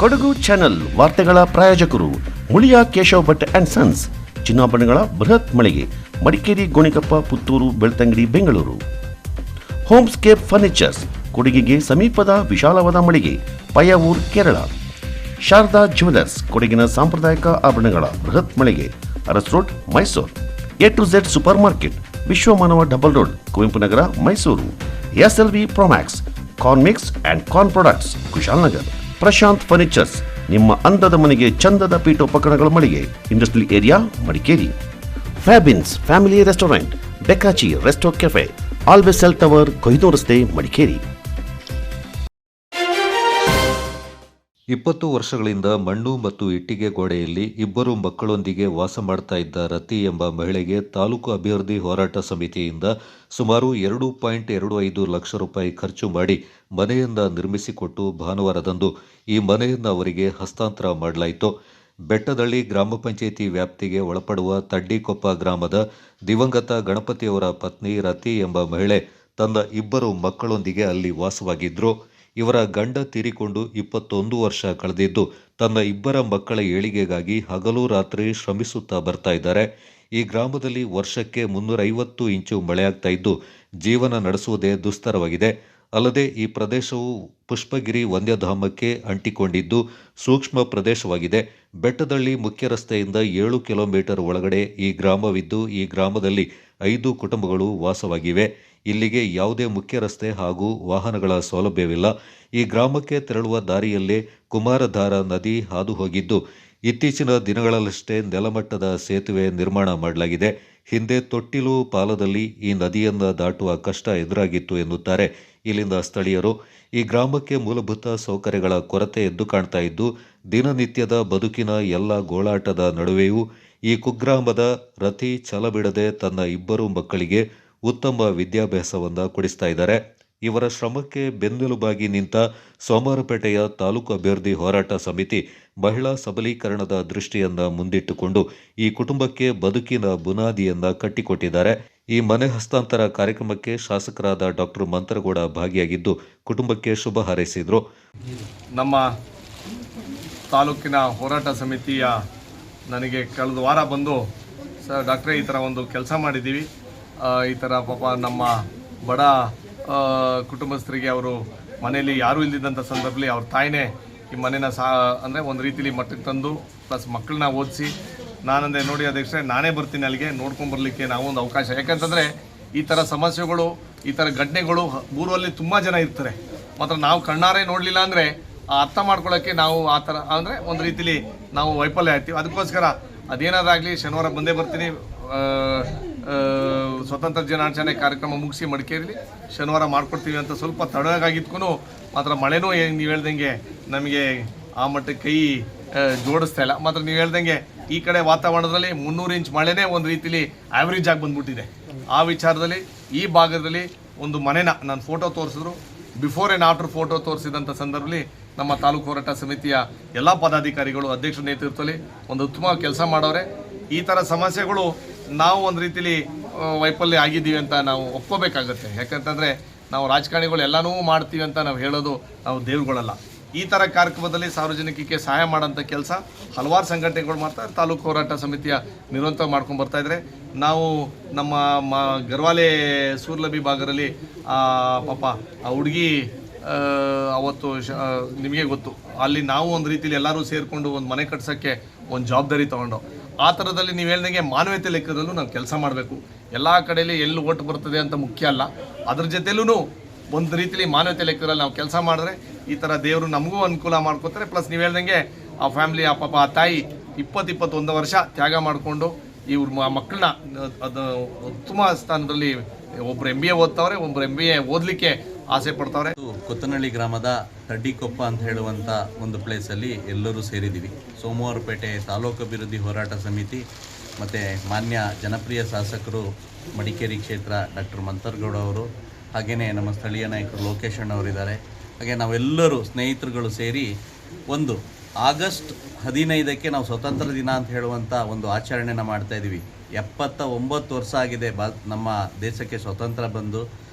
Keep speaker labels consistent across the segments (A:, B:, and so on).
A: Kodagu channel ವಾರ್ತೆಗಳ ಪ್ರಾಯೋಜಕರು Muliya Keshav Bhat and sons, ಚಿನ್ನಾಭರಣಗಳ ಬೃಹತ್ ಮಳಿಗೆ, ಮಡಿಕೇರಿ, ಗೋಣಿಕೊಪ್ಪ, ಪುತ್ತೂರು, ಬೆಳ್ತಂಗಡಿ, ಬೆಂಗಳೂರು. ಹೋಮ್ಸ್ಕೇಪ್ ಫರ್ನಿಚರ್ಸ್, ಕೊಡಗಿಗೆ ಸಮೀಪದ ವಿಶಾಲವಾದ ಮಳಿಗೆ, ಪಯ್ಯಾವೂರ್, ಕೇರಳ. ಶಾರದಾ ಜ್ಯುವೆಲರ್ಸ್, ಕೊಡಗಿನ ಸಾಂಪ್ರದಾಯಿಕ ಆಭರಣಗಳ ಬೃಹತ್ ಮಳಿಗೆ, Aras road, Mysuru. A to Z super market, Vishwamanava double road, Kuvempu Nagar, Mysuru. SLV Promax, corn mix and corn products, Kushalnagar. Prashanth furnitures, ನಿಮ್ಮ ಅಂದದ ಮನೆಗೆ ಚಂದದ ಪೀಠೋಪಕರಣಗಳ ಮಳಿಗೆ, industrial area, Madikeri. Fabins family restaurant, ಬೆಕಾಚಿ resto cafe, always cell tower, Kohinoor ರಸ್ತೆ, ಮಡಿಕೇರಿ.
B: 20 ವರ್ಷಗಳಿಂದ ಮಣ್ಣು ಮತ್ತು ಇಟ್ಟಿಗೆ ಗೋಡೆಯಲ್ಲಿ ಇಬ್ಬರು ಮಕ್ಕಳೊಂದಿಗೆ ವಾಸ ಮಾಡ್ತಾ ಇದ್ದ ರತಿ ಎಂಬ ಮಹಿಳೆಗೆ ತಾಲೂಕು ಅಭಿವೃದ್ಧಿ ಹೋರಾಟ ಸಮಿತಿಯಿಂದ ಸುಮಾರು 2.25 ಲಕ್ಷ ರೂಪಾಯಿ ಖರ್ಚು ಮಾಡಿ ಮನೆಯನ್ನ ನಿರ್ಮಿಸಿಕೊಟ್ಟು ಭಾನುವಾರದಂದು ಈ ಮನೆಯನ್ನು ಅವರಿಗೆ ಹಸ್ತಾಂತರ ಮಾಡಲಾಯಿತು. ಬೆಟ್ಟದಳ್ಳಿ ಗ್ರಾಮ ಪಂಚಾಯಿತಿ ವ್ಯಾಪ್ತಿಗೆ ಒಳಪಡುವ ತಡ್ಡಿಕೊಪ್ಪ ಗ್ರಾಮದ ದಿವಂಗತ ಗಣಪತಿಯವರ ಪತ್ನಿ ರತಿ ಎಂಬ ಮಹಿಳೆ ತನ್ನ ಇಬ್ಬರು ಮಕ್ಕಳೊಂದಿಗೆ ಅಲ್ಲಿ ವಾಸವಾಗಿದ್ರು. ಇವರ ಗಂಡ ತೀರಿಕೊಂಡು 21 ವರ್ಷ ಕಳೆದಿದ್ದು ತನ್ನ ಇಬ್ಬರ ಮಕ್ಕಳ ಏಳಿಗೆಗಾಗಿ ಹಗಲು ರಾತ್ರಿ ಶ್ರಮಿಸುತ್ತಾ ಬರ್ತಾ ಇದ್ದಾರೆ. ಈ ಗ್ರಾಮದಲ್ಲಿ ವರ್ಷಕ್ಕೆ 350 ಇಂಚು ಮಳೆಯಾಗ್ತಾ ಇದ್ದು ಜೀವನ ನಡೆಸುವುದೇ ದುಸ್ತರವಾಗಿದೆ. ಅಲ್ಲದೆ ಈ ಪ್ರದೇಶವು ಪುಷ್ಪಗಿರಿ ವನ್ಯಧಾಮಕ್ಕೆ ಅಂಟಿಕೊಂಡಿದ್ದು ಸೂಕ್ಷ್ಮ ಪ್ರದೇಶವಾಗಿದೆ. ಬೆಟ್ಟದಳ್ಳಿ ಮುಖ್ಯ ರಸ್ತೆಯಿಂದ 7 ಕಿಲೋಮೀಟರ್ ಒಳಗಡೆ ಈ ಗ್ರಾಮವಿದ್ದು ಈ ಗ್ರಾಮದಲ್ಲಿ 5 ಕುಟುಂಬಗಳು ವಾಸವಾಗಿವೆ. ಇಲ್ಲಿಗೆ ಯಾವುದೇ ಮುಖ್ಯ ರಸ್ತೆ ಹಾಗೂ ವಾಹನಗಳ ಸೌಲಭ್ಯವಿಲ್ಲ. ಈ ಗ್ರಾಮಕ್ಕೆ ತೆರಳುವ ದಾರಿಯಲ್ಲೇ ಕುಮಾರಧಾರ ನದಿ ಹಾದು ಹೋಗಿದ್ದು ಇತ್ತೀಚಿನ ದಿನಗಳಲ್ಲಷ್ಟೇ ನೆಲಮಟ್ಟದ ಸೇತುವೆ ನಿರ್ಮಾಣ ಮಾಡಲಾಗಿದೆ. ಹಿಂದೆ ತೊಟ್ಟಿಲು ಪಾಲದಲ್ಲಿ ಈ ನದಿಯನ್ನು ದಾಟುವ ಕಷ್ಟ ಎದುರಾಗಿತ್ತು ಎನ್ನುತ್ತಾರೆ ಇಲ್ಲಿಂದ ಸ್ಥಳೀಯರು. ಈ ಗ್ರಾಮಕ್ಕೆ ಮೂಲಭೂತ ಸೌಕರ್ಯಗಳ ಕೊರತೆ ಎದ್ದು ಕಾಣ್ತಾ ಇದ್ದು ದಿನನಿತ್ಯದ ಬದುಕಿನ ಎಲ್ಲ ಗೋಳಾಟದ ನಡುವೆಯೂ ಈ ಕುಗ್ರಾಮದ ರತಿ ಛಲ ಬಿಡದೆ ತನ್ನ ಇಬ್ಬರು ಮಕ್ಕಳಿಗೆ ಉತ್ತಮ ವಿದ್ಯಾಭ್ಯಾಸವನ್ನು ಕೊಡಿಸ್ತಾ ಇದ್ದಾರೆ. ಇವರ ಶ್ರಮಕ್ಕೆ ಬೆನ್ನೆಲುಬಾಗಿ ನಿಂತ ಸೋಮವಾರಪೇಟೆಯ ತಾಲೂಕು ಅಭಿವೃದ್ಧಿ ಹೋರಾಟ ಸಮಿತಿ ಮಹಿಳಾ ಸಬಲೀಕರಣದ ದೃಷ್ಟಿಯನ್ನ ಮುಂದಿಟ್ಟುಕೊಂಡು ಈ ಕುಟುಂಬಕ್ಕೆ ಬದುಕಿನ ಬುನಾದಿಯನ್ನ ಕಟ್ಟಿಕೊಟ್ಟಿದ್ದಾರೆ. ಈ ಮನೆ ಹಸ್ತಾಂತರ ಕಾರ್ಯಕ್ರಮಕ್ಕೆ ಶಾಸಕರಾದ ಡಾಕ್ಟರ್ ಮಂತ್ರಗೌಡ ಭಾಗಿಯಾಗಿದ್ದು ಕುಟುಂಬಕ್ಕೆ ಶುಭ ಹಾರೈಸಿದರು.
C: ನಮ್ಮ ತಾಲೂಕಿನ ಹೋರಾಟ ಸಮಿತಿಯ ನನಗೆ ಕಳೆದ ವಾರ ಬಂದು ಸರ್ ಡಾಕ್ಟ್ರೇ ಈ ಥರ ಒಂದು ಕೆಲಸ ಮಾಡಿದ್ದೀವಿ, ಈ ಥರ ಪಾಪ ನಮ್ಮ ಬಡ ಕುಟುಂಬಸ್ಥರಿಗೆ ಅವರು ಮನೆಯಲ್ಲಿ ಯಾರೂ ಇಲ್ದಿದ್ದಂಥ ಸಂದರ್ಭದಲ್ಲಿ ಅವ್ರ ತಾಯಿನೇ ಈ ಮನೇನ ಅಂದರೆ ಒಂದು ರೀತಿಲಿ ಮಟ್ಟಕ್ಕೆ ತಂದು ಪ್ಲಸ್ ಮಕ್ಕಳನ್ನ ಓದಿಸಿ ನಾನಂದರೆ ನೋಡಿ ಅಧ್ಯಕ್ಷರೇ ನಾನೇ ಬರ್ತೀನಿ ಅಲ್ಲಿಗೆ ನೋಡ್ಕೊಂಬರ್ಲಿಕ್ಕೆ ನಾವು ಒಂದು ಅವಕಾಶ. ಯಾಕಂತಂದರೆ ಈ ಥರ ಸಮಸ್ಯೆಗಳು ಈ ಥರ ಘಟನೆಗಳು ಊರಲ್ಲಿ ತುಂಬ ಜನ ಇರ್ತಾರೆ, ಮಾತ್ರ ನಾವು ಕಣ್ಣಾರೆ ನೋಡಲಿಲ್ಲ ಅಂದರೆ ಅರ್ಥ ಮಾಡ್ಕೊಳ್ಳೋಕ್ಕೆ ನಾವು ಆ ಥರ ಅಂದರೆ ಒಂದು ರೀತಿಲಿ ನಾವು ವೈಫಲ್ಯ ಆಯ್ತೀವಿ. ಅದಕ್ಕೋಸ್ಕರ ಅದೇನಾದಾಗಲಿ ಶನಿವಾರ ಬಂದೇ ಬರ್ತೀನಿ. ಸ್ವತಂತ್ರ ದಿನಾಚರಣೆ ಕಾರ್ಯಕ್ರಮ ಮುಗಿಸಿ ಮಡಿಕೇರಿಲಿ ಶನಿವಾರ ಮಾಡ್ಕೊಡ್ತೀವಿ ಅಂತ ಸ್ವಲ್ಪ ತಡವಾಗಿದ್ಕೂ ಮಾತ್ರ ಮಳೆನೂ ನೀವು ಹೇಳ್ದಂಗೆ ನಮಗೆ ಆ ಮಟ್ಟಕ್ಕೆ ಕೈ ಜೋಡಿಸ್ತಾ ಇಲ್ಲ. ಮಾತ್ರ ನೀವು ಹೇಳ್ದಂಗೆ ಈ ಕಡೆ ವಾತಾವರಣದಲ್ಲಿ 300 ಇಂಚ್ ಮಳೆನೇ ಒಂದು ರೀತಿಲಿ ಆ್ಯಾವ್ರೇಜ್ ಆಗಿ ಬಂದ್ಬಿಟ್ಟಿದೆ. ಆ ವಿಚಾರದಲ್ಲಿ ಈ ಭಾಗದಲ್ಲಿ ಒಂದು ಮನೆನ ನಾನು ಫೋಟೋ ತೋರಿಸಿದ್ರು, ಬಿಫೋರ್ ಆ್ಯಂಡ್ ಆಫ್ಟರ್ ಫೋಟೋ ತೋರಿಸಿದಂಥ ಸಂದರ್ಭದಲ್ಲಿ ನಮ್ಮ ತಾಲೂಕು ಹೋರಾಟ ಸಮಿತಿಯ ಎಲ್ಲ ಪದಾಧಿಕಾರಿಗಳು ಅಧ್ಯಕ್ಷರ ನೇತೃತ್ವದಲ್ಲಿ ಒಂದು ಉತ್ತಮ ಕೆಲಸ ಮಾಡವ್ರೆ. ಈ ಥರ ಸಮಸ್ಯೆಗಳು ನಾವು ಒಂದು ರೀತಿಲಿ ವೈಫಲ್ಯ ಆಗಿದ್ದೀವಿ ಅಂತ ನಾವು ಒಪ್ಕೋಬೇಕಾಗತ್ತೆ. ಯಾಕಂತಂದರೆ ನಾವು ರಾಜಕಾರಣಿಗಳು ಎಲ್ಲನೂ ಮಾಡ್ತೀವಿ ಅಂತ ನಾವು ಹೇಳೋದು ನಾವು ದೇವ್ರುಗಳಲ್ಲ. ಈ ಥರ ಕಾರ್ಯಕ್ರಮದಲ್ಲಿ ಸಾರ್ವಜನಿಕರಿಗೆ ಸಹಾಯ ಮಾಡೋಂಥ ಕೆಲಸ ಹಲವಾರು ಸಂಘಟನೆಗಳು ಮಾಡ್ತಾರೆ. ತಾಲೂಕು ಹೋರಾಟ ಸಮಿತಿಯ ನಿರಂತರ ಮಾಡ್ಕೊಂಡು ಬರ್ತಾಯಿದ್ರೆ ನಾವು ನಮ್ಮ ಗರ್ವಾಲೆ ಸೂರ್ಲಭಿ ಭಾಗದಲ್ಲಿ ಪಾಪ ಆ ಹುಡುಗಿ ಅವತ್ತು ನಿಮಗೆ ಗೊತ್ತು, ಅಲ್ಲಿ ನಾವು ಒಂದು ರೀತಿಯಲ್ಲಿ ಎಲ್ಲರೂ ಸೇರಿಕೊಂಡು ಒಂದು ಮನೆ ಕಟ್ಸೋಕ್ಕೆ ಒಂದು ಜವಾಬ್ದಾರಿ ತೊಗೊಂಡು ಆ ಥರದಲ್ಲಿ ನೀವು ಹೇಳ್ದಂಗೆ ಮಾನವೀಯತೆ ಲೆಕ್ಕದಲ್ಲೂ ನಾವು ಕೆಲಸ ಮಾಡಬೇಕು. ಎಲ್ಲ ಕಡೆಯಲ್ಲಿ ಎಲ್ಲಿ ಓಟ್ ಬರ್ತದೆ ಅಂತ ಮುಖ್ಯ ಅಲ್ಲ, ಅದ್ರ ಜೊತೆಲೂ ಒಂದು ರೀತಿಯಲ್ಲಿ ಮಾನವೀಯತೆ ಲೆಕ್ಕದಲ್ಲಿ ನಾವು ಕೆಲಸ ಮಾಡಿದ್ರೆ ಈ ಥರ ದೇವರು ನಮಗೂ ಅನುಕೂಲ ಮಾಡ್ಕೋತಾರೆ. ಪ್ಲಸ್ ನೀವು ಹೇಳ್ದಂಗೆ ಆ ಫ್ಯಾಮಿಲಿ ಆ ಪಾಪ ಆ ತಾಯಿ 21 ವರ್ಷ ತ್ಯಾಗ ಮಾಡಿಕೊಂಡು ಇವ್ರ ಮಕ್ಕಳನ್ನ ಅದು ಉತ್ತಮ ಸ್ಥಾನದಲ್ಲಿ ಒಬ್ಬರು MBA ಓದ್ತಾವ್ರೆ, ಒಬ್ಬರು MBA ಓದಲಿಕ್ಕೆ ಆಸೆ ಪಡ್ತಾವ್ರೆ.
D: ಕೊತ್ತನಹಳ್ಳಿ ಗ್ರಾಮದ ತಡ್ಡಿಕೊಪ್ಪ ಅಂತ ಹೇಳುವಂಥ ಒಂದು ಪ್ಲೇಸಲ್ಲಿ ಎಲ್ಲರೂ ಸೇರಿದ್ದೀವಿ. ಸೋಮವಾರಪೇಟೆ ತಾಲೂಕು ಅಭಿವೃದ್ಧಿ ಹೋರಾಟ ಸಮಿತಿ ಮತ್ತು ಮಾನ್ಯ ಜನಪ್ರಿಯ ಶಾಸಕರು ಮಡಿಕೇರಿ ಕ್ಷೇತ್ರ ಡಾಕ್ಟರ್ ಮಂತ್ರಗೌಡ ಅವರು, ಹಾಗೆಯೇ ನಮ್ಮ ಸ್ಥಳೀಯ ನಾಯಕರು ಲೋಕೇಶ್ ಅಣ್ಣವರಿದ್ದಾರೆ, ಹಾಗೆ ನಾವೆಲ್ಲರೂ ಸ್ನೇಹಿತರುಗಳು ಸೇರಿ ಒಂದು ಆಗಸ್ಟ್ 15ಕ್ಕೆ ನಾವು ಸ್ವತಂತ್ರ ದಿನ ಅಂತ ಹೇಳುವಂಥ ಒಂದು ಆಚರಣೆನ ಮಾಡ್ತಾಯಿದ್ದೀವಿ. 79 ವರ್ಷ ಆಗಿದೆ ನಮ್ಮ ದೇಶಕ್ಕೆ ಸ್ವತಂತ್ರ ಬಂದು.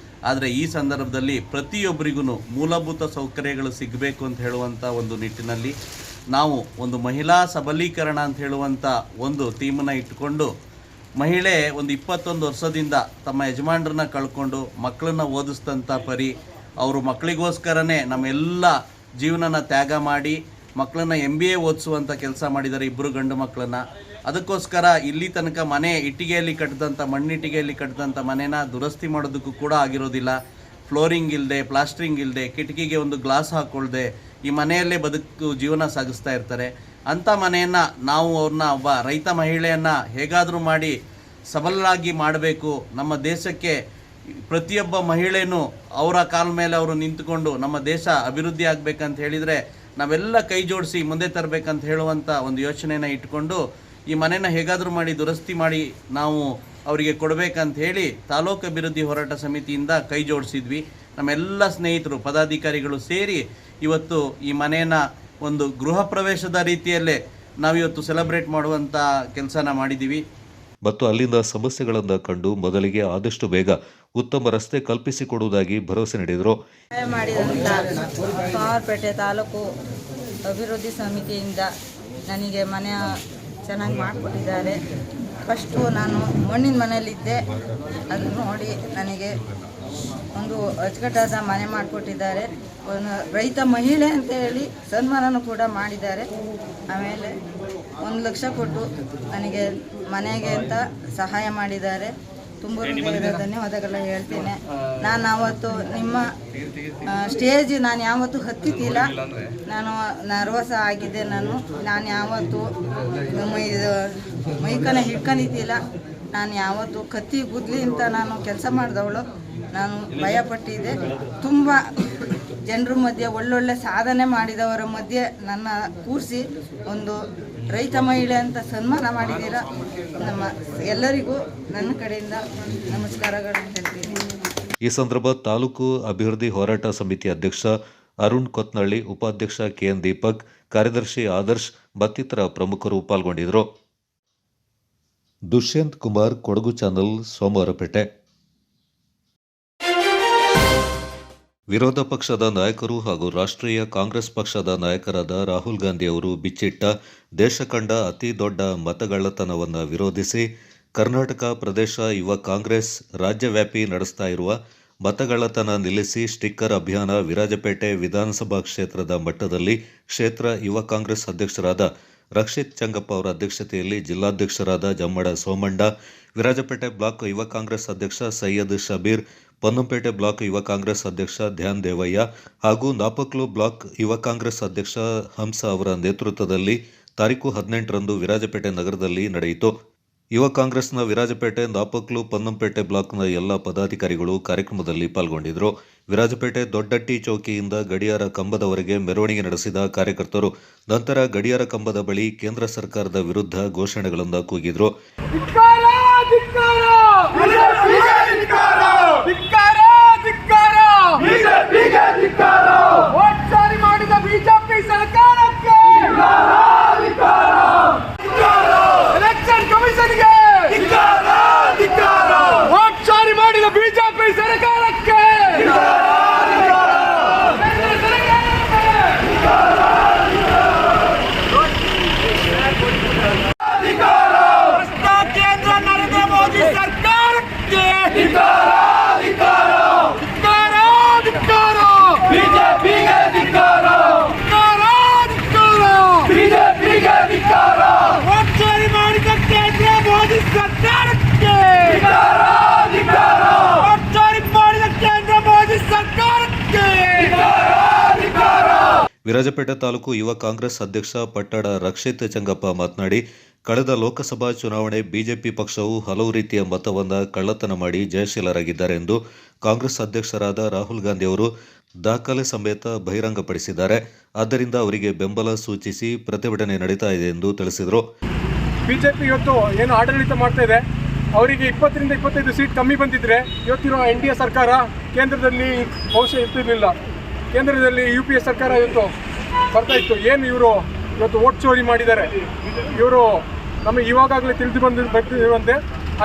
D: ಆದರೆ ಈ ಸಂದರ್ಭದಲ್ಲಿ ಪ್ರತಿಯೊಬ್ಬರಿಗೂ ಮೂಲಭೂತ ಸೌಕರ್ಯಗಳು ಸಿಗಬೇಕು ಅಂತ ಹೇಳುವಂಥ ಒಂದು ನಿಟ್ಟಿನಲ್ಲಿ ನಾವು ಒಂದು ಮಹಿಳಾ ಸಬಲೀಕರಣ ಅಂತ ಹೇಳುವಂಥ ಒಂದು ಥೀಮನ್ನು ಇಟ್ಟುಕೊಂಡು ಮಹಿಳೆ ಒಂದು 21 ವರ್ಷದಿಂದ ತಮ್ಮ ಯಜಮಾನರನ್ನ ಕಳ್ಕೊಂಡು ಮಕ್ಕಳನ್ನ ಓದಿಸ್ತಂಥ ಪರಿ ಅವರು ಮಕ್ಕಳಿಗೋಸ್ಕರನೇ ನಮ್ಮೆಲ್ಲ ಜೀವನನ ತ್ಯಾಗ ಮಾಡಿ ಮಕ್ಕಳನ್ನ MBA ಓದಿಸುವಂಥ ಕೆಲಸ ಮಾಡಿದ್ದಾರೆ, 2 ಗಂಡು ಮಕ್ಕಳನ್ನ. ಅದಕ್ಕೋಸ್ಕರ ಇಲ್ಲಿ ತನಕ ಮನೆ ಇಟ್ಟಿಗೆಯಲ್ಲಿ ಕಟ್ಟಿದಂಥ ಮಣ್ಣಿಟ್ಟಿಗೆಯಲ್ಲಿ ಕಟ್ಟಿದಂಥ ಮನೆನ ದುರಸ್ತಿ ಮಾಡೋದಕ್ಕೂ ಕೂಡ ಆಗಿರೋದಿಲ್ಲ. ಫ್ಲೋರಿಂಗ್ ಇಲ್ಲದೆ, ಪ್ಲಾಸ್ಟ್ರಿಂಗ್ ಇಲ್ಲದೆ, ಕಿಟಕಿಗೆ ಒಂದು ಗ್ಲಾಸ್ ಹಾಕ್ಕೊಳ್ದೆ ಈ ಮನೆಯಲ್ಲೇ ಜೀವನ ಸಾಗಿಸ್ತಾ ಇರ್ತಾರೆ. ಅಂಥ ಮನೆಯನ್ನು ನಾವು ಅವ್ರನ್ನ ಒಬ್ಬ ರೈತ ಮಹಿಳೆಯನ್ನು ಹೇಗಾದರೂ ಮಾಡಿ ಸಬಲರಾಗಿ ಮಾಡಬೇಕು. ನಮ್ಮ ದೇಶಕ್ಕೆ ಪ್ರತಿಯೊಬ್ಬ ಮಹಿಳೆಯೂ ಅವರ ಕಾಲ ಮೇಲೆ ಅವರು ನಿಂತುಕೊಂಡು ನಮ್ಮ ದೇಶ ಅಭಿವೃದ್ಧಿ ಆಗಬೇಕಂತ ಹೇಳಿದರೆ ನಾವೆಲ್ಲ ಕೈ ಜೋಡಿಸಿ ಮುಂದೆ ತರಬೇಕಂತ ಹೇಳುವಂಥ ಒಂದು ಯೋಚನೆಯನ್ನು ಇಟ್ಕೊಂಡು ಈ ಮನೆಯನ್ನು ಹೇಗಾದರೂ ಮಾಡಿ ದುರಸ್ತಿ ಮಾಡಿ ನಾವು ಅವರಿಗೆ ಕೊಡಬೇಕಂತ ಹೇಳಿ ತಾಲೂಕು ಅಭಿವೃದ್ಧಿ ಹೋರಾಟ ಸಮಿತಿಯಿಂದ ಕೈ ಜೋಡಿಸಿದ್ವಿ. ನಮ್ಮೆಲ್ಲ ಸ್ನೇಹಿತರು ಪದಾಧಿಕಾರಿಗಳು ಸೇರಿ ಇವತ್ತು ಈ ಮನೆಯನ್ನು ಒಂದು ಗೃಹ ಪ್ರವೇಶದ ರೀತಿಯಲ್ಲೇ ನಾವಿವತ್ತು ಸೆಲೆಬ್ರೇಟ್ ಮಾಡುವಂಥ ಕೆಲಸನ ಮಾಡಿದ್ದೀವಿ.
B: ಮತ್ತು ಅಲ್ಲಿಂದ ಸಮಸ್ಯೆಗಳನ್ನು ಕಂಡು ಮೊದಲಿಗೆ ಆದಷ್ಟು ಬೇಗ ಉತ್ತಮ ರಸ್ತೆ ಕಲ್ಪಿಸಿಕೊಡುವುದಾಗಿ ಭರವಸೆ ನೀಡಿದರು.
E: ಮಾಡಿದಂಥ ಸೋಮವಾರಪೇಟೆ ತಾಲೂಕು ಅಭಿವೃದ್ಧಿ ಸಮಿತಿಯಿಂದ ನನಗೆ ಮನೆ ಚೆನ್ನಾಗಿ ಮಾಡಿಕೊಟ್ಟಿದ್ದಾರೆ. ಫಸ್ಟು ನಾನು ಮಣ್ಣಿನ ಮನೆಯಲ್ಲಿದ್ದೆ, ಅದು ನೋಡಿ ನನಗೆ ಒಂದು ಅಚ್ಚುಕಟ್ಟಾದ ಮನೆ ಮಾಡಿಕೊಟ್ಟಿದ್ದಾರೆ. ಒಂದು ರೈತ ಮಹಿಳೆ ಅಂತ ಹೇಳಿ ಸನ್ಮಾನನೂ ಕೂಡ ಮಾಡಿದ್ದಾರೆ. ಆಮೇಲೆ 1 ಲಕ್ಷ ಕೊಟ್ಟು ನನಗೆ ಮನೆಗೆ ಅಂತ ಸಹಾಯ ಮಾಡಿದ್ದಾರೆ. ತುಂಬ ಧನ್ಯವಾದಗಳು ಹೇಳ್ತೇನೆ. ನಾನು ಆವತ್ತು ನಿಮ್ಮ ಸ್ಟೇಜ್ ನಾನು ಯಾವತ್ತೂ ಹತ್ತಿದ್ದಿಲ್ಲ, ನಾನು ನರ್ವಸ್ ಆಗಿದ್ದೆ. ನಾನು ಯಾವತ್ತೂ ಮೈಕನ ಹಿಡ್ಕೊಂಡಿದ್ದಿಲ್ಲ. ನಾನು ಯಾವತ್ತು ಕತ್ತಿ ಗುದ್ಲಿ ಅಂತ ನಾನು ಕೆಲಸ ಮಾಡಿದವಳು. ನಾನು ಭಯಪಟ್ಟಿದ್ದೆ. ತುಂಬ ಜನರ ಮಧ್ಯೆ ಒಳ್ಳೊಳ್ಳೆ ಸಾಧನೆ ಮಾಡಿದವರ ಮಧ್ಯೆ ನನ್ನ ಕೂರಿಸಿ ಒಂದು ರೈತ ಮಹಿಳೆ ಅಂತ ಸನ್ಮಾನ ಮಾಡಿದ್ದೀರ. ನಮ್ಮ ಎಲ್ಲರಿಗೂ ನನ್ನ ಕಡೆಯಿಂದ ನಮಸ್ಕಾರಗಳು ಹೇಳ್ತೀನಿ.
B: ಈ ಸಂದರ್ಭ ತಾಲೂಕು ಅಭಿವೃದ್ಧಿ ಹೋರಾಟ ಸಮಿತಿ ಅಧ್ಯಕ್ಷ ಅರುಣ್ ಕೊತ್ನಳ್ಳಿ, ಉಪಾಧ್ಯಕ್ಷ KN ದೀಪಕ್, ಕಾರ್ಯದರ್ಶಿ ಆದರ್ಶ್ ಮತ್ತಿತರ ಪ್ರಮುಖರು ಪಾಲ್ಗೊಂಡಿದ್ದರು. ದುಷ್ಯಂತ್ ಕುಮಾರ್, ಕೊಡಗು ಚಾನಲ್, ಸೋಮವಾರಪೇಟೆ. ವಿರೋಧ ಪಕ್ಷದ ನಾಯಕರು ಹಾಗೂ ರಾಷ್ಟ್ರೀಯ ಕಾಂಗ್ರೆಸ್ ಪಕ್ಷದ ನಾಯಕರಾದ ರಾಹುಲ್ ಗಾಂಧಿ ಅವರು ಬಿಚ್ಚಿಟ್ಟ ದೇಶ ಕಂಡ ಅತಿ ದೊಡ್ಡ ಮತಗಳ್ಳತನವನ್ನು ವಿರೋಧಿಸಿ ಕರ್ನಾಟಕ ಪ್ರದೇಶ ಯುವ ಕಾಂಗ್ರೆಸ್ ರಾಜ್ಯವ್ಯಾಪಿ ನಡೆಸ್ತಾ ಇರುವ ಮತಗಳ್ಳತನ ನಿಲ್ಲಿಸಿ ಸ್ಟಿಕ್ಕರ್ ಅಭಿಯಾನ ವಿರಾಜಪೇಟೆ ವಿಧಾನಸಭಾ ಕ್ಷೇತ್ರದ ಮಟ್ಟದಲ್ಲಿ ಕ್ಷೇತ್ರ ಯುವ ಕಾಂಗ್ರೆಸ್ ಅಧ್ಯಕ್ಷರಾದ ರಕ್ಷಿತ್ ಚಂಗಪ್ಪ ಅವರ ಅಧ್ಯಕ್ಷತೆಯಲ್ಲಿ ಜಿಲ್ಲಾಧ್ಯಕ್ಷರಾದ ಜಮ್ಮಡ ಸೋಮಣ್ಣ, ವಿರಾಜಪೇಟೆ ಬ್ಲಾಕ್ ಯುವ ಕಾಂಗ್ರೆಸ್ ಅಧ್ಯಕ್ಷ ಸೈಯದ್ ಶಬೀರ್, ಪೊನ್ನಂಪೇಟೆ ಬ್ಲಾಕ್ ಯುವ ಕಾಂಗ್ರೆಸ್ ಅಧ್ಯಕ್ಷ ಧ್ಯಾನ್ ದೇವಯ್ಯ ಹಾಗೂ ನಾಪಕ್ಲು ಬ್ಲಾಕ್ ಯುವ ಕಾಂಗ್ರೆಸ್ ಅಧ್ಯಕ್ಷ ಹಂಸ ಅವರ ನೇತೃತ್ವದಲ್ಲಿ ತಾರೀಕು 18ರಂದು ವಿರಾಜಪೇಟೆ ನಗರದಲ್ಲಿ ನಡೆಯಿತು. ಯುವ ಕಾಂಗ್ರೆಸ್ನ ವಿರಾಜಪೇಟೆ, ನಾಪಕ್ಲು, ಪೊನ್ನಂಪೇಟೆ ಬ್ಲಾಕ್ನ ಎಲ್ಲ ಪದಾಧಿಕಾರಿಗಳು ಕಾರ್ಯಕ್ರಮದಲ್ಲಿ ಪಾಲ್ಗೊಂಡಿದ್ದರು. ವಿರಾಜಪೇಟೆ ದೊಡ್ಡಟ್ಟಿ ಚೌಕಿಯಿಂದ ಗಡಿಯಾರ ಕಂಬದವರೆಗೆ ಮೆರವಣಿಗೆ ನಡೆಸಿದ ಕಾರ್ಯಕರ್ತರು ನಂತರ ಗಡಿಯಾರ ಕಂಬದ ಬಳಿ ಕೇಂದ್ರ ಸರ್ಕಾರದ ವಿರುದ್ಧ ಘೋಷಣೆಗಳನ್ನು ಕೂಗಿದ್ರು.
F: ಬಿಜೆಪಿ ಸರ್ಕಾರಕ್ಕೆ ಎಲೆಕ್ಷನ್ ಕಮಿಷನ್ಗೆ ವೋಟ್ ಚಾರಿ ಮಾಡಿದ ಬಿಜೆಪಿ ಸರ್ಕಾರಕ್ಕೆ ಕೇಂದ್ರ ನರೇಂದ್ರ ಮೋದಿ ಸರ್ಕಾರಕ್ಕೆ
B: ವಿರಾಜಪೇಟೆ ತಾಲೂಕು ಯುವ ಕಾಂಗ್ರೆಸ್ ಅಧ್ಯಕ್ಷ ಪಟ್ಟಡ ರಕ್ಷಿತ್ ಚಂಗಪ್ಪ ಮಾತನಾಡಿ, ಕಳೆದ ಲೋಕಸಭಾ ಚುನಾವಣೆ ಬಿಜೆಪಿ ಪಕ್ಷವು ಹಲವು ರೀತಿಯ ಮತವನ್ನು ಕಳ್ಳತನ ಮಾಡಿ ಜಯಶೀಲರಾಗಿದ್ದಾರೆ ಎಂದು ಕಾಂಗ್ರೆಸ್ ಅಧ್ಯಕ್ಷರಾದ ರಾಹುಲ್ ಗಾಂಧಿ ಅವರು ದಾಖಲೆ ಸಮೇತ ಬಹಿರಂಗಪಡಿಸಿದ್ದಾರೆ. ಆದ್ದರಿಂದ ಅವರಿಗೆ ಬೆಂಬಲ ಸೂಚಿಸಿ ಪ್ರತಿಭಟನೆ ನಡೀತಾ ಇದೆ ಎಂದು ತಿಳಿಸಿದರು.
G: ಬಿಜೆಪಿ ಇವತ್ತು ಏನು ಆಡಳಿತ ಮಾಡ್ತಾ ಇದೆ, ಅವರಿಗೆ 20ರಿಂದ 25 ಸೀಟ್ ಕಮ್ಮಿ ಬಂದಿದ್ರೆ ಇವತ್ತಿರೋ NDA ಸರ್ಕಾರ ಕೇಂದ್ರದಲ್ಲಿ ಬಹುಶಃ ಇರ್ತಿರ್ಲಿಲ್ಲ. ಕೇಂದ್ರದಲ್ಲಿ UPA ಸರ್ಕಾರ ಇವತ್ತು ಬರ್ತಾ ಇತ್ತು. ಏನು ಇವರು ಇವತ್ತು ವೋಟ್ ಚೋರಿ ಮಾಡಿದ್ದಾರೆ. ಇವರು ನಮಗೆ ಇವಾಗಲೇ ತಿಳಿದು ಬರ್ತಿರುವಂತೆ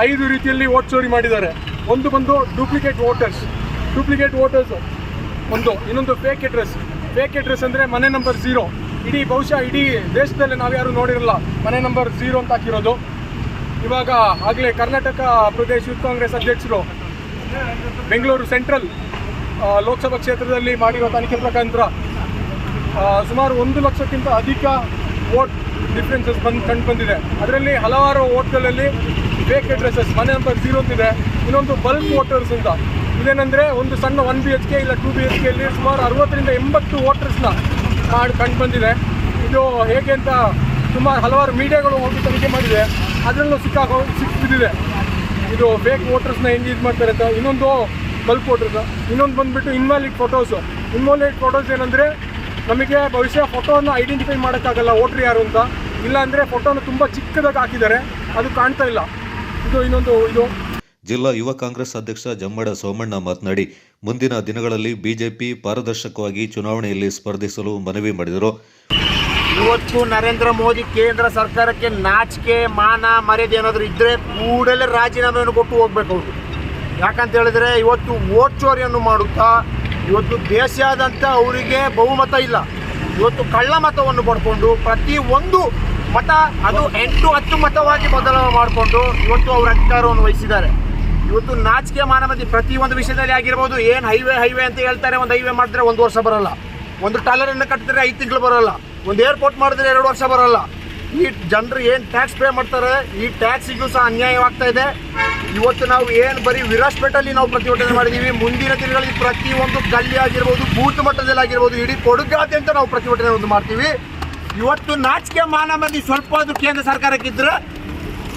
G: 5 ರೀತಿಯಲ್ಲಿ ವೋಟ್ ಚೋರಿ ಮಾಡಿದ್ದಾರೆ. ಒಂದು ಬಂದು ಡೂಪ್ಲಿಕೇಟ್ ವೋಟರ್ಸ್ ಒಂದು, ಇನ್ನೊಂದು ಫೇಕ್ ಅಡ್ರೆಸ್ ಅಂದರೆ ಮನೆ ನಂಬರ್ 0, ಬಹುಶಃ ಇಡೀ ದೇಶದಲ್ಲಿ ನಾವ್ಯಾರು ನೋಡಿರಲ್ಲ. ಮನೆ ನಂಬರ್ 0 ಅಂತ ಹಾಕಿರೋದು. ಇವಾಗ ಆಗಲೇ ಕರ್ನಾಟಕ ಪ್ರದೇಶ ಯೂತ್ ಕಾಂಗ್ರೆಸ್ ಅಧ್ಯಕ್ಷರು ಬೆಂಗಳೂರು ಸೆಂಟ್ರಲ್ ಲೋಕಸಭಾ ಕ್ಷೇತ್ರದಲ್ಲಿ ಮಾಡಿರೋ ತನಿಖೆ ಪ್ರಕಾರ ಸುಮಾರು 1 ಲಕ್ಷಕ್ಕಿಂತ ಅಧಿಕ ವೋಟ್ ಡಿಫ್ರೆನ್ಸಸ್ ಕಂಡು ಬಂದಿದೆ. ಅದರಲ್ಲಿ ಹಲವಾರು ವೋಟ್ಗಳಲ್ಲಿ ಫೇಕ್ ಅಡ್ರೆಸಸ್, ಮನೆ ನಂಬರ್ 0 ಅಂತಿದೆ. ಇನ್ನೊಂದು ಬಲ್ಕ್ ವೋಟರ್ಸ್ ಅಂತ ಇದೇನೆಂದರೆ ಒಂದು ಸಣ್ಣ 1 BHK ಇಲ್ಲ 2 BHKಯಲ್ಲಿ ಸುಮಾರು 60ರಿಂದ 80 ವೋಟರ್ಸ್ನ ಕಂಡು ಬಂದಿದೆ. ಇದು ಹೇಗೆ ಅಂತ ಸುಮಾರು ಹಲವಾರು ಮೀಡಿಯಾಗಳು ಹೋಗಿ ತನಿಖೆ ಮಾಡಿದೆ. ಅದರಲ್ಲೂ ಸಿಕ್ಕಿಬಿದ್ದಿದೆ ಇದು ಫೇಕ್ ವೋಟರ್ಸ್ನ ಹೆಂಗೆ ಇದು ಮಾಡ್ತಾರೆ ಅಂತ. ಇನ್ನೊಂದು ಬಲ್ಕ್ ವೋಟರ್ಸ್, ಇನ್ನೊಂದು ಬಂದುಬಿಟ್ಟು ಇನ್ವ್ಯಾಲಿಡ್ ಫೋಟೋಸ್ ಏನಂದರೆ ನಮಗೆ ಬಹುಶಃ ಫೋಟೋವನ್ನು ಐಡೆಂಟಿಫೈ ಮಾಡೋಕ್ಕಾಗಲ್ಲ ವೋಟ್ರ್ ಯಾರು ಅಂತ. ಇಲ್ಲ ಅಂದರೆ ಫೋಟೋನ ತುಂಬ ಚಿಕ್ಕದಾಗಿ ಹಾಕಿದ್ದಾರೆ, ಅದು ಕಾಣ್ತಾ ಇಲ್ಲ. ಇದು
B: ಜಿಲ್ಲಾ ಯುವ ಕಾಂಗ್ರೆಸ್ ಅಧ್ಯಕ್ಷ ಜಮ್ಮಡ ಸೋಮಣ್ಣ ಮಾತನಾಡಿ, ಮುಂದಿನ ದಿನಗಳಲ್ಲಿ ಬಿಜೆಪಿ ಪಾರದರ್ಶಕವಾಗಿ ಚುನಾವಣೆಯಲ್ಲಿ ಸ್ಪರ್ಧಿಸಲು ಮನವಿ ಮಾಡಿದರು.
H: ಇವತ್ತು ನರೇಂದ್ರ ಮೋದಿ ಕೇಂದ್ರ ಸರ್ಕಾರಕ್ಕೆ ನಾಚಿಕೆ ಮಾನ ಮರ್ಯಾದೆ ಏನಾದರೂ ಇದ್ದರೆ ಕೂಡಲೇ ರಾಜೀನಾಮೆಯನ್ನು ಕೊಟ್ಟು ಹೋಗ್ಬೇಕು ಅವರು. ಯಾಕಂತ ಹೇಳಿದ್ರೆ ಇವತ್ತು ವೋಟ್ ಚೋರಿಯನ್ನು ಮಾಡುತ್ತಾ ಇವತ್ತು ದೇಶಾದ್ಯಂತ ಅವರಿಗೆ ಬಹುಮತ ಇಲ್ಲ. ಇವತ್ತು ಕಳ್ಳ ಮತವನ್ನು ಪಡ್ಕೊಂಡು ಪ್ರತಿ ಒಂದು ಮತ ಅದು 8-10 ಮತವಾಗಿ ಬದಲಾವಣೆ ಮಾಡಿಕೊಂಡು ಇವತ್ತು ಅವರ ಅಧಿಕಾರವನ್ನು ವಹಿಸಿದ್ದಾರೆ. ಇವತ್ತು ನಾಚಿಕೆ ಮಾನವತೆ ಪ್ರತಿಯೊಂದು ವಿಷಯದಲ್ಲಿ ಆಗಿರ್ಬೋದು. ಏನು ಹೈವೇ ಅಂತ ಹೇಳ್ತಾರೆ, ಒಂದು ಹೈವೇ ಮಾಡಿದ್ರೆ 1 ವರ್ಷ ಬರೋಲ್ಲ. ಒಂದು ಟಾಲರನ್ನು ಕಟ್ಟಿದ್ರೆ 5 ತಿಂಗಳು ಬರೋಲ್ಲ. ಒಂದು ಏರ್ಪೋರ್ಟ್ ಮಾಡಿದ್ರೆ 2 ವರ್ಷ ಬರೋಲ್ಲ. ಈ ಜನರು ಏನು ಟ್ಯಾಕ್ಸ್ ಪೇ ಮಾಡ್ತಾರೆ, ಈ ಟ್ಯಾಕ್ಸಿಗೂ ಸಹ ಅನ್ಯಾಯವಾಗ್ತಾ ಇದೆ. ಇವತ್ತು ನಾವು ಏನು ಬರೀ ವಿರಾಜ್ಪೇಟಲ್ಲಿ ನಾವು ಪ್ರತಿಭಟನೆ ಮಾಡಿದ್ದೀವಿ. ಮುಂದಿನ ದಿನಗಳಲ್ಲಿ ಪ್ರತಿಯೊಂದು ಗಲ್ಲಿ ಆಗಿರ್ಬೋದು, ಬೂತ್ ಮಟ್ಟದಲ್ಲಿ ಆಗಿರ್ಬೋದು, ಇಡೀ ಕೊಡಗಾದ್ಯಂತ ನಾವು ಪ್ರತಿಭಟನೆ ಒಂದು ಮಾಡ್ತೀವಿ. ಇವತ್ತು ನಾಚಿಕೆ ಮಾನವತೆ ಸ್ವಲ್ಪ ಅದು ಕೇಂದ್ರ ಸರ್ಕಾರಕ್ಕಿದ್ರೆ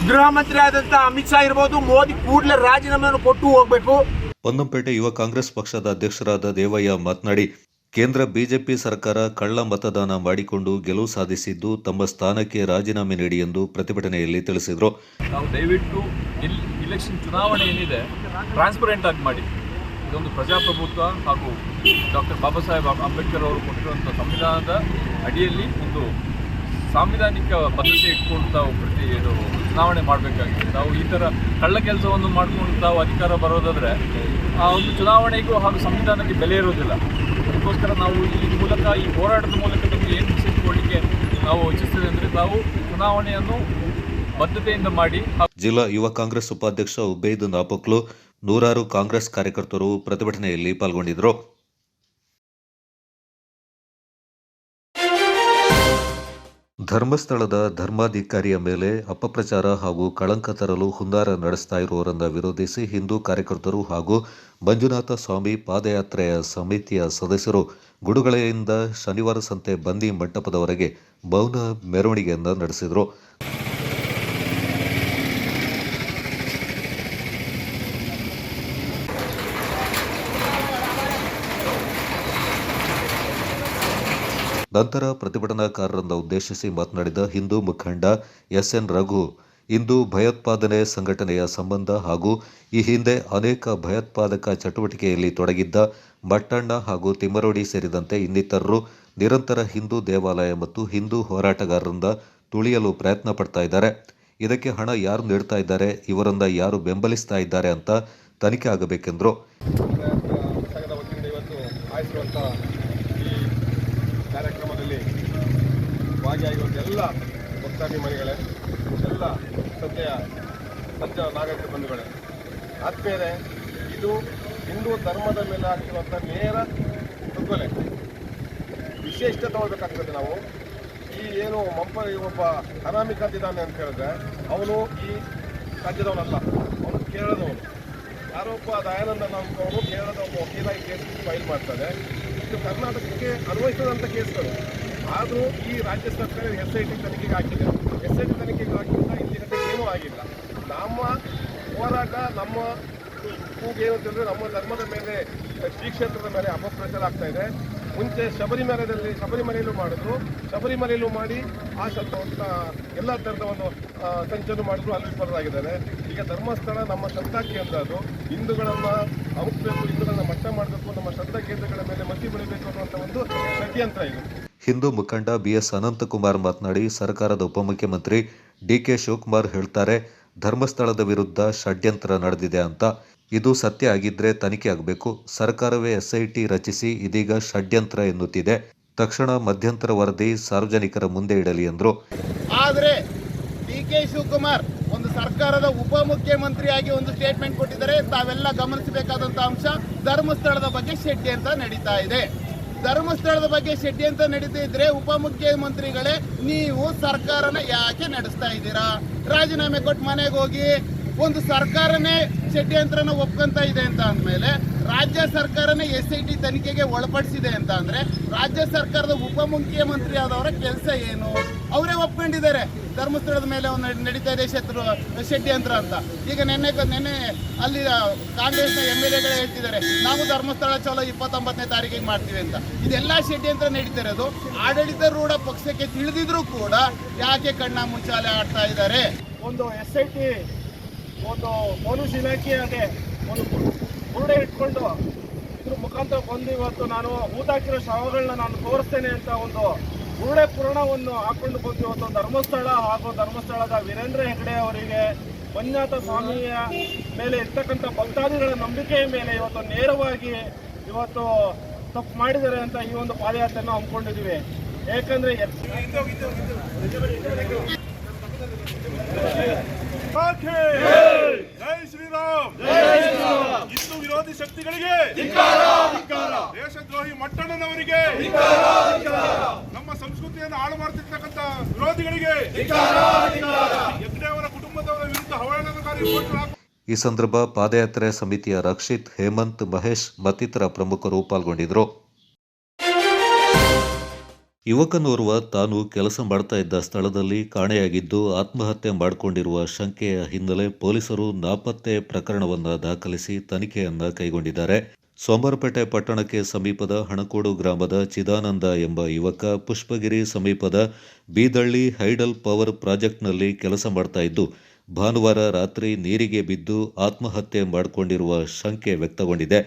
H: ಗೃಹ ಮಂತ್ರಿ ಆದಂಥ ಅಮಿತ್ ಶಾ ಇರ್ಬೋದು, ಮೋದಿ ಕೂಡಲೇ ರಾಜೀನಾಮೆಯನ್ನು ಕೊಟ್ಟು ಹೋಗಬೇಕು.
B: ಪೊನ್ನಂಪೇಟೆ ಯುವ ಕಾಂಗ್ರೆಸ್ ಪಕ್ಷದ ಅಧ್ಯಕ್ಷರಾದ ದೇವಯ್ಯ ಮಾತನಾಡಿ, ಕೇಂದ್ರ ಬಿಜೆಪಿ ಸರ್ಕಾರ ಕಳ್ಳ ಮತದಾನ ಮಾಡಿಕೊಂಡು ಗೆಲುವು ಸಾಧಿಸಿದ್ದು ತಮ್ಮ ಸ್ಥಾನಕ್ಕೆ ರಾಜೀನಾಮೆ ನೀಡಿ ಎಂದು ಪ್ರತಿಭಟನೆಯಲ್ಲಿ ತಿಳಿಸಿದರು.
I: ನಾವು ದಯವಿಟ್ಟು ಇಲೆಕ್ಷನ್ ಚುನಾವಣೆ ಏನಿದೆ ಟ್ರಾನ್ಸ್ಪರೆಂಟ್ ಆಗಿ ಮಾಡಿ. ಇದೊಂದು ಪ್ರಜಾಪ್ರಭುತ್ವ ಹಾಗೂ ಡಾಕ್ಟರ್ ಬಾಬಾ ಸಾಹೇಬ್ ಅಂಬೇಡ್ಕರ್ ಅವರು ಕೊಟ್ಟಿರುವಂಥ ಸಂವಿಧಾನದ ಅಡಿಯಲ್ಲಿ ಒಂದು ಸಾಂವಿಧಾನಿಕ ಪದ್ಧತಿ ಇಟ್ಕೊಂಡು ತಾವು ಚುನಾವಣೆ ಮಾಡಬೇಕಾಗಿದೆ. ನಾವು ಈ ಥರ ಕಳ್ಳ ಕೆಲಸವನ್ನು ಮಾಡಿಕೊಂಡು ತಾವು ಅಧಿಕಾರ ಬರೋದಾದರೆ ಆ ಒಂದು ಚುನಾವಣೆಗೂ ಹಾಗೂ ಸಂವಿಧಾನಕ್ಕೆ ಬೆಲೆ ಇರೋದಿಲ್ಲ. ಅದಕ್ಕೋಸ್ಕರ ನಾವು ಈ ಮೂಲಕ ಈ ಹೋರಾಟದ ಮೂಲಕ ನಮಗೆ ಏನು ಮೆಸೇಜ್ ಕೊಡಲಿಕ್ಕೆ ನಾವು ಇಚ್ಛಿಸ್ತೇವೆ ಅಂದರೆ ತಾವು ಚುನಾವಣೆಯನ್ನು ಬದ್ಧತೆಯಿಂದ ಮಾಡಿ.
B: ಜಿಲ್ಲಾ ಯುವ ಕಾಂಗ್ರೆಸ್ ಉಪಾಧ್ಯಕ್ಷ ಉಬೇದ್ ನಾಪಕ್ಲು, ನೂರಾರು ಕಾಂಗ್ರೆಸ್ ಕಾರ್ಯಕರ್ತರು ಪ್ರತಿಭಟನೆಯಲ್ಲಿ ಪಾಲ್ಗೊಂಡಿದ್ದರು. ಧರ್ಮಸ್ಥಳದ ಧರ್ಮಾಧಿಕಾರಿಯ ಮೇಲೆ ಅಪಪ್ರಚಾರ ಹಾಗೂ ಕಳಂಕ ತರಲು ಹುನ್ನಾರ ನಡೆಸ್ತಾ ಇರುವವರನ್ನು ವಿರೋಧಿಸಿ ಹಿಂದೂ ಕಾರ್ಯಕರ್ತರು ಹಾಗೂ ಮಂಜುನಾಥ ಸ್ವಾಮಿ ಪಾದಯಾತ್ರೆಯ ಸಮಿತಿಯ ಸದಸ್ಯರು ಗುಡುಗಳೆಯಿಂದ ಶನಿವಾರ ಸಂತೆ ಬಂದಿ ಮಂಟಪದವರೆಗೆ ಮೌನ ಮೆರವಣಿಗೆಯನ್ನು ನಡೆಸಿದರು. ನಂತರ ಪ್ರತಿಭಟನಾಕಾರರನ್ನು ಉದ್ದೇಶಿಸಿ ಮಾತನಾಡಿದ ಹಿಂದೂ ಮುಖಂಡ SN ರಘು, ಇಂದು ಭಯೋತ್ಪಾದನೆ ಸಂಘಟನೆಯ ಸಂಬಂಧ ಹಾಗೂ ಈ ಹಿಂದೆ ಅನೇಕ ಭಯೋತ್ಪಾದಕ ಚಟುವಟಿಕೆಯಲ್ಲಿ ತೊಡಗಿದ್ದ ಮಟ್ಟಣ್ಣ ಹಾಗೂ ತಿಮ್ಮರೋಡಿ ಸೇರಿದಂತೆ ಇನ್ನಿತರರು ನಿರಂತರ ಹಿಂದೂ ದೇವಾಲಯ ಮತ್ತು ಹಿಂದೂ ಹೋರಾಟಗಾರರಿಂದ ತುಳಿಯಲು ಪ್ರಯತ್ನ ಪಡ್ತಾ ಇದ್ದಾರೆ. ಇದಕ್ಕೆ ಹಣ ಯಾರು ನೀಡ್ತಾ ಇದ್ದಾರೆ, ಇವರನ್ನ ಯಾರು ಬೆಂಬಲಿಸ್ತಾ ಇದ್ದಾರೆ ಅಂತ ತನಿಖೆ ಆಗಬೇಕೆಂದರು.
C: ಕಾರ್ಯಕ್ರಮದಲ್ಲಿ ಭಾಗಿಯಾಗಿರುವಂಥ ಎಲ್ಲ ಭಕ್ತಾಭಿಮಾನಿಗಳೇ, ಎಲ್ಲ ಸದ್ಯ ಸಜ್ಜನ ನಾಗರಿಕ ಬಂಧುಗಳೇ, ಆತ್ಮೀಯರೇ, ಇದು ಹಿಂದೂ ಧರ್ಮದ ಮೇಲೆ ಆಗ್ತಿರುವಂಥ ನೇರ ದುರ್ಬಲೆ ವಿಶೇಷತೆ ತಗೊಳ್ಬೇಕಾಗ್ತದೆ. ನಾವು ಈ ಏನು ಒಬ್ಬ ಅನಾಮಿಕತಿದ್ದಾನೆ ಅಂತ ಹೇಳಿದ್ರೆ ಅವನು ಈ ರಾಜ್ಯದವನಲ್ಲ, ಅವನು ಕೇರಳದವನು. ಯಾರೊಬ್ಬ ದಯಾನಂದ ಅವರು ಕೇರಳದ ಒಬ್ಬ ವಕೀಲಾಗಿ ಕೇಸ್ ಫೈಲ್ ಮಾಡ್ತಾರೆ. ಇದು ಕರ್ನಾಟಕಕ್ಕೆ ಅನ್ವಯಿಸಿದಂಥ ಕೇಸ್ಗಳು. ಆದರೂ ಈ ರಾಜ್ಯ ಸರ್ಕಾರ SIT ತನಿಖೆಗೆ ಹಾಕಿದೆ. SIT ತನಿಖೆಗೆ ಹಾಕಿಲ್ಲ, ಇಲ್ಲಿ ಏನೂ ಆಗಿಲ್ಲ. ನಮ್ಮ ಹೋರಾಟ, ನಮ್ಮ ಕೂಗೇನು ಅಂತಂದರೆ ನಮ್ಮ ಧರ್ಮದ ಮೇಲೆ, ಶ್ರೀ ಕ್ಷೇತ್ರದ ಮೇಲೆ ಅಪಪ್ರಚಾರ ಆಗ್ತಾ ಇದೆ. ಮುಂಚೆ ಶಬರಿಮಲೆಯಲ್ಲೂ ಮಾಡಿದ್ರು, ಶಬರಿಮಲೆಯಲ್ಲೂ ಮಾಡಿ ಆ ಎಲ್ಲ ಥರದ ಒಂದು ಸಂಚನ್ನು ಮಾಡಿದ್ರು, ಅಲ್ಲಿ ವಿಫಲರಾಗಿದ್ದಾರೆ. ಈಗ ಧರ್ಮಸ್ಥಳ ನಮ್ಮ ಶ್ರದ್ಧಾ ಕೇಂದ್ರ, ಅದು ಹಿಂದೂಗಳನ್ನು ಅಮುಕ್ಬೇಕು, ಹಿಂದೂಗಳನ್ನ ಮಟ್ಟ ಮಾಡಬೇಕು, ನಮ್ಮ ಶ್ರದ್ಧಾ ಕೇಂದ್ರಗಳ ಮೇಲೆ ಮಸಿ ಬೆಳಿಬೇಕು ಅನ್ನುವಂಥ ಒಂದು ಷಡ್ಯಂತ್ರ ಇದು.
B: ಹಿಂದೂ ಮುಖಂಡ BS ಅನಂತಕುಮಾರ್ ಮಾತನಾಡಿ, ಸರ್ಕಾರದ ಉಪಮುಖ್ಯಮಂತ್ರಿ DK ಶಿವಕುಮಾರ್ ಹೇಳ್ತಾರೆ, ಧರ್ಮಸ್ಥಳದ ವಿರುದ್ಧ ಷಡ್ಯಂತ್ರ ನಡೆದಿದೆ ಅಂತ. ಇದು ಸತ್ಯ ಆಗಿದ್ರೆ ತನಿಖೆ ಆಗಬೇಕು. ಸರ್ಕಾರವೇ SIT ರಚಿಸಿ ಇದೀಗ ಷಡ್ಯಂತ್ರ ಎನ್ನುತ್ತಿದೆ. ತಕ್ಷಣ ಮಧ್ಯಂತರ ವರದಿ ಸಾರ್ವಜನಿಕರ ಮುಂದೆ ಇಡಲಿ ಎಂದರು.
H: ಆದರೆ ಡಿ.ಕೆ. ಶಿವಕುಮಾರ್ ಒಂದು ಸರ್ಕಾರದ ಉಪಮುಖ್ಯಮಂತ್ರಿಯಾಗಿ ಒಂದು ಸ್ಟೇಟ್ಮೆಂಟ್ ಕೊಟ್ಟಿದ್ದಾರೆ. ತಾವೆಲ್ಲ ಗಮನಿಸಬೇಕಾದಂಥ ಅಂಶ, ಧರ್ಮಸ್ಥಳದ ಬಗ್ಗೆ ಷಡ್ಯಂತ್ರ ನಡೀತಾ ಇದೆ. ಧರ್ಮಸ್ಥಳದ ಬಗ್ಗೆ ಷಡ್ಯಂತ್ರ ನಡೀತಾ ಇದ್ರೆ ಉಪಮುಖ್ಯಮಂತ್ರಿಗಳೇ ನೀವು ಸರ್ಕಾರನ ಯಾಕೆ ನಡೆಸ್ತಾ ಇದ್ದೀರಾ? ರಾಜೀನಾಮೆ ಕೊಟ್ಟು ಮನೆಗೆ ಹೋಗಿ. ಒಂದು ಸರ್ಕಾರನೇ ಷಡ್ಯಂತ್ರನ ಒಪ್ಕೊಂತ ಇದೆ ಅಂತ ಅಂದಮೇಲೆ ರಾಜ್ಯ ಸರ್ಕಾರನೇ SIT ತನಿಖೆಗೆ ಒಳಪಡಿಸಿದೆ ಅಂತ ಅಂದರೆ ರಾಜ್ಯ ಸರ್ಕಾರದ ಉಪಮುಖ್ಯಮಂತ್ರಿ ಆದವರ ಕೆಲಸ ಏನು? ಅವರೇ ಒಪ್ಕೊಂಡಿದ್ದಾರೆ ಧರ್ಮಸ್ಥಳದ ಮೇಲೆ ನಡೀತಾ ಇದೆ ಷಡ್ಯಂತ್ರ ಅಂತ. ಈಗ ನೆನ್ನೆ ಅಲ್ಲಿ ಕಾಂಗ್ರೆಸ್ನ MLAಗಳೇ ಹೇಳ್ತಿದ್ದಾರೆ, ನಾವು ಧರ್ಮಸ್ಥಳ ಚಲೋ 29ನೇ ತಾರೀಕಿಗೆ ಮಾಡ್ತೀವಿ ಅಂತ. ಇದೆಲ್ಲ ಷಡ್ಯಂತ್ರ ನಡೀತಾ ಇರೋದು ಆಡಳಿತಾರೂಢ ಪಕ್ಷಕ್ಕೆ ತಿಳಿದಿದ್ರೂ ಕೂಡ ಯಾಕೆ ಕಣ್ಣ ಮುಚ್ಚಾಲೆ ಆಡ್ತಾ ಇದ್ದಾರೆ? ಒಂದು SIT ಒಂದು ಪೊಲೀಸ್ ಇಲಾಖೆಯಾಗೆ ಒಂದು ಬುರುಡೆ ಇಟ್ಕೊಂಡು ಇದ್ರ ಮುಖಾಂತರ ಬಂದು ಇವತ್ತು ನಾನು ಊತಾಕಿರೋ ಶವಗಳನ್ನ ನಾನು ತೋರಿಸ್ತೇನೆ ಅಂತ ಒಂದು ಬುರುಡೆ ಪುರಾಣವನ್ನು ಹಾಕೊಂಡು ಬಂದು ಇವತ್ತು ಧರ್ಮಸ್ಥಳ ಹಾಗೂ ಧರ್ಮಸ್ಥಳದ ವೀರೇಂದ್ರ ಹೆಗಡೆ ಅವರಿಗೆ ಮಂಜುನಾಥ ಸ್ವಾಮಿಯ ಮೇಲೆ ಇರ್ತಕ್ಕಂಥ ಭಕ್ತಾದಿಗಳ ನಂಬಿಕೆಯ ಮೇಲೆ ಇವತ್ತು ನೇರವಾಗಿ ಇವತ್ತು ತಪ್ಪು ಮಾಡಿದ್ದಾರೆ ಅಂತ ಈ ಒಂದು ಪಾದಯಾತ್ರೆಯನ್ನು ಹಮ್ಮಿಕೊಂಡಿದ್ದೀವಿ. ಯಾಕಂದ್ರೆ
J: ಜೈ ಶ್ರೀರಾಮ್, ಹಿಂದೂ ವಿರೋಧಿ ಶಕ್ತಿಗಳಿಗೆ, ದೇಶದ್ರೋಹಿ ಮಟ್ಟಣ್ಣನವರಿಗೆ, ನಮ್ಮ ಸಂಸ್ಕೃತಿಯನ್ನು ಹಾಳು ಮಾಡ್ತಿರ್ತಕ್ಕಂಥ ವಿರೋಧಿಗಳಿಗೆ, ಹೆಗ್ಡೆ ಅವರ ಕುಟುಂಬದವರ ವಿರುದ್ಧ ಅವಹೇಳನಕಾರಿ ಘೋಷಣೆ.
B: ಈ ಸಂದರ್ಭ ಪಾದಯಾತ್ರೆ ಸಮಿತಿಯ ರಕ್ಷಿತ್, ಹೇಮಂತ್, ಮಹೇಶ್ ಮತ್ತಿತರ ಪ್ರಮುಖರು ಪಾಲ್ಗೊಂಡಿದ್ದರು. ಯುವಕನೋರ್ವ ತಾನು ಕೆಲಸ ಮಾಡ್ತಾ ಇದ್ದ ಸ್ಥಳದಲ್ಲಿ ಕಾಣೆಯಾಗಿದ್ದು ಆತ್ಮಹತ್ಯೆ ಮಾಡಿಕೊಂಡಿರುವ ಶಂಕೆಯ ಹಿನ್ನೆಲೆ ಪೊಲೀಸರು ನಾಪತ್ತೆ ಪ್ರಕರಣವನ್ನು ದಾಖಲಿಸಿ ತನಿಖೆಯನ್ನು ಕೈಗೊಂಡಿದ್ದಾರೆ. ಸೋಮವಾರಪೇಟೆ ಪಟ್ಟಣಕ್ಕೆ ಸಮೀಪದ ಹಣಕೋಡು ಗ್ರಾಮದ ಚಿದಾನಂದ ಎಂಬ ಯುವಕ ಪುಷ್ಪಗಿರಿ ಸಮೀಪದ ಬೀದಳ್ಳಿ ಹೈಡಲ್ ಪವರ್ ಪ್ರಾಜೆಕ್ಟ್ನಲ್ಲಿ ಕೆಲಸ ಮಾಡ್ತಾ ಇದ್ದು ಭಾನುವಾರ ರಾತ್ರಿ ನೀರಿಗೆ ಬಿದ್ದು ಆತ್ಮಹತ್ಯೆ ಮಾಡಿಕೊಂಡಿರುವ ಶಂಕೆ ವ್ಯಕ್ತಗೊಂಡಿದೆ.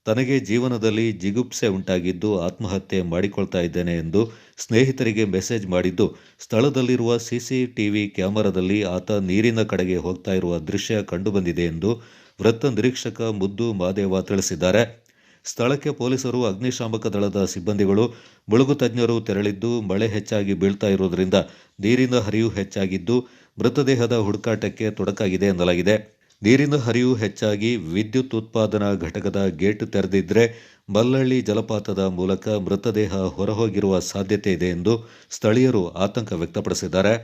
B: ತನಗೆ ಜೀವನದಲ್ಲಿ ಜಿಗುಪ್ಸೆ ಉಂಟಾಗಿದ್ದು ಆತ್ಮಹತ್ಯೆ ಮಾಡಿಕೊಳ್ತಾ ಇದ್ದೇನೆ ಎಂದು ಸ್ನೇಹಿತರಿಗೆ ಮೆಸೇಜ್ ಮಾಡಿದ್ದು ಸ್ಥಳದಲ್ಲಿರುವ CCTV ಕ್ಯಾಮೆರಾದಲ್ಲಿ ಆತ ನೀರಿನ ಕಡೆಗೆ ಹೋಗ್ತಾ ಇರುವ ದೃಶ್ಯ ಕಂಡುಬಂದಿದೆ ಎಂದು ವೃತ್ತ ನಿರೀಕ್ಷಕ ಮುದ್ದು ಮಾದೇವ ತಿಳಿಸಿದ್ದಾರೆ. ಸ್ಥಳಕ್ಕೆ ಪೊಲೀಸರು, ಅಗ್ನಿಶಾಮಕ ದಳದ ಸಿಬ್ಬಂದಿಗಳು, ಮುಳುಗು ತಜ್ಞರು ತೆರಳಿದ್ದು ಮಳೆ ಹೆಚ್ಚಾಗಿ ಬೀಳ್ತಾ ಇರುವುದರಿಂದ ನೀರಿನ ಹರಿವು ಹೆಚ್ಚಾಗಿದ್ದು ಮೃತದೇಹದ ಹುಡುಕಾಟಕ್ಕೆ ತೊಡಕಾಗಿದೆ ಎನ್ನಲಾಗಿದೆ. ನೀರಿನ ಹರಿವು ಹೆಚ್ಚಾಗಿ ವಿದ್ಯುತ್ ಉತ್ಪಾದನಾ ಘಟಕದ ಗೇಟ್ ತೆರೆದಿದ್ದರೆ ಮಲ್ಲಹಳ್ಳಿ ಜಲಪಾತದ ಮೂಲಕ ಮೃತದೇಹ ಹೊರಹೋಗಿರುವ ಸಾಧ್ಯತೆ ಇದೆ ಎಂದು ಸ್ಥಳೀಯರು ಆತಂಕ ವ್ಯಕ್ತಪಡಿಸಿದ್ದಾರೆ.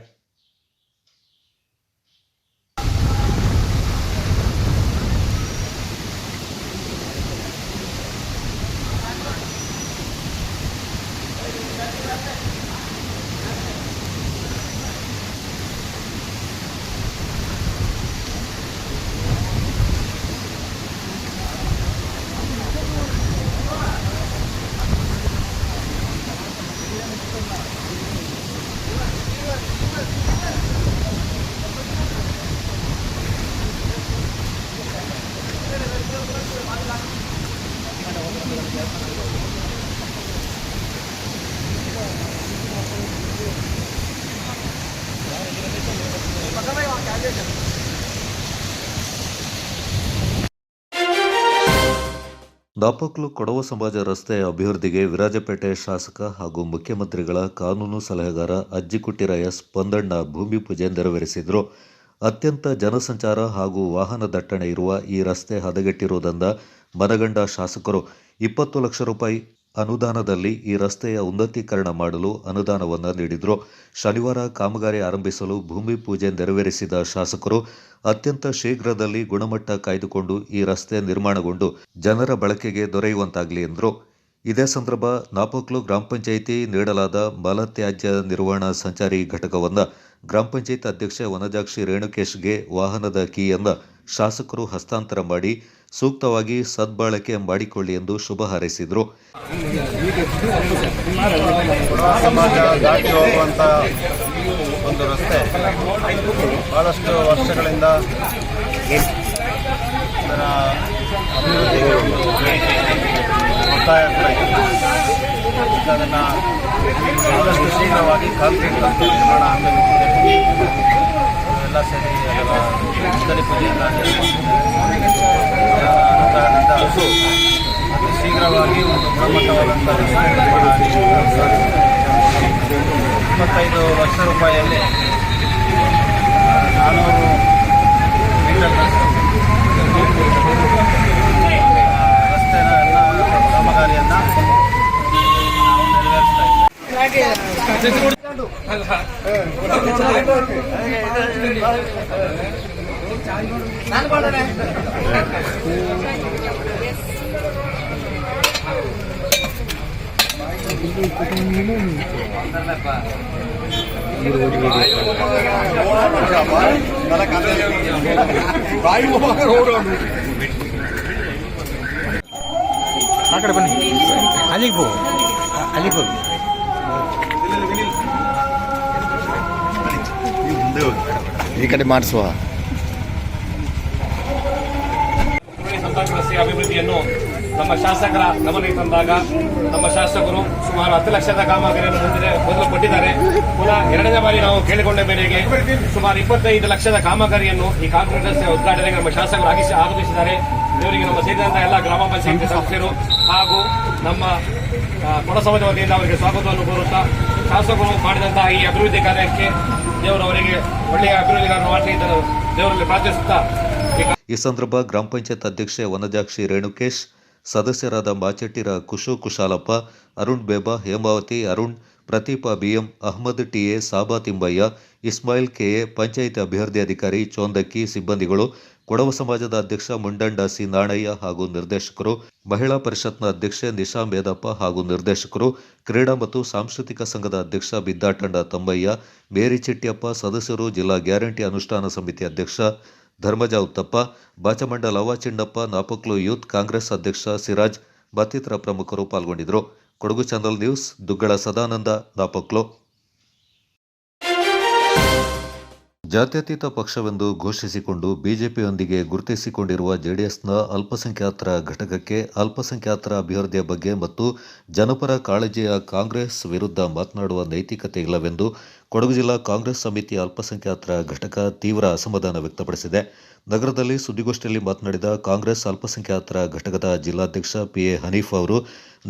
B: ದಾಪಕ್ಲು ಕೊಡವ ಸಮಾಜ ರಸ್ತೆ ಅಭಿವೃದ್ಧಿಗೆ ವಿರಾಜಪೇಟೆ ಶಾಸಕ ಹಾಗೂ ಮುಖ್ಯಮಂತ್ರಿಗಳ ಕಾನೂನು ಸಲಹೆಗಾರ ಅಜ್ಜಿಕುಟ್ಟಿರ ಎಸ್ ಪೊಂದಣ್ಣ ಭೂಮಿ ಪೂಜೆ ನೆರವೇರಿಸಿದರು. ಅತ್ಯಂತ ಜನಸಂಚಾರ ಹಾಗೂ ವಾಹನ ದಟ್ಟಣೆ ಇರುವ ಈ ರಸ್ತೆ ಹದಗೆಟ್ಟಿರುವುದರಿಂದ ಮನಗಂಡ ಶಾಸಕರು 20 ಲಕ್ಷ ರೂಪಾಯಿ ಅನುದಾನದಲ್ಲಿ ಈ ರಸ್ತೆಯ ಉನ್ನತೀಕರಣ ಮಾಡಲು ಅನುದಾನವನ್ನು ನೀಡಿದರು. ಶನಿವಾರ ಕಾಮಗಾರಿ ಆರಂಭಿಸಲು ಭೂಮಿ ಪೂಜೆ ನೆರವೇರಿಸಿದ ಶಾಸಕರು ಅತ್ಯಂತ ಶೀಘ್ರದಲ್ಲಿ ಗುಣಮಟ್ಟ ಕಾಯ್ದುಕೊಂಡು ಈ ರಸ್ತೆ ನಿರ್ಮಾಣಗೊಂಡು ಜನರ ಬಳಕೆಗೆ ದೊರೆಯುವಂತಾಗಲಿ ಎಂದರು. ಇದೇ ಸಂದರ್ಭ ನಾಪಕ್ಲು ಗ್ರಾಮ ಪಂಚಾಯಿತಿ ನೀಡಲಾದ ಮಲತ್ಯಾಜ್ಯ ನಿರ್ವಹಣಾ ಸಂಚಾರಿ ಘಟಕವನ್ನು ಗ್ರಾಮ ಪಂಚಾಯತ್ ಅಧ್ಯಕ್ಷೆ ವನಜಾಕ್ಷಿ ರೇಣುಕೇಶ್ಗೆ ವಾಹನದ ಕೀಯನ್ನು ಶಾಸಕರು ಹಸ್ತಾಂತರ ಮಾಡಿ ಸೂಕ್ತವಾಗಿ ಸದ್ಬಳಕೆ ಮಾಡಿಕೊಳ್ಳಿ ಎಂದು ಶುಭ ಹಾರೈಸಿದರು.
K: ಸಮಾಜ ದಾಟಿ ಹೋಗುವಂಥ ಒಂದು ರಸ್ತೆ ಬಹಳಷ್ಟು ವರ್ಷಗಳಿಂದ ಇದರ ಅಭಿವೃದ್ಧಿಗೆ ಒತ್ತಾಯ ಅದನ್ನು ಆದಷ್ಟು ಶೀಘ್ರವಾಗಿ ಕಾಂಕ್ರೀಟ್ ನಿರ್ಮಾಣ ಆಗಬೇಕು. ಎಲ್ಲ ಸೇರಿ ಅದರ ಪೂಜೆಯನ್ನು ಅತಿ ಶೀಘ್ರವಾಗಿ ಒಂದು ಗುಣಮಟ್ಟವಾದಂಥ ರಸ್ತೆ ನಿರ್ಮಾಣ ಆಗಿದೆ. 25 ಲಕ್ಷ ರೂಪಾಯಿಯಲ್ಲಿ 400 ಮೀಟರ್ ರಸ್ತೆನ ಎಲ್ಲ ಕಾಮಗಾರಿಯನ್ನು ನಾವು ನೆರವೇರಿಸ್ತಾ ಇದ್ದೀವಿ.
H: ಆ ಕಡೆ ಬನ್ನಿ, ಅಲ್ಲಿಗೆ ಹೋಗಿ ಈ ಕಡೆ ಮಾಡಿಸುವ.
L: ಸಂಪರ್ಕ ಅಭಿವೃದ್ಧಿಯನ್ನು ನಮ್ಮ ಶಾಸಕರ ಗಮನಕ್ಕೆ ತಂದಾಗ ನಮ್ಮ ಶಾಸಕರು ಸುಮಾರು 10 ಲಕ್ಷದ ಕಾಮಗಾರಿಯನ್ನು ಮೊದಲು ಕೊಟ್ಟಿದ್ದಾರೆ. ಪುನಃ 2ನೇ ಬಾರಿ ನಾವು ಕೇಳಿಕೊಂಡ ಮೇರೆಗೆ ಸುಮಾರು 25 ಲಕ್ಷದ ಕಾಮಗಾರಿಯನ್ನು ಈ ಕಾಂಕ್ರೀಟ್ ರಸ್ತೆ ಉದ್ಘಾಟನೆಗೆ ನಮ್ಮ ಶಾಸಕರು ಆಗಮಿಸಿದ್ದಾರೆ. ಇವರಿಗೆ ನಮ್ಮ ಸೇರಿದಂತಹ ಎಲ್ಲ ಗ್ರಾಮ ಪಂಚಾಯತ್ ಸದಸ್ಯರು ಹಾಗೂ ನಮ್ಮ ಕೊಡ ಸಮಾಜ ವತಿಯಿಂದ ಅವರಿಗೆ ಸ್ವಾಗತವನ್ನು ಕೋರುತ್ತಾ ಶಾಸಕರು ಮಾಡಿದಂತಹ ಈ ಅಭಿವೃದ್ಧಿ ಕಾರ್ಯಕ್ಕೆ ದೇವರು ಅವರಿಗೆ ಒಳ್ಳೆಯ ಅಭಿವೃದ್ಧಿಗಳನ್ನು ಮಾಡಲಿ ಎಂದು ದೇವರಲ್ಲಿ ಪ್ರಾರ್ಥಿಸುತ್ತಾ
B: ಈ ಸಂದರ್ಭ ಗ್ರಾಮ ಪಂಚಾಯತ್ ಅಧ್ಯಕ್ಷೆ ವನಜಾಕ್ಷಿ ರೇಣುಕೇಶ್, ಸದಸ್ಯರಾದ Machettira Kushalappa, Arun Beba, Hemavathi, Arun, Pradeep BM, Ahmed TA, Saba Thimbaiah, Ismail KA, panchayat ಅಭಿವೃದ್ಧಿ ಅಧಿಕಾರಿ ಚೋಂದಕ್ಕಿ, ಸಿಬ್ಬಂದಿಗಳು, ಕೊಡವ ಸಮಾಜದ ಅಧ್ಯಕ್ಷ ಮುಂಡಂಡ ಸಿ ನಾಣಯ್ಯ ಹಾಗೂ ನಿರ್ದೇಶಕರು, ಮಹಿಳಾ ಪರಿಷತ್ನ ಅಧ್ಯಕ್ಷೆ ನಿಶಾ ಮೇದಪ್ಪ ಹಾಗೂ ನಿರ್ದೇಶಕರು, ಕ್ರೀಡಾ ಮತ್ತು ಸಾಂಸ್ಕೃತಿಕ ಸಂಘದ ಅಧ್ಯಕ್ಷ ಬಿದ್ದಾಟಂಡ ತಮ್ಮಯ್ಯ, ಮೇರಿ ಚಿಟ್ಟಿಯಪ್ಪ, ಸದಸ್ಯರು, ಜಿಲ್ಲಾ ಗ್ಯಾರಂಟಿ ಅನುಷ್ಠಾನ ಸಮಿತಿ ಅಧ್ಯಕ್ಷ ಧರ್ಮಜ ಉತ್ತಪ್ಪ, ಬಾಚಮಂಡಲ ಚಿಣ್ಣಪ್ಪ, ನಾಪಕ್ಲು ಯೂತ್ ಕಾಂಗ್ರೆಸ್ ಅಧ್ಯಕ್ಷ ಸಿರಾಜ್ ಮತ್ತಿತರ ಪ್ರಮುಖರು ಪಾಲ್ಗೊಂಡಿದ್ದರು. Kodagu channel news, Duggala Sadananda, Napoklu. ಜಾತ್ಯತೀತ ಪಕ್ಷವೆಂದು ಘೋಷಿಸಿಕೊಂಡು ಬಿಜೆಪಿಯೊಂದಿಗೆ ಗುರುತಿಸಿಕೊಂಡಿರುವ ಜೆಡಿಎಸ್ನ ಅಲ್ಪಸಂಖ್ಯಾತರ ಘಟಕಕ್ಕೆ ಅಲ್ಪಸಂಖ್ಯಾತರ ಅಭಿವೃದ್ಧಿಯ ಬಗ್ಗೆ ಮತ್ತು ಜನಪರ ಕಾಳಜಿಯ ಕಾಂಗ್ರೆಸ್ ವಿರುದ್ಧ ಮಾತನಾಡುವ ನೈತಿಕತೆ ಇಲ್ಲವೆಂದು ಕೊಡಗು ಜಿಲ್ಲಾ ಕಾಂಗ್ರೆಸ್ ಸಮಿತಿ ಅಲ್ಪಸಂಖ್ಯಾತರ ಘಟಕ ತೀವ್ರ ಅಸಮಾಧಾನ ವ್ಯಕ್ತಪಡಿಸಿದೆ. ನಗರದಲ್ಲಿ ಸುದ್ದಿಗೋಷ್ಠಿಯಲ್ಲಿ ಮಾತನಾಡಿದ ಕಾಂಗ್ರೆಸ್ ಅಲ್ಪಸಂಖ್ಯಾತರ ಘಟಕದ ಜಿಲ್ಲಾಧ್ಯಕ್ಷ ಪಿಎ ಹನೀಫ್ ಅವರು,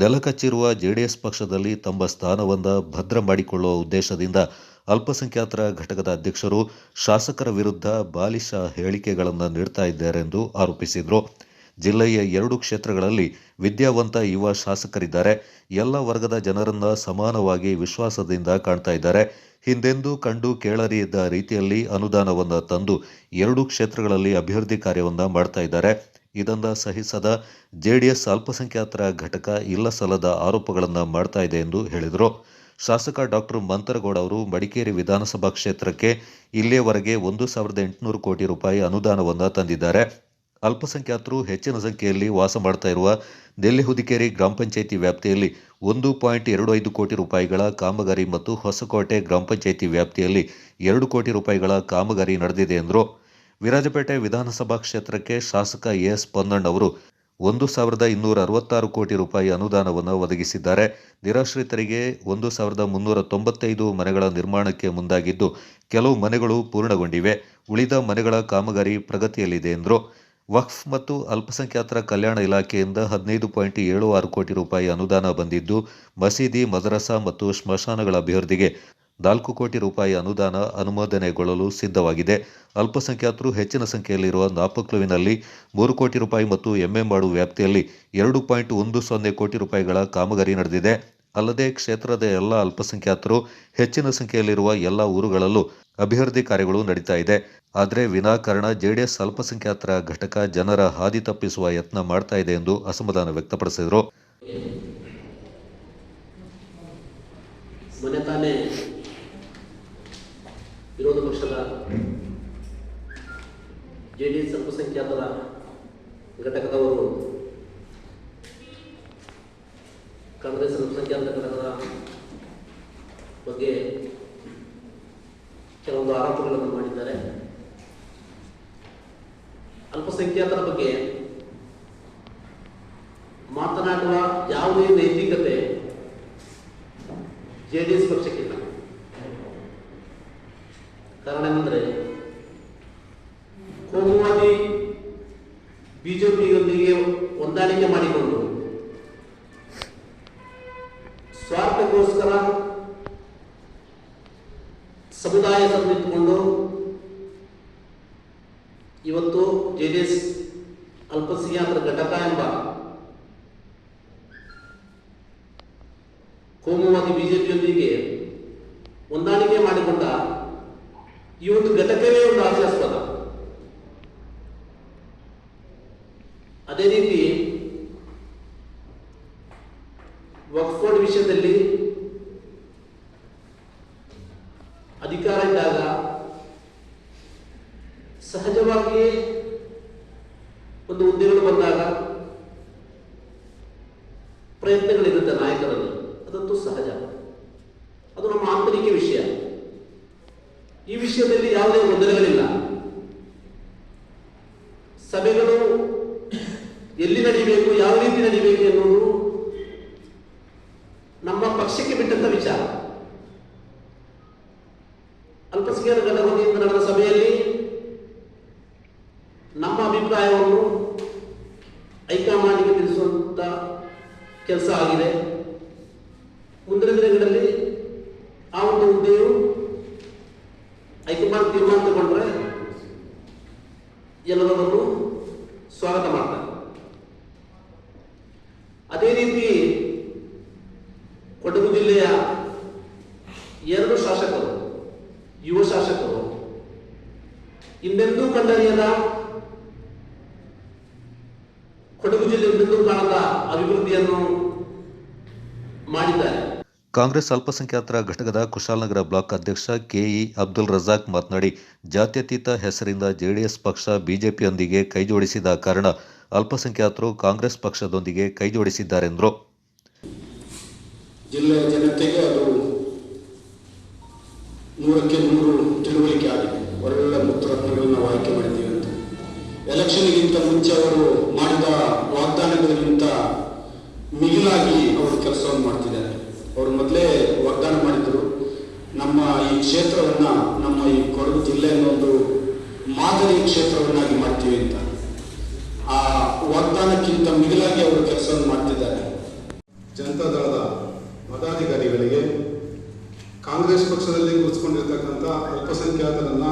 B: ನೆಲಕಚ್ಚಿರುವ ಜೆಡಿಎಸ್ ಪಕ್ಷದಲ್ಲಿ ತಮ್ಮ ಸ್ಥಾನವನ್ನು ಭದ್ರ ಮಾಡಿಕೊಳ್ಳುವ ಉದ್ದೇಶದಿಂದ ಅಲ್ಪಸಂಖ್ಯಾತರ ಘಟಕದ ಅಧ್ಯಕ್ಷರು ಶಾಸಕರ ವಿರುದ್ಧ ಬಾಲಿಶ ಹೇಳಿಕೆಗಳನ್ನು ನೀಡ್ತಾ ಇದ್ದಾರೆಂದು ಆರೋಪಿಸಿದರು. ಜಿಲ್ಲೆಯ 2 ಕ್ಷೇತ್ರಗಳಲ್ಲಿ ವಿದ್ಯಾವಂತ ಯುವ ಶಾಸಕರಿದ್ದಾರೆ. ಎಲ್ಲ ವರ್ಗದ ಜನರನ್ನ ಸಮಾನವಾಗಿ ವಿಶ್ವಾಸದಿಂದ ಕಾಣ್ತಾ ಇದ್ದಾರೆ. ಹಿಂದೆಂದೂ ಕಂಡು ಕೇಳರಿಯದ ರೀತಿಯಲ್ಲಿ ಅನುದಾನವನ್ನು ತಂದು 2 ಕ್ಷೇತ್ರಗಳಲ್ಲಿ ಅಭಿವೃದ್ಧಿ ಕಾರ್ಯವನ್ನು ಮಾಡ್ತಾ ಇದ್ದಾರೆ. ಇದನ್ನು ಸಹಿಸದ ಜೆಡಿಎಸ್ ಅಲ್ಪಸಂಖ್ಯಾತರ ಘಟಕ ಇಲ್ಲಸಲ್ಲದ ಆರೋಪಗಳನ್ನು ಮಾಡ್ತಾ ಇದೆ ಎಂದು ಹೇಳಿದರು. ಶಾಸಕ ಡಾಕ್ಟರ್ ಮಂತರಗೌಡ ಅವರು ಮಡಿಕೇರಿ ವಿಧಾನಸಭಾ ಕ್ಷೇತ್ರಕ್ಕೆ ಇಲ್ಲಿಯವರೆಗೆ 1,800 ಕೋಟಿ ರೂಪಾಯಿ ಅನುದಾನವನ್ನು ತಂದಿದ್ದಾರೆ. ಅಲ್ಪಸಂಖ್ಯಾತರು ಹೆಚ್ಚಿನ ಸಂಖ್ಯೆಯಲ್ಲಿ ವಾಸ ಮಾಡ್ತಾ ಇರುವ ನೆಲ್ಲಿಹುದಿಕೇರಿ ಗ್ರಾಮ ಪಂಚಾಯಿತಿ ವ್ಯಾಪ್ತಿಯಲ್ಲಿ 1.25 ಕೋಟಿ ರೂಪಾಯಿಗಳ ಕಾಮಗಾರಿ ಮತ್ತು ಹೊಸಕೋಟೆ ಗ್ರಾಮ ಪಂಚಾಯಿತಿ ವ್ಯಾಪ್ತಿಯಲ್ಲಿ 2 ಕೋಟಿ ರೂಪಾಯಿಗಳ ಕಾಮಗಾರಿ ನಡೆದಿದೆ ಎಂದರು. ವಿರಾಜಪೇಟೆ ವಿಧಾನಸಭಾ ಕ್ಷೇತ್ರಕ್ಕೆ ಶಾಸಕ ಎಸ್ ಪೊನ್ನಣ್ಣ ಅವರು 1,266 ಕೋಟಿ ರೂಪಾಯಿ ಅನುದಾನವನ್ನು ಒದಗಿಸಿದ್ದಾರೆ. ನಿರಾಶ್ರಿತರಿಗೆ 1,395 ಮನೆಗಳ ನಿರ್ಮಾಣಕ್ಕೆ ಮುಂದಾಗಿದ್ದು, ಕೆಲವು ಮನೆಗಳು ಪೂರ್ಣಗೊಂಡಿವೆ. ಉಳಿದ ಮನೆಗಳ ಕಾಮಗಾರಿ ಪ್ರಗತಿಯಲ್ಲಿದೆ ಎಂದರು. ವಕ್ಫ್ ಮತ್ತು ಅಲ್ಪಸಂಖ್ಯಾತರ ಕಲ್ಯಾಣ ಇಲಾಖೆಯಿಂದ 15.76 ಕೋಟಿ ರೂಪಾಯಿ ಅನುದಾನ ಬಂದಿದ್ದು, ಮಸೀದಿ, ಮದರಸಾ ಮತ್ತು ಸ್ಮಶಾನಗಳ ಅಭಿವೃದ್ಧಿಗೆ 4 ಕೋಟಿ ರೂಪಾಯಿ ಅನುದಾನ ಅನುಮೋದನೆಗೊಳ್ಳಲು ಸಿದ್ಧವಾಗಿದೆ. ಅಲ್ಪಸಂಖ್ಯಾತರು ಹೆಚ್ಚಿನ ಸಂಖ್ಯೆಯಲ್ಲಿರುವ ನಾಪಕ್ಲುವಿನಲ್ಲಿ 3 ಕೋಟಿ ರೂಪಾಯಿ ಮತ್ತು ಎಮ್ಮೆಮಾಡು ವ್ಯಾಪ್ತಿಯಲ್ಲಿ 2.10 ಕೋಟಿ ರೂಪಾಯಿಗಳ ಕಾಮಗಾರಿ ನಡೆದಿದೆ. ಅಲ್ಲದೆ ಕ್ಷೇತ್ರದ ಎಲ್ಲ ಅಲ್ಪಸಂಖ್ಯಾತರು ಹೆಚ್ಚಿನ ಸಂಖ್ಯೆಯಲ್ಲಿರುವ ಎಲ್ಲ ಊರುಗಳಲ್ಲೂ ಅಭಿವೃದ್ಧಿ ಕಾರ್ಯಗಳು ನಡೀತಾ ಇದೆ. ಆದರೆ ವಿನಾಕಾರಣ ಜೆಡಿಎಸ್ ಅಲ್ಪಸಂಖ್ಯಾತರ ಘಟಕ ಜನರ ಹಾದಿ ತಪ್ಪಿಸುವ ಯತ್ನ ಮಾಡ್ತಾ ಇದೆ ಎಂದು ಅಸಮಾಧಾನ ವ್ಯಕ್ತಪಡಿಸಿದರು.
M: ಮನೆತಾನೆ ವಿರೋಧ ಪಕ್ಷದ ಜೆಡಿಎಸ್ ಅಲ್ಪಸಂಖ್ಯಾತರ ಘಟಕದವರು ಕಾಂಗ್ರೆಸ್ ಅಲ್ಪಸಂಖ್ಯಾತರ ಘಟಕದ ಬಗ್ಗೆ ಕೆಲವೊಂದು ಆರೋಪಗಳನ್ನು ಮಾಡಿದ್ದಾರೆ. ಅಲ್ಪಸಂಖ್ಯಾತರ ಬಗ್ಗೆ ಮಾತನಾಡುವ ಯಾವುದೇ ನೈತಿಕತೆ ಜೆಡಿಎಸ್ ಪಕ್ಷಕ್ಕಿಲ್ಲ. ಕಾರಣ ಏನಂದ್ರೆ, ಕೋಮುವಾದಿ ಬಿಜೆಪಿಯೊಂದಿಗೆ ಹೊಂದಾಣಿಕೆ ಮಾಡಿಕೊಂಡು ಸಮುದಾಯ ತಂದಿಟ್ಟುಕೊಂಡು ಇವತ್ತು JDS ಅಲ್ಪಸಂಖ್ಯಾತರ ಘಟಕ ಎಂಬ ಕೋಮುವಾದಿ ಬಿಜೆಪಿಯೊಂದಿಗೆ ಹೊಂದಾಣಿಕೆ ಮಾಡಿಕೊಂಡ ಈ ಒಂದು ಘಟಕವೇ ಒಂದು ಹಾಸ್ಯಾಸ್ಪದ. ಅದೇ ರೀತಿ ವಕ್ಫ್ ಬೋರ್ಡ್ ವಿಷಯದಲ್ಲಿ ಅಧಿಕಾರ ಇದ್ದಾಗ ಸಹಜವಾಗಿಯೇ ಒಂದು ಹುದ್ದೆಗಳು ಬಂದಾಗ ಪ್ರಯತ್ನಗಳಿರುತ್ತೆ ನಾಯಕರಲ್ಲಿ, ಅದಂತೂ ಸಹಜ, ಅದು ನಮ್ಮ ಆಂತರಿಕ ವಿಷಯ. ಈ ವಿಷಯದಲ್ಲಿ ಯಾವುದೇ ಗೊಂದಲಗಳಿಲ್ಲ. ಸಭೆಗಳು ಎಲ್ಲಿ ನಡೀಬೇಕು, ಯಾವ ರೀತಿ ನಡೀಬೇಕು ಎನ್ನುವುದು ನಮ್ಮ ಪಕ್ಷಕ್ಕೆ ಬಿಟ್ಟಂತ ವಿಚಾರ. ಅಲ್ಪಸಂಖ್ಯಾತರ ಘಟಕ ವತಿಯಿಂದ ನಡೆದ ಸಭೆಯಲ್ಲಿ ನಮ್ಮ ಅಭಿಪ್ರಾಯವನ್ನು ಹೈಕಮಾಂಡ್ಗೆ ತಿಳಿಸುವಂತ ಕೆಲಸ ಆಗಿದೆ. ಮುಂದಿನ ದಿನಗಳಲ್ಲಿ ಆ ಒಂದು ಹುದ್ದೆಯು ಹೈಕಮಾಂಡ್ ತೀರ್ಮಾನ ತಗೊಂಡ್ರೆ ಎಲ್ಲರನ್ನು ಸ್ವಾಗತ ಮಾಡ್ತಾರೆ. ಅದೇ ರೀತಿ ಕೊಡಗು ಜಿಲ್ಲೆಯ 2 ಶಾಸಕರು, ಯುವ ಶಾಸಕರು, ಇನ್ನೆಂದೂ ಕಂಡರಿಯದ ಕೊಡಗು ಜಿಲ್ಲೆ ಇನ್ನೆಂದೂ ಕಾಣದ ಅಭಿವೃದ್ಧಿಯನ್ನು ಮಾಡಿದ್ದಾರೆ.
B: ಕಾಂಗ್ರೆಸ್ ಅಲ್ಪಸಂಖ್ಯಾತರ ಘಟಕದ ಕುಶಾಲನಗರ ಬ್ಲಾಕ್ ಅಧ್ಯಕ್ಷ ಕೆಇ ಅಬ್ದುಲ್ ರಜಾಕ್ ಮಾತನಾಡಿ, ಜಾತ್ಯತೀತ ಹೆಸರಿಂದ JDS ಪಕ್ಷ ಬಿಜೆಪಿಯೊಂದಿಗೆ ಕೈಜೋಡಿಸಿದ ಕಾರಣ ಅಲ್ಪಸಂಖ್ಯಾತರು ಕಾಂಗ್ರೆಸ್ ಪಕ್ಷದೊಂದಿಗೆ ಕೈಜೋಡಿಸಿದ್ದಾರೆಂದರು.
N: ಜಿಲ್ಲೆಯ ಜನತೆಗೆ ಅದು 100ಕ್ಕೆ 100 ತಿಳುವಳಿಕೆ ಆಗಿದೆ. ಒಳ್ಳೆ ಮುತ್ತರತ್ನಗಳನ್ನು ನಾವು ಆಯ್ಕೆ ಮಾಡಿದ್ದೀವಿ ಅಂತ. ಎಲೆಕ್ಷನ್ಗಿಂತ ಮುಂಚೆ ಅವರು ಮಾಡಿದ ವಾಗ್ದಾನಗಳಿಗಿಂತ ಮಿಗಿಲಾಗಿ ಅವರು ಕೆಲಸವನ್ನು ಮಾಡ್ತಿದ್ದಾರೆ. ಅವರು ಮೊದಲೇ ವಾಗ್ದಾನ ಮಾಡಿದರು, ನಮ್ಮ ಈ ಕ್ಷೇತ್ರವನ್ನು, ನಮ್ಮ ಈ ಕೊಡಗು ಜಿಲ್ಲೆಯನ್ನು ಒಂದು ಮಾದರಿ ಕ್ಷೇತ್ರವನ್ನಾಗಿ ಮಾಡ್ತೀವಿ ಅಂತ. ಆ ವಾಗ್ದಾನಕ್ಕಿಂತ ಮಿಗಿಲಾಗಿ ಅವರು ಕೆಲಸವನ್ನು ಮಾಡ್ತಿದ್ದಾರೆ.
J: ಜನತಾದಳದ ಪದಾಧಿಕಾರಿಗಳಿಗೆ ಕಾಂಗ್ರೆಸ್ ಪಕ್ಷದಲ್ಲಿ ಕೂರಿಸಿಕೊಂಡಿರ್ತಕ್ಕಂಥ ಅಲ್ಪಸಂಖ್ಯಾತರನ್ನ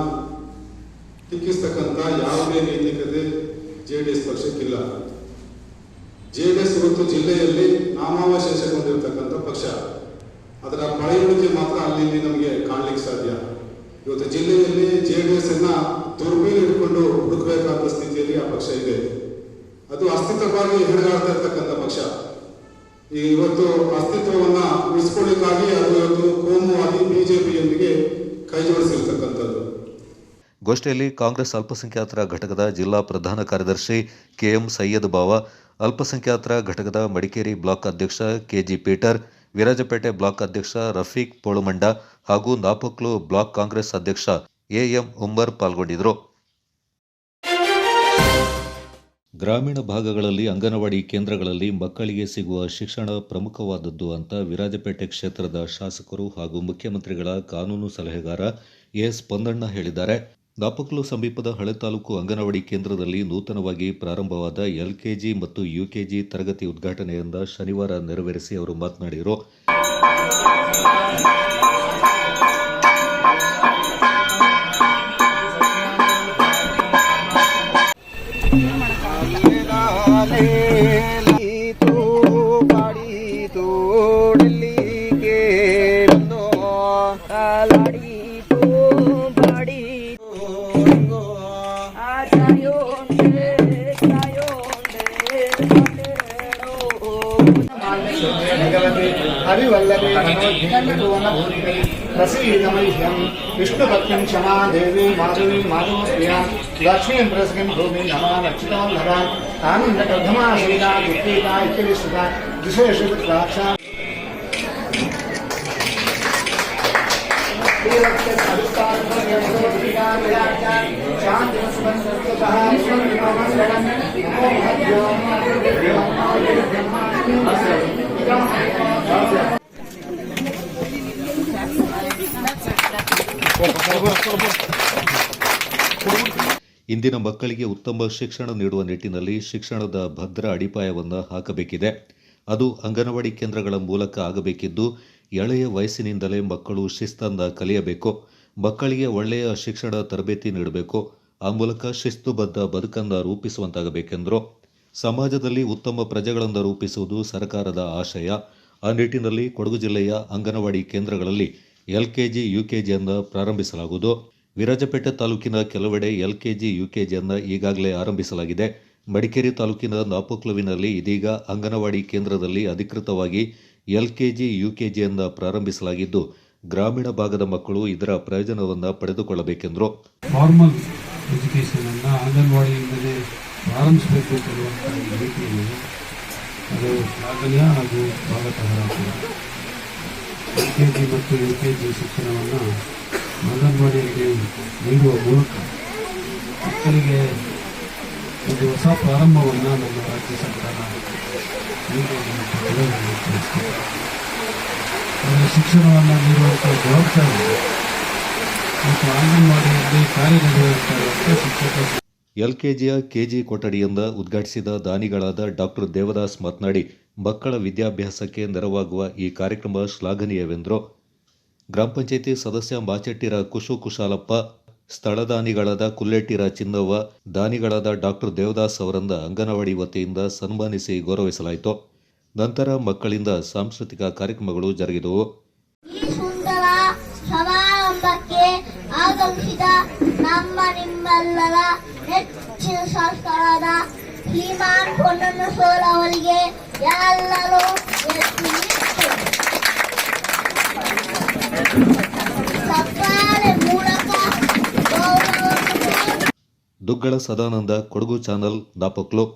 J: ಟೀಕಿಸ್ತಕ್ಕಂಥ ಯಾವುದೇ ನೈತಿಕತೆ JDS ಪಕ್ಷಕ್ಕಿಲ್ಲ. JDS ಇವತ್ತು ಜಿಲ್ಲೆಯಲ್ಲಿ ನಾಮಾವಶೇಷಗೊಂಡಿರ್ತಕ್ಕಂಥ ಪಕ್ಷ. ಅದರ ಪಳೆಯುಳಿಕೆ ಮಾತ್ರ ಅಲ್ಲಿ ನಮಗೆ ಕಾಣಲಿಕ್ಕೆ ಸಾಧ್ಯ. ಇವತ್ತು ಜಿಲ್ಲೆಯಲ್ಲಿ JDS ಅನ್ನ ದುರ್ಬೀನು ಹಿಡ್ಕೊಂಡು ಹುಡುಕಬೇಕಾದ ಸ್ಥಿತಿಯಲ್ಲಿ ಆ ಪಕ್ಷ ಇದೆ. ಅದು ಅಸ್ತಿತ್ವವಾಗಿ ಹೆಣಗಾಡ್ತಾ ಇರ್ತಕ್ಕಂಥ ಪಕ್ಷ. ಈ ಇವತ್ತು ಅಸ್ತಿತ್ವವನ್ನ ಉಳಿಸ್ಕೊಳ್ಳಿಕ್ಕಾಗಿ ಅದು ಇವತ್ತು ಕೋಮುವಾದಿ ಬಿಜೆಪಿಯೊಂದಿಗೆ ಕೈ ಜೋಡಿಸಿರ್ತಕ್ಕಂಥದ್ದು.
B: ಗೋಷ್ಠಿಯಲ್ಲಿ ಕಾಂಗ್ರೆಸ್ ಅಲ್ಪಸಂಖ್ಯಾತರ ಘಟಕದ ಜಿಲ್ಲಾ ಪ್ರಧಾನ ಕಾರ್ಯದರ್ಶಿ KM ಸೈಯದ್ ಬಾವ, ಅಲ್ಪಸಂಖ್ಯಾತರ ಘಟಕದ ಮಡಿಕೇರಿ ಬ್ಲಾಕ್ ಅಧ್ಯಕ್ಷ KG ಪೀಟರ್, ವಿರಾಜಪೇಟೆ ಬ್ಲಾಕ್ ಅಧ್ಯಕ್ಷ ರಫೀಕ್ ಪೋಳುಮಂಡ ಹಾಗೂ ನಾಪಕ್ಲು ಬ್ಲಾಕ್ ಕಾಂಗ್ರೆಸ್ ಅಧ್ಯಕ್ಷ AM ಉಮ್ಮರ್ ಪಾಲ್ಗೊಂಡಿದ್ದರು. ಗ್ರಾಮೀಣ ಭಾಗಗಳಲ್ಲಿ ಅಂಗನವಾಡಿ ಕೇಂದ್ರಗಳಲ್ಲಿ ಮಕ್ಕಳಿಗೆ ಸಿಗುವ ಶಿಕ್ಷಣ ಪ್ರಮುಖವಾದದ್ದು ಅಂತ ವಿರಾಜಪೇಟೆ ಕ್ಷೇತ್ರದ ಶಾಸಕರು ಹಾಗೂ ಮುಖ್ಯಮಂತ್ರಿಗಳ ಕಾನೂನು ಸಲಹೆಗಾರ ಎಸ್ ಪೊನ್ನಣ್ಣ ಹೇಳಿದ್ದಾರೆ. ನಾಪಕ್ಲು ಸಮೀಪದ ಹಳೆ ತಾಲೂಕು ಅಂಗನವಾಡಿ ಕೇಂದ್ರದಲ್ಲಿ ನೂತನವಾಗಿ ಪ್ರಾರಂಭವಾದ LKG ಮತ್ತು UKG ತರಗತಿ ಉದ್ಘಾಟನೆಯಿಂದ ಶನಿವಾರ ನೆರವೇರಿಸಿ ಅವರು ಮಾತನಾಡಿದರು.
H: विष्णुभक्तिं क्षमा देवी माधवी माधवप्रिया लक्ष्मीं प्रसकीं भूमि नमा लक्षितां नरा आनन्दगर्धमा श्रीदा विक्रीता इत्यविष्टता विशेषवित्राक्षा
B: ಇಂದಿನ ಮಕ್ಕಳಿಗೆ ಉತ್ತಮ ಶಿಕ್ಷಣ ನೀಡುವ ನಿಟ್ಟಿನಲ್ಲಿ ಶಿಕ್ಷಣದ ಭದ್ರ ಅಡಿಪಾಯವನ್ನು ಹಾಕಬೇಕಿದೆ. ಅದು ಅಂಗನವಾಡಿ ಕೇಂದ್ರಗಳ ಮೂಲಕ ಆಗಬೇಕಿದ್ದು, ಎಳೆಯ ವಯಸ್ಸಿನಿಂದಲೇ ಮಕ್ಕಳು ಶಿಸ್ತನ್ನು ಕಲಿಯಬೇಕು. ಮಕ್ಕಳಿಗೆ ಒಳ್ಳೆಯ ಶಿಕ್ಷಣ ತರಬೇತಿ ನೀಡಬೇಕು. ಆ ಮೂಲಕ ಶಿಸ್ತುಬದ್ಧ ಬದುಕನ್ನು ರೂಪಿಸುವಂತಾಗಬೇಕೆಂದರು. ಸಮಾಜದಲ್ಲಿ ಉತ್ತಮ ಪ್ರಜೆಗಳನ್ನು ರೂಪಿಸುವುದು ಸರ್ಕಾರದ ಆಶಯ. ಆ ನಿಟ್ಟಿನಲ್ಲಿ ಕೊಡಗು ಜಿಲ್ಲೆಯ ಅಂಗನವಾಡಿ ಕೇಂದ್ರಗಳಲ್ಲಿ LKG, UKGಯನ್ನು ಪ್ರಾರಂಭಿಸಲಾಗುವುದು. ವಿರಾಜಪೇಟೆ ತಾಲೂಕಿನ ಕೆಲವೆಡೆ LKG, UKGಯನ್ನು ಈಗಾಗಲೇ ಆರಂಭಿಸಲಾಗಿದೆ. ಮಡಿಕೇರಿ ತಾಲೂಕಿನ ನಾಪೋಕ್ಲುವಿನಲ್ಲಿ ಇದೀಗ ಅಂಗನವಾಡಿ ಕೇಂದ್ರದಲ್ಲಿ ಅಧಿಕೃತವಾಗಿ LKG, UKGಯನ್ನು ಪ್ರಾರಂಭಿಸಲಾಗಿದ್ದು, ಗ್ರಾಮೀಣ ಭಾಗದ ಮಕ್ಕಳು ಇದರ ಪ್ರಯೋಜನವನ್ನು ಪಡೆದುಕೊಳ್ಳಬೇಕೆಂದರು.
O: ಫಾರ್ಮಲ್ ಎಜುಕೇಷನನ್ನು ಅಂಗನವಾಡಿಯಿಂದಲೇ ಪ್ರಾರಂಭಿಸಬೇಕು ಅನ್ನುವಂಥ ರೀತಿಯಲ್ಲಿ ಅದು ಶ್ಲಾಘನೀಯ ಹಾಗೂ ಸ್ವಾಗತಾರ್ಹ. LKG ಮತ್ತು UKG ಶಿಕ್ಷಣವನ್ನು ಅಂಗನವಾಡಿಯಲ್ಲಿ ನೀಡುವ ಮೂಲಕ ಮಕ್ಕಳಿಗೆ ಒಂದು ಹೊಸ ಪ್ರಾರಂಭವನ್ನು ನಮ್ಮ ರಾಜ್ಯ ಸರ್ಕಾರ ಶಿಕ್ಷಣವನ್ನು ನೀಡುವಂಥ ಜವಾಬ್ದಾರಿ ಮತ್ತು ಅಂಗನವಾಡಿಯಲ್ಲಿ ಕಾರ್ಯನಿರ್ವಹಿಸುತ್ತಿರುವಂಥ ಶಿಕ್ಷಕರು.
B: LKGಯ KG ಕೊಠಡಿಯಿಂದ ಉದ್ಘಾಟಿಸಿದ ದಾನಿಗಳಾದ ಡಾಕ್ಟರ್ ದೇವದಾಸ್ ಮಾತನಾಡಿ, ಮಕ್ಕಳ ವಿದ್ಯಾಭ್ಯಾಸಕ್ಕೆ ನೆರವಾಗುವ ಈ ಕಾರ್ಯಕ್ರಮ ಶ್ಲಾಘನೀಯವೆಂದರು. ಗ್ರಾಮ ಪಂಚಾಯಿತಿ ಸದಸ್ಯ ಮಾಚೆಟ್ಟಿರ ಕುಶಾಲಪ್ಪ, ಸ್ಥಳದಾನಿಗಳಾದ ಕುಲ್ಲೆಟ್ಟಿರ ಚಿನ್ನವ್ವ, ದಾನಿಗಳಾದ ಡಾಕ್ಟರ್ ದೇವದಾಸ್ ಅವರನ್ನ ಅಂಗನವಾಡಿ ವತಿಯಿಂದ ಸನ್ಮಾನಿಸಿ ಗೌರವಿಸಲಾಯಿತು. ನಂತರ ಮಕ್ಕಳಿಂದ ಸಾಂಸ್ಕೃತಿಕ ಕಾರ್ಯಕ್ರಮಗಳು ಜರುಗಿದವು.
P: ಈ ಸುಂದರ ಸಮಾರಂಭಕ್ಕೆ ಆಗಮಿಸಿದ ನಮ್ಮ ನಿಮ್ಮೆಲ್ಲರ ನೆಚ್ಚಿನ ಶಾಸಕರಾದ ಶ್ರೀಮಾನ್ ಪೊನ್ನಣ್ಣ ಸೋಲ್ ಅವರಿಗೆ ಎಲ್ಲರೂ ಸಫಾಳೆ ಮೂಲಕ
B: ದುಗ್ಗಳ ಸದಾನಂದ, ಕೊಡಗು ಚಾನಲ್, ನಾಪಕ್ಲು.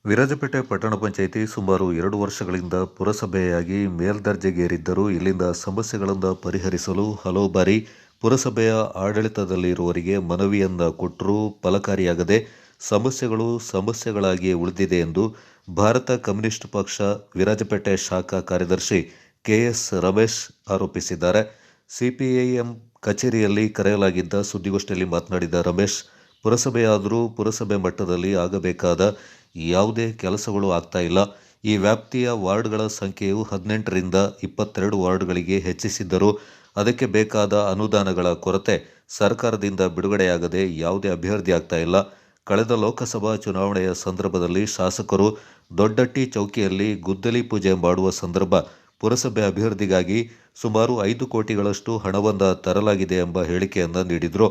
B: ವಿರಾಜಪೇಟೆ ಪಟ್ಟಣ ಪಂಚಾಯಿತಿ ಸುಮಾರು 2 ವರ್ಷಗಳಿಂದ ಪುರಸಭೆಯಾಗಿ ಮೇಲ್ದರ್ಜೆಗೇರಿದ್ದರೂ ಇಲ್ಲಿಂದ ಸಮಸ್ಯೆಗಳನ್ನು ಪರಿಹರಿಸಲು ಹಲವು ಬಾರಿ ಪುರಸಭೆಯ ಆಡಳಿತದಲ್ಲಿರುವವರಿಗೆ ಮನವಿಯನ್ನು ಕೊಟ್ಟರೂ ಫಲಕಾರಿಯಾಗದೆ ಸಮಸ್ಯೆಗಳಾಗಿಯೇ ಉಳಿದಿದೆ ಎಂದು ಭಾರತ ಕಮ್ಯುನಿಸ್ಟ್ ಪಕ್ಷ ವಿರಾಜಪೇಟೆ ಶಾಖಾ ಕಾರ್ಯದರ್ಶಿ KS ರಮೇಶ್ ಆರೋಪಿಸಿದ್ದಾರೆ. CPIM ಕಚೇರಿಯಲ್ಲಿ ಕರೆಯಲಾಗಿದ್ದ ಸುದ್ದಿಗೋಷ್ಠಿಯಲ್ಲಿ ಮಾತನಾಡಿದ ರಮೇಶ್, ಪುರಸಭೆಯಾದರೂ ಪುರಸಭೆ ಮಟ್ಟದಲ್ಲಿ ಆಗಬೇಕಾದ ಯಾವುದೇ ಕೆಲಸಗಳು ಆಗ್ತಾ ಇಲ್ಲ. ಈ ವ್ಯಾಪ್ತಿಯ ವಾರ್ಡ್ಗಳ ಸಂಖ್ಯೆಯು 18ರಿಂದ 22 ವಾರ್ಡ್ಗಳಿಗೆ ಹೆಚ್ಚಿಸಿದ್ದರೂ ಅದಕ್ಕೆ ಬೇಕಾದ ಅನುದಾನಗಳ ಕೊರತೆ ಸರ್ಕಾರದಿಂದ ಬಿಡುಗಡೆಯಾಗದೆ ಯಾವುದೇ ಅಭಿವೃದ್ಧಿ ಆಗ್ತಾ ಇಲ್ಲ. ಕಳೆದ ಲೋಕಸಭಾ ಚುನಾವಣೆಯ ಸಂದರ್ಭದಲ್ಲಿ ಶಾಸಕರು ದೊಡ್ಡಟ್ಟಿ ಚೌಕಿಯಲ್ಲಿ ಗುದ್ದಲಿ ಪೂಜೆ ಮಾಡುವ ಸಂದರ್ಭ ಪುರಸಭೆ ಅಭಿವೃದ್ಧಿಗಾಗಿ ಸುಮಾರು 5 ಕೋಟಿಗಳಷ್ಟು ಹಣವನ್ನು ತರಲಾಗಿದೆ ಎಂಬ ಹೇಳಿಕೆಯನ್ನು ನೀಡಿದರು.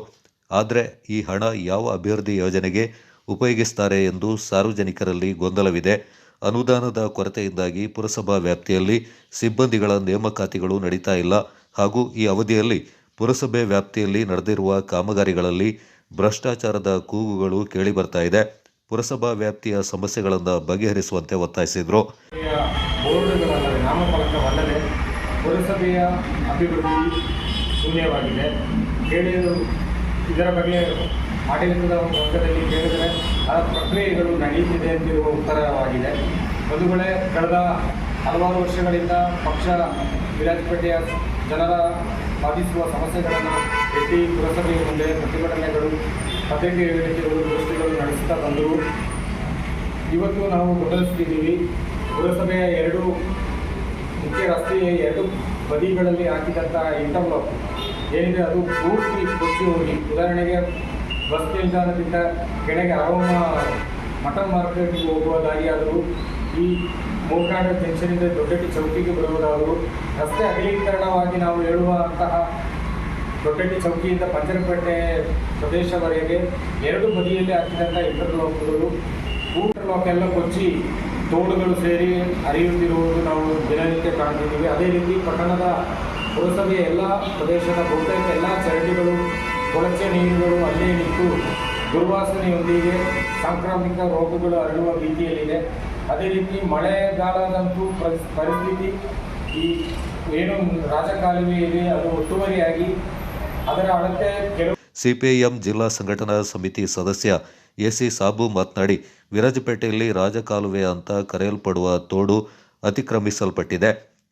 B: ಆದರೆ ಈ ಹಣ ಯಾವ ಅಭಿವೃದ್ಧಿ ಯೋಜನೆಗೆ ಉಪಯೋಗಿಸುತ್ತಾರೆ ಎಂದು ಸಾರ್ವಜನಿಕರಲ್ಲಿ ಗೊಂದಲವಿದೆ. ಅನುದಾನದ ಕೊರತೆಯಿಂದಾಗಿ ಪುರಸಭಾ ವ್ಯಾಪ್ತಿಯಲ್ಲಿ ಸಿಬ್ಬಂದಿಗಳ ನೇಮಕಾತಿಗಳು ನಡೀತಾ ಇಲ್ಲ ಹಾಗೂ ಈ ಅವಧಿಯಲ್ಲಿ ಪುರಸಭೆ ವ್ಯಾಪ್ತಿಯಲ್ಲಿ ನಡೆದಿರುವ ಕಾಮಗಾರಿಗಳಲ್ಲಿ ಭ್ರಷ್ಟಾಚಾರದ ಕೂಗುಗಳು ಕೇಳಿಬರ್ತಾ ಇದೆ. ಪುರಸಭಾ ವ್ಯಾಪ್ತಿಯ ಸಮಸ್ಯೆಗಳನ್ನು ಬಗೆಹರಿಸುವಂತೆ ಒತ್ತಾಯಿಸಿದರು.
K: ನಾಮಫಲಕವಲ್ಲದೆ ಪುರಸಭೆಯ ಅಭಿವೃದ್ಧಿ ಶೂನ್ಯವಾಗಿದೆ. ಇದರ ಬಗ್ಗೆ ಆಡಳಿತದ ವರ್ಗದಲ್ಲಿ ಕೇಳಿದರೆ ಆ ಪ್ರಕ್ರಿಯೆಗಳು ನಡೆಯುತ್ತಿದೆ ಎಂದಿರುವ ಉತ್ತರವಾಗಿದೆ. ಬಂಧುಗಳೇ, ಕಳೆದ ಹಲವಾರು ವರ್ಷಗಳಿಂದ ಪಕ್ಷ ವಿರಾಜಪೇಟೆಯ ಜನರ ಬಾಧಿಸುವ ಸಮಸ್ಯೆಗಳನ್ನು ಎತ್ತಿ ಪುರಸಭೆಯ ಮುಂದೆ ಪ್ರತಿಭಟನೆಗಳು, ಪತ್ರಿಕೆ ಹೇಳಿಕೆಗಳು, ಗೋಷ್ಠಿಗಳು ನಡೆಸುತ್ತಾ ಬಂದರು. ಇವತ್ತು ನಾವು ಗಮನಿಸ್ತಿದ್ದೀವಿ, ಪುರಸಭೆಯ 2 ಮುಖ್ಯ ರಸ್ತೆಯ 2 ಬದಿಗಳಲ್ಲಿ ಹಾಕಿದಂಥ ಇಂಟರ್ಲಾಕ್ ಏನಿದೆ ಅದು ಪೂರ್ತಿ ಕೊಚ್ಚಿ ಹೋಗಿ, ಉದಾಹರಣೆಗೆ ಬಸ್ ನಿಲ್ದಾಣದಿಂದ ಕೆಳಗೆ ಅರೋಮ ಮಟನ್ ಮಾರ್ಕೆಟ್ಗೆ ಹೋಗುವ ದಾರಿಯಾದರೂ, ಈ ಮೂಕಾಂಡ ಜಂಕ್ಷನಿಂದ ದೊಡ್ಡಟ್ಟಿ ಚೌಕಿಗೆ ಬರುವುದಾದರೂ, ರಸ್ತೆ ಅಗಲೀಕರಣವಾಗಿ ನಾವು ಹೇಳುವಂತಹ ದೊಡ್ಡಟ್ಟಿ ಚೌಕಿಯಿಂದ ಪಂಚರಪೇಟೆ ಪ್ರದೇಶವರೆಗೆ 2 ಬದಿಯಲ್ಲಿ ಹಾಕಿದಂಥ ಇಂಟರ್ಲಾಕ್ಗಳು ಇಂಟರ್ಲಾಕ್ ಎಲ್ಲ ಕೊಚ್ಚಿ ತೋಡುಗಳು ಸೇರಿ ಹರಿಯುತ್ತಿರುವುದು ನಾವು ದಿನನಿತ್ಯ ಕಾಣ್ತಿದ್ದೀವಿ. ಅದೇ ರೀತಿ ಪಟ್ಟಣದ ಪುರಸಭೆಯ ಎಲ್ಲ ಪ್ರದೇಶದ ಬಹುತೇಕ ಎಲ್ಲ ಚರಂಡಿಗಳು, ಕೊಳಚೆ ನೀರುಗಳು ಅಲ್ಲೇ ನಿಂತು ದುರ್ವಾಸನೆಯೊಂದಿಗೆ ಸಾಂಕ್ರಾಮಿಕ ರೋಗಗಳು ಹರಡುವ ಭೀತಿಯಲ್ಲಿದೆ. ಅದೇ ರೀತಿ ಮಳೆಗಾಲದಂತೂ ಪರಿಸ್ಥಿತಿ ಈ ಏನು ರಾಜಕಾಲುವೆ ಇದೆ ಅದು ಒತ್ತುವರಿಯಾಗಿ ಅದರ ಅಳತೆ ಕೆಲವು.
B: CPIM ಜಿಲ್ಲಾ ಸಂಘಟನಾ ಸಮಿತಿ ಸದಸ್ಯ AC ಸಾಬು ಮಾತನಾಡಿ, ವಿರಾಜಪೇಟೆಯಲ್ಲಿ ರಾಜಕಾಲುವೆ ಅಂತ ಕರೆಯಲ್ಪಡುವ ತೋಡು ಅತಿಕ್ರಮಿಸಲ್ಪಟ್ಟಿದೆ.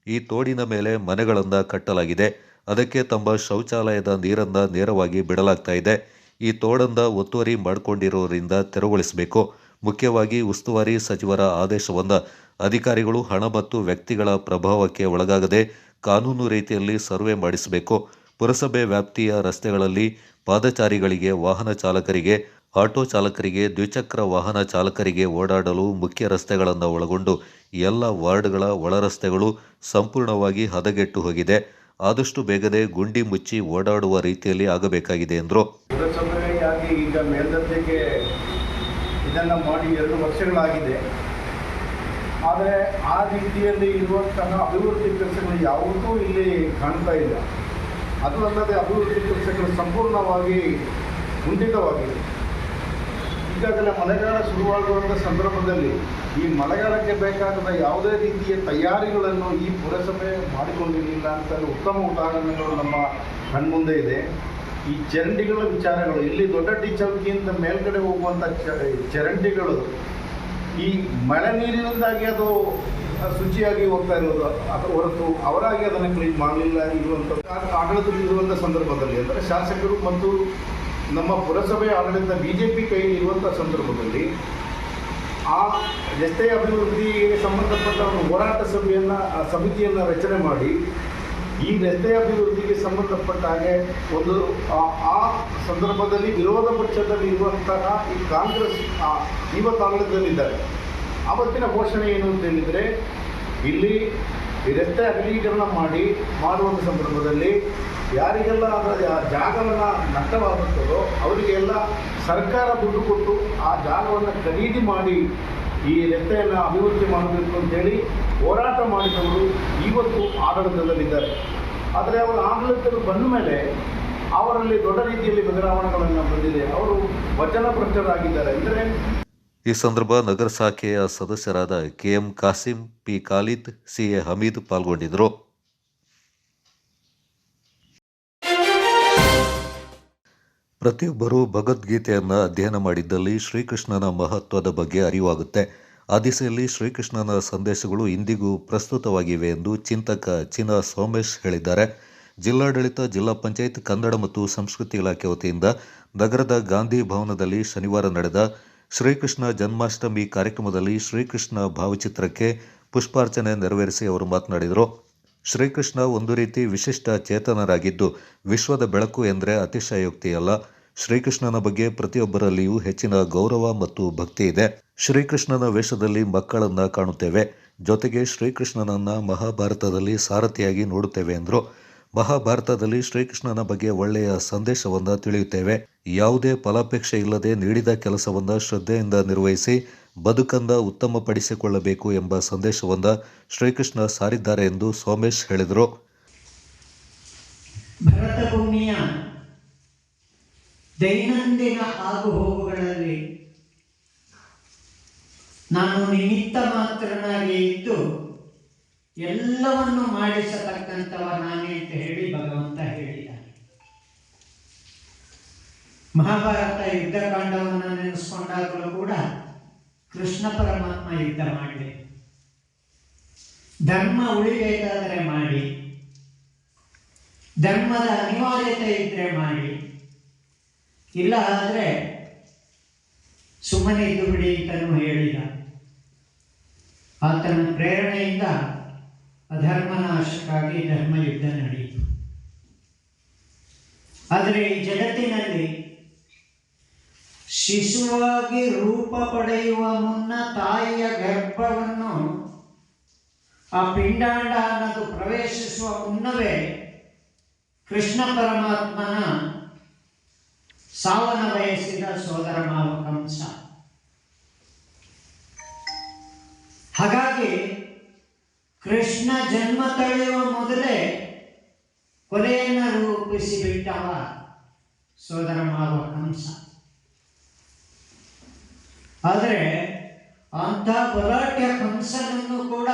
B: ಈ ತೋಡಿನ ಮೇಲೆ ಮನೆಗಳನ್ನು ಕಟ್ಟಲಾಗಿದೆ. ಅದಕ್ಕೆ ತಮ್ಮ ಶೌಚಾಲಯದ ನೀರನ್ನು ನೇರವಾಗಿ ಬಿಡಲಾಗ್ತಾ ಇದೆ. ಈ ತೋಡನ್ನು ಒತ್ತುವರಿ ಮಾಡಿಕೊಂಡಿರೋರಿಂದ ತೆರವುಗೊಳಿಸಬೇಕು. ಮುಖ್ಯವಾಗಿ ಉಸ್ತುವಾರಿ ಸಚಿವರ ಆದೇಶವನ್ನು ಅಧಿಕಾರಿಗಳು ಹಣ ಮತ್ತು ವ್ಯಕ್ತಿಗಳ ಪ್ರಭಾವಕ್ಕೆ ಒಳಗಾಗದೆ ಕಾನೂನು ರೀತಿಯಲ್ಲಿ ಸರ್ವೆ ಮಾಡಿಸಬೇಕು. ಪುರಸಭೆ ವ್ಯಾಪ್ತಿಯ ರಸ್ತೆಗಳಲ್ಲಿ ಪಾದಚಾರಿಗಳಿಗೆ, ವಾಹನ ಚಾಲಕರಿಗೆ, ಆಟೋ ಚಾಲಕರಿಗೆ, ದ್ವಿಚಕ್ರ ವಾಹನ ಚಾಲಕರಿಗೆ ಓಡಾಡಲು ಮುಖ್ಯ ರಸ್ತೆಗಳನ್ನು ಒಳಗೊಂಡು ಎಲ್ಲ ವಾರ್ಡ್ಗಳ ಒಳರಸ್ತೆಗಳು ಸಂಪೂರ್ಣವಾಗಿ ಹದಗೆಟ್ಟು ಹೋಗಿದೆ. ಆದಷ್ಟು ಬೇಗನೆ ಗುಂಡಿ ಮುಚ್ಚಿ ಓಡಾಡುವ ರೀತಿಯಲ್ಲಿ ಆಗಬೇಕಾಗಿದೆ ಎಂದರು.
Q: ಪುರಸಭೆಯಾಗಿ ಈಗ ಮೇಲ್ದರ್ಜೆಗೆ ಇದನ್ನು ಮಾಡಿ 2 ವರ್ಷಗಳಾಗಿದೆ. ಆದರೆ ಆ ರೀತಿಯಲ್ಲಿ ಇರುವಂತಹ ಅಭಿವೃದ್ಧಿ ಕೆಲಸಗಳು ಯಾವುದೂ ಇಲ್ಲಿ ಕಾಣ್ತಾ ಇಲ್ಲ. ಅದು ಅಲ್ಲದೆ ಅಭಿವೃದ್ಧಿ ಕೆಲಸಗಳು ಸಂಪೂರ್ಣವಾಗಿ ಕುಂಠಿತವಾಗಿದೆ. ಈಗಾಗಲೇ ಮಳೆಗಾಲ ಶುರುವಾಗುವಂಥ ಸಂದರ್ಭದಲ್ಲಿ ಈ ಮಳೆಗಾಲಕ್ಕೆ ಬೇಕಾದ ಯಾವುದೇ ರೀತಿಯ ತಯಾರಿಗಳನ್ನು ಈ ಪುರಸಭೆ ಮಾಡಿಕೊಂಡಿರಲಿಲ್ಲ ಅಂತ ಉತ್ತಮ ಉದಾಹರಣೆಗಳು ನಮ್ಮ ಕಣ್ಮುಂದೆ ಇದೆ. ಈ ಚರಂಡಿಗಳ ವಿಚಾರಗಳು, ಇಲ್ಲಿ ದೊಡ್ಡ ಚೌಕಿಯಿಂದ ಮೇಲ್ಗಡೆ ಹೋಗುವಂಥ ಚರಂಡಿಗಳು ಈ ಮಳೆ ನೀರಿನಿಂದಾಗಿ ಅದು ಶುಚಿಯಾಗಿ ಹೋಗ್ತಾ ಇರೋದು, ಅದು ಹೊರತು ಅವರಾಗಿ ಅದನ್ನು ಕ್ಲೀನ್ ಮಾಡಲಿಲ್ಲ ಇರುವಂಥ ಆಡಳಿತದಲ್ಲಿ ಇರುವಂಥ ಸಂದರ್ಭದಲ್ಲಿ, ಅಂದರೆ ಶಾಸಕರು ಮತ್ತು ನಮ್ಮ ಪುರಸಭೆ ಆಡಳಿತ BJP ಕೈಯಲ್ಲಿ ಇರುವಂಥ ಸಂದರ್ಭದಲ್ಲಿ ಆ ರಸ್ತೆ ಅಭಿವೃದ್ಧಿಗೆ ಸಂಬಂಧಪಟ್ಟ ಒಂದು ಹೋರಾಟ ಸಮಿತಿಯನ್ನು ರಚನೆ ಮಾಡಿ ಈ ರಸ್ತೆ ಅಭಿವೃದ್ಧಿಗೆ ಸಂಬಂಧಪಟ್ಟ ಹಾಗೆ ಒಂದು ಆ ಸಂದರ್ಭದಲ್ಲಿ ವಿರೋಧ ಪಕ್ಷದಲ್ಲಿ ಇರುವಂತಹ ಈ ಕಾಂಗ್ರೆಸ್ ಇವತ್ತು ಆಡಳಿತದಲ್ಲಿದ್ದಾರೆ. ಆವತ್ತಿನ ಘೋಷಣೆ ಏನು ಅಂತ ಹೇಳಿದರೆ, ಇಲ್ಲಿ ಈ ರಸ್ತೆ ಅಗಲೀಕರಣ ಮಾಡುವಂಥ ಸಂದರ್ಭದಲ್ಲಿ ಯಾರಿಗೆಲ್ಲ ಅದರ ಜಾಗವನ್ನು ನಷ್ಟವಾಗುತ್ತದೋ ಅವರಿಗೆಲ್ಲ ಸರ್ಕಾರ ದುಡ್ಡು ಕೊಟ್ಟು ಆ ಜಾಗವನ್ನು ಖರೀದಿ ಮಾಡಿ ಈ ರಸ್ತೆಯನ್ನು ಅಭಿವೃದ್ಧಿ ಮಾಡಬೇಕು ಅಂತೇಳಿ ಹೋರಾಟ ಮಾಡಿದವರು ಇವತ್ತು ಆಡಳಿತದಲ್ಲಿದ್ದಾರೆ. ಆದರೆ ಅವರ ಆಡಳಿತರು ಬಂದ ಮೇಲೆ ಅವರಲ್ಲಿ ದೊಡ್ಡ ರೀತಿಯಲ್ಲಿ ಬದಲಾವಣೆಗಳನ್ನು ಬಂದಿದೆ. ಅವರು ವಚನಭ್ರಷ್ಟರಾಗಿದ್ದಾರೆ. ಅಂದರೆ
B: ಈ ಸಂದರ್ಭ ನಗರ ಶಾಖೆಯ ಸದಸ್ಯರಾದ KM Kasim, P Khalid, CA Hamid ಪಾಲ್ಗೊಂಡಿದ್ದರು. ಪ್ರತಿಯೊಬ್ಬರೂ ಭಗವದ್ಗೀತೆಯನ್ನು ಅಧ್ಯಯನ ಮಾಡಿದ್ದಲ್ಲಿ ಶ್ರೀಕೃಷ್ಣನ ಮಹತ್ವದ ಬಗ್ಗೆ ಅರಿವಾಗುತ್ತೆ. ಆ ದಿಸೆಯಲ್ಲಿ ಶ್ರೀಕೃಷ್ಣನ ಸಂದೇಶಗಳು ಇಂದಿಗೂ ಪ್ರಸ್ತುತವಾಗಿವೆ ಎಂದು ಚಿಂತಕ ಚಿನ ಸೋಮೇಶ್ ಹೇಳಿದ್ದಾರೆ. ಜಿಲ್ಲಾಡಳಿತ, ಜಿಲ್ಲಾ ಪಂಚಾಯತ್, ಕನ್ನಡ ಮತ್ತು ಸಂಸ್ಕೃತಿ ಇಲಾಖೆ ವತಿಯಿಂದ ನಗರದ ಗಾಂಧಿ ಭವನದಲ್ಲಿ ಶನಿವಾರ ನಡೆದ ಶ್ರೀಕೃಷ್ಣ ಜನ್ಮಾಷ್ಟಮಿ ಕಾರ್ಯಕ್ರಮದಲ್ಲಿ ಶ್ರೀಕೃಷ್ಣ ಭಾವಚಿತ್ರಕ್ಕೆ ಪುಷ್ಪಾರ್ಚನೆ ನೆರವೇರಿಸಿ ಅವರು ಮಾತನಾಡಿದರು. ಶ್ರೀಕೃಷ್ಣ ಒಂದು ರೀತಿ ವಿಶಿಷ್ಟ ಚೇತನರಾಗಿದ್ದು ವಿಶ್ವದ ಬೆಳಕು ಎಂದರೆ ಅತಿಶಯೋಕ್ತಿಯಲ್ಲ. ಶ್ರೀಕೃಷ್ಣನ ಬಗ್ಗೆ ಪ್ರತಿಯೊಬ್ಬರಲ್ಲಿಯೂ ಹೆಚ್ಚಿನ ಗೌರವ ಮತ್ತು ಭಕ್ತಿ ಇದೆ. ಶ್ರೀಕೃಷ್ಣನ ವೇಷದಲ್ಲಿ ಮಕ್ಕಳನ್ನ ಕಾಣುತ್ತೇವೆ. ಜೊತೆಗೆ ಶ್ರೀಕೃಷ್ಣನನ್ನ ಮಹಾಭಾರತದಲ್ಲಿ ಸಾರಥಿಯಾಗಿ ನೋಡುತ್ತೇವೆ ಎಂದರು. ಮಹಾಭಾರತದಲ್ಲಿ ಶ್ರೀಕೃಷ್ಣನ ಬಗ್ಗೆ ಒಳ್ಳೆಯ ಸಂದೇಶವನ್ನು ತಿಳಿಯುತ್ತೇವೆ. ಯಾವುದೇ ಫಲಾಪೇಕ್ಷೆ ಇಲ್ಲದೆ ನೀಡಿದ ಕೆಲಸವನ್ನು ಶ್ರದ್ಧೆಯಿಂದ ನಿರ್ವಹಿಸಿ ಬದುಕನ್ನು ಉತ್ತಮಪಡಿಸಿಕೊಳ್ಳಬೇಕು ಎಂಬ ಸಂದೇಶವನ್ನು ಶ್ರೀಕೃಷ್ಣ ಸಾರಿದ್ದಾರೆ ಎಂದು ಸೋಮೇಶ್ ಹೇಳಿದರು.
R: ಭರತ ಭೂಮಿಯ ದೈನಂದಿನ ಆಗುಹೋಗುಗಳಲ್ಲಿ ನಾನು ನಿಮಿತ್ತ ಮಾತ್ರನಾಗಿ ಇದ್ದು ಎಲ್ಲವನ್ನು ಮಾಡಿಸತಕ್ಕಂಥವ ನಾನೇ ಅಂತ ಹೇಳಿ ಭಗವಂತ ಹೇಳಿದ್ದಾನೆ. ಮಹಾಭಾರತ ಯುದ್ಧಕಾಂಡವನ್ನು ನೆನೆಸ್ಕೊಂಡಾಗಲೂ ಕೂಡ ಕೃಷ್ಣ ಪರಮಾತ್ಮ ಯುದ್ಧ ಮಾಡಿದೆ. ಧರ್ಮ ಉಳಿಬೇಕಾದರೆ ಮಾಡಿ, ಧರ್ಮದ ಅನಿವಾರ್ಯತೆ ಇದ್ರೆ ಮಾಡಿ, ಇಲ್ಲ ಆದರೆ ಸುಮ್ಮನೆ ಇದ್ದು ಬಿಡಿ ಅಂತಲೂ ಹೇಳಿದ. ಆತನ ಪ್ರೇರಣೆಯಿಂದ ಅಧರ್ಮನಾಶಕ್ಕಾಗಿ ಧರ್ಮಯುದ್ಧ ನಡೆಯಿತು. ಆದರೆ ಈ ಜಗತ್ತಿನಲ್ಲಿ ಶಿಶುವಾಗಿ ರೂಪ ಪಡೆಯುವ ಮುನ್ನ ತಾಯಿಯ ಗರ್ಭವನ್ನು ಆ ಪಿಂಡಾಂಡ ಅನ್ನೋದು ಪ್ರವೇಶಿಸುವ ಮುನ್ನವೇ ಕೃಷ್ಣ ಪರಮಾತ್ಮನ ಸಾವನ್ನ ಬಯಸಿದ ಸೋದರ ಮಾವ ಕಂಸ. ಹಾಗಾಗಿ ಕೃಷ್ಣ ಜನ್ಮ ತಳೆಯುವ ಮೊದಲೇ ಕೊಲೆಯನ್ನು ರೂಪಿಸಿ ಬಿಟ್ಟವ ಸೋದರ ಮಾವ ಕಂಸ. ಆದರೆ ಅಂಥ ಬಲಾಢ್ಯ ಕಂಸನನ್ನು ಕೂಡ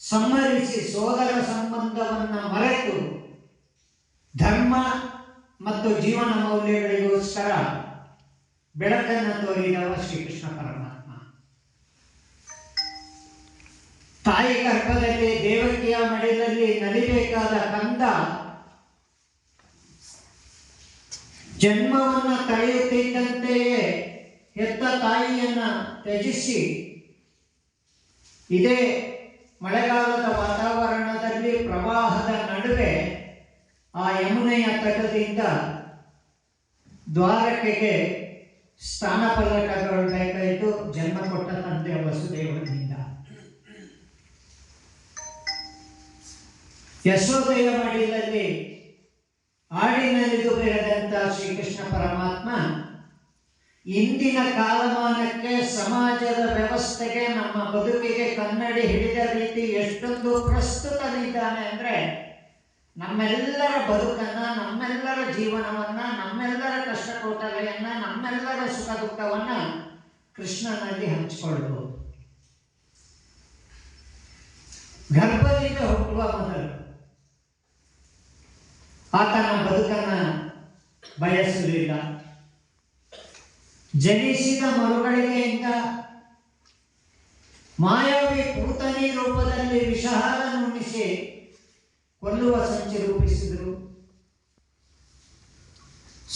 R: ಸಂಹರಿಸಿ ಸೋದರ ಸಂಬಂಧವನ್ನು ಮರೆತು ಧರ್ಮ ಮತ್ತು ಜೀವನ ಮೌಲ್ಯಗಳಿಗೋಸ್ಕರ ಬೆಳಕನ್ನು ತೋರಿದವ ಶ್ರೀಕೃಷ್ಣ ಪರಮಾತ್ಮ. ತಾಯಿ ಗರ್ಭದಲ್ಲಿ ದೇವಕಿಯ ಮಡಿಲಲ್ಲಿ ನಲಿಬೇಕಾದ ಕಂದ ಜನ್ಮವನ್ನು ತಳೆಯುತ್ತಿದ್ದಂತೆಯೇ ಹೆತ್ತ ತಾಯಿಯನ್ನ ತ್ಯಜಿಸಿ ಇದೇ ಮಳೆಗಾಲದ ವಾತಾವರಣದಲ್ಲಿ ಪ್ರವಾಹದ ನಡುವೆ ಆ ಯಮುನೆಯ ತಟದಿಂದ ದ್ವಾರಕೆಗೆ ಸ್ಥಾನಪಲ್ಲಟಗಳು ಬೇಕಾಯಿತು ಜನ್ಮ ಕೊಟ್ಟ ತಂದೆ ವಸುದೇವನಿಂದ. ಯಶೋದೆಯ ಮಡಿಲಲ್ಲಿ ಆಡಿನಲ್ಲಿದು ಬೆಳೆದಂತ ಶ್ರೀಕೃಷ್ಣ ಪರಮಾತ್ಮ ಇಂದಿನ ಕಾಲಮಾನಕ್ಕೆ, ಸಮಾಜದ ವ್ಯವಸ್ಥೆಗೆ, ನಮ್ಮ ಬದುಕಿಗೆ ಕನ್ನಡಿ ಹಿಡಿದ ರೀತಿ ಎಷ್ಟೊಂದು ಪ್ರಸ್ತುತನಿದ್ದಾನೆ ಅಂದರೆ, ನಮ್ಮೆಲ್ಲರ ಬದುಕನ್ನ, ನಮ್ಮೆಲ್ಲರ ಜೀವನವನ್ನ, ನಮ್ಮೆಲ್ಲರ ಕಷ್ಟ ಕೋಟಲೆಯನ್ನ, ನಮ್ಮೆಲ್ಲರ ಸುಖ ದುಃಖವನ್ನ ಕೃಷ್ಣನಲ್ಲಿ ಹಂಚಿಕೊಳ್ಳಬಹುದು. ಗರ್ಭದಿಂದ ಹುಟ್ಟುವ ಮೊದಲು ಆತನ ಬದುಕನ್ನ ಬಯಸಲಿಲ್ಲ. ಜನಿಸಿದ ಮರುಗಳಿಗೆಯಿಂದ ಮಾಯಾವಿ ಪೂತನಿ ರೂಪದಲ್ಲಿ ವಿಷಹಾರ ನುಣಿಸಿ ಕೊಲ್ಲುವ ಸಂಚು ರೂಪಿಸಿದರು.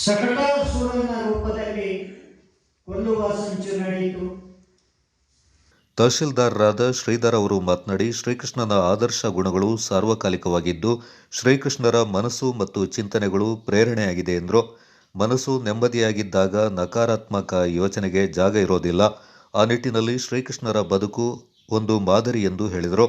R: ಸಕಟಾಸುರನ ರೂಪದಲ್ಲಿ ಕೊಲ್ಲುವ ಸಂಚು ನಡೆಯಿತು.
B: ತಹಶೀಲ್ದಾರರಾದ ಶ್ರೀಧರ್ ಅವರು ಮಾತನಾಡಿ, ಶ್ರೀಕೃಷ್ಣನ ಆದರ್ಶ ಗುಣಗಳು ಸಾರ್ವಕಾಲಿಕವಾಗಿದ್ದು ಶ್ರೀಕೃಷ್ಣರ ಮನಸ್ಸು ಮತ್ತು ಚಿಂತನೆಗಳು ಪ್ರೇರಣೆಯಾಗಿದೆ ಎಂದರು. ಮನಸ್ಸು ನೆಮ್ಮದಿಯಾಗಿದ್ದಾಗ ನಕಾರಾತ್ಮಕ ಯೋಚನೆಗೆ ಜಾಗ ಇರೋದಿಲ್ಲ. ಆ ನಿಟ್ಟಿನಲ್ಲಿ ಶ್ರೀಕೃಷ್ಣರ ಬದುಕು ಒಂದು ಮಾದರಿ ಎಂದು ಹೇಳಿದರು.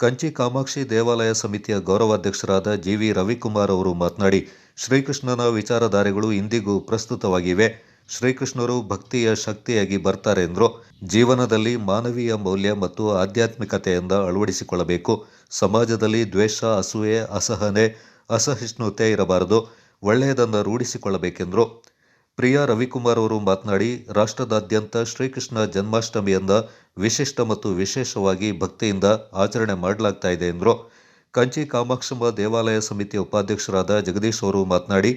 B: ಕಂಚಿ ಕಾಮಾಕ್ಷಿ ದೇವಾಲಯ ಸಮಿತಿಯ ಗೌರವಾಧ್ಯಕ್ಷರಾದ ಜಿವಿ ರವಿಕುಮಾರ್ ಅವರು ಮಾತನಾಡಿ, ಶ್ರೀಕೃಷ್ಣನ ವಿಚಾರಧಾರೆಗಳು ಇಂದಿಗೂ ಪ್ರಸ್ತುತವಾಗಿವೆ. ಶ್ರೀಕೃಷ್ಣರು ಭಕ್ತಿಯ ಶಕ್ತಿಯಾಗಿ ಬರ್ತಾರೆ ಎಂದರು. ಜೀವನದಲ್ಲಿ ಮಾನವೀಯ ಮೌಲ್ಯ ಮತ್ತು ಆಧ್ಯಾತ್ಮಿಕತೆಯಿಂದ ಅಳವಡಿಸಿಕೊಳ್ಳಬೇಕು. ಸಮಾಜದಲ್ಲಿ ದ್ವೇಷ, ಅಸೂಯೆ, ಅಸಹನೆ, ಅಸಹಿಷ್ಣುತೆ ಇರಬಾರದು. ಒಳ್ಳೆಯದನ್ನು ರೂಢಿಸಿಕೊಳ್ಳಬೇಕೆಂದರು. ಪ್ರಿಯಾ ರವಿಕುಮಾರ್ ಅವರು ಮಾತನಾಡಿ, ರಾಷ್ಟ್ರದಾದ್ಯಂತ ಶ್ರೀಕೃಷ್ಣ ಜನ್ಮಾಷ್ಟಮಿಯಿಂದ ವಿಶಿಷ್ಟ ಮತ್ತು ವಿಶೇಷವಾಗಿ ಭಕ್ತಿಯಿಂದ ಆಚರಣೆ ಮಾಡಲಾಗ್ತಾ ಇದೆ ಎಂದರು. ಕಂಚಿ ಕಾಮಾಕ್ಷಮ್ಮ ದೇವಾಲಯ ಸಮಿತಿಯ ಉಪಾಧ್ಯಕ್ಷರಾದ ಜಗದೀಶ್ ಅವರು ಮಾತನಾಡಿ,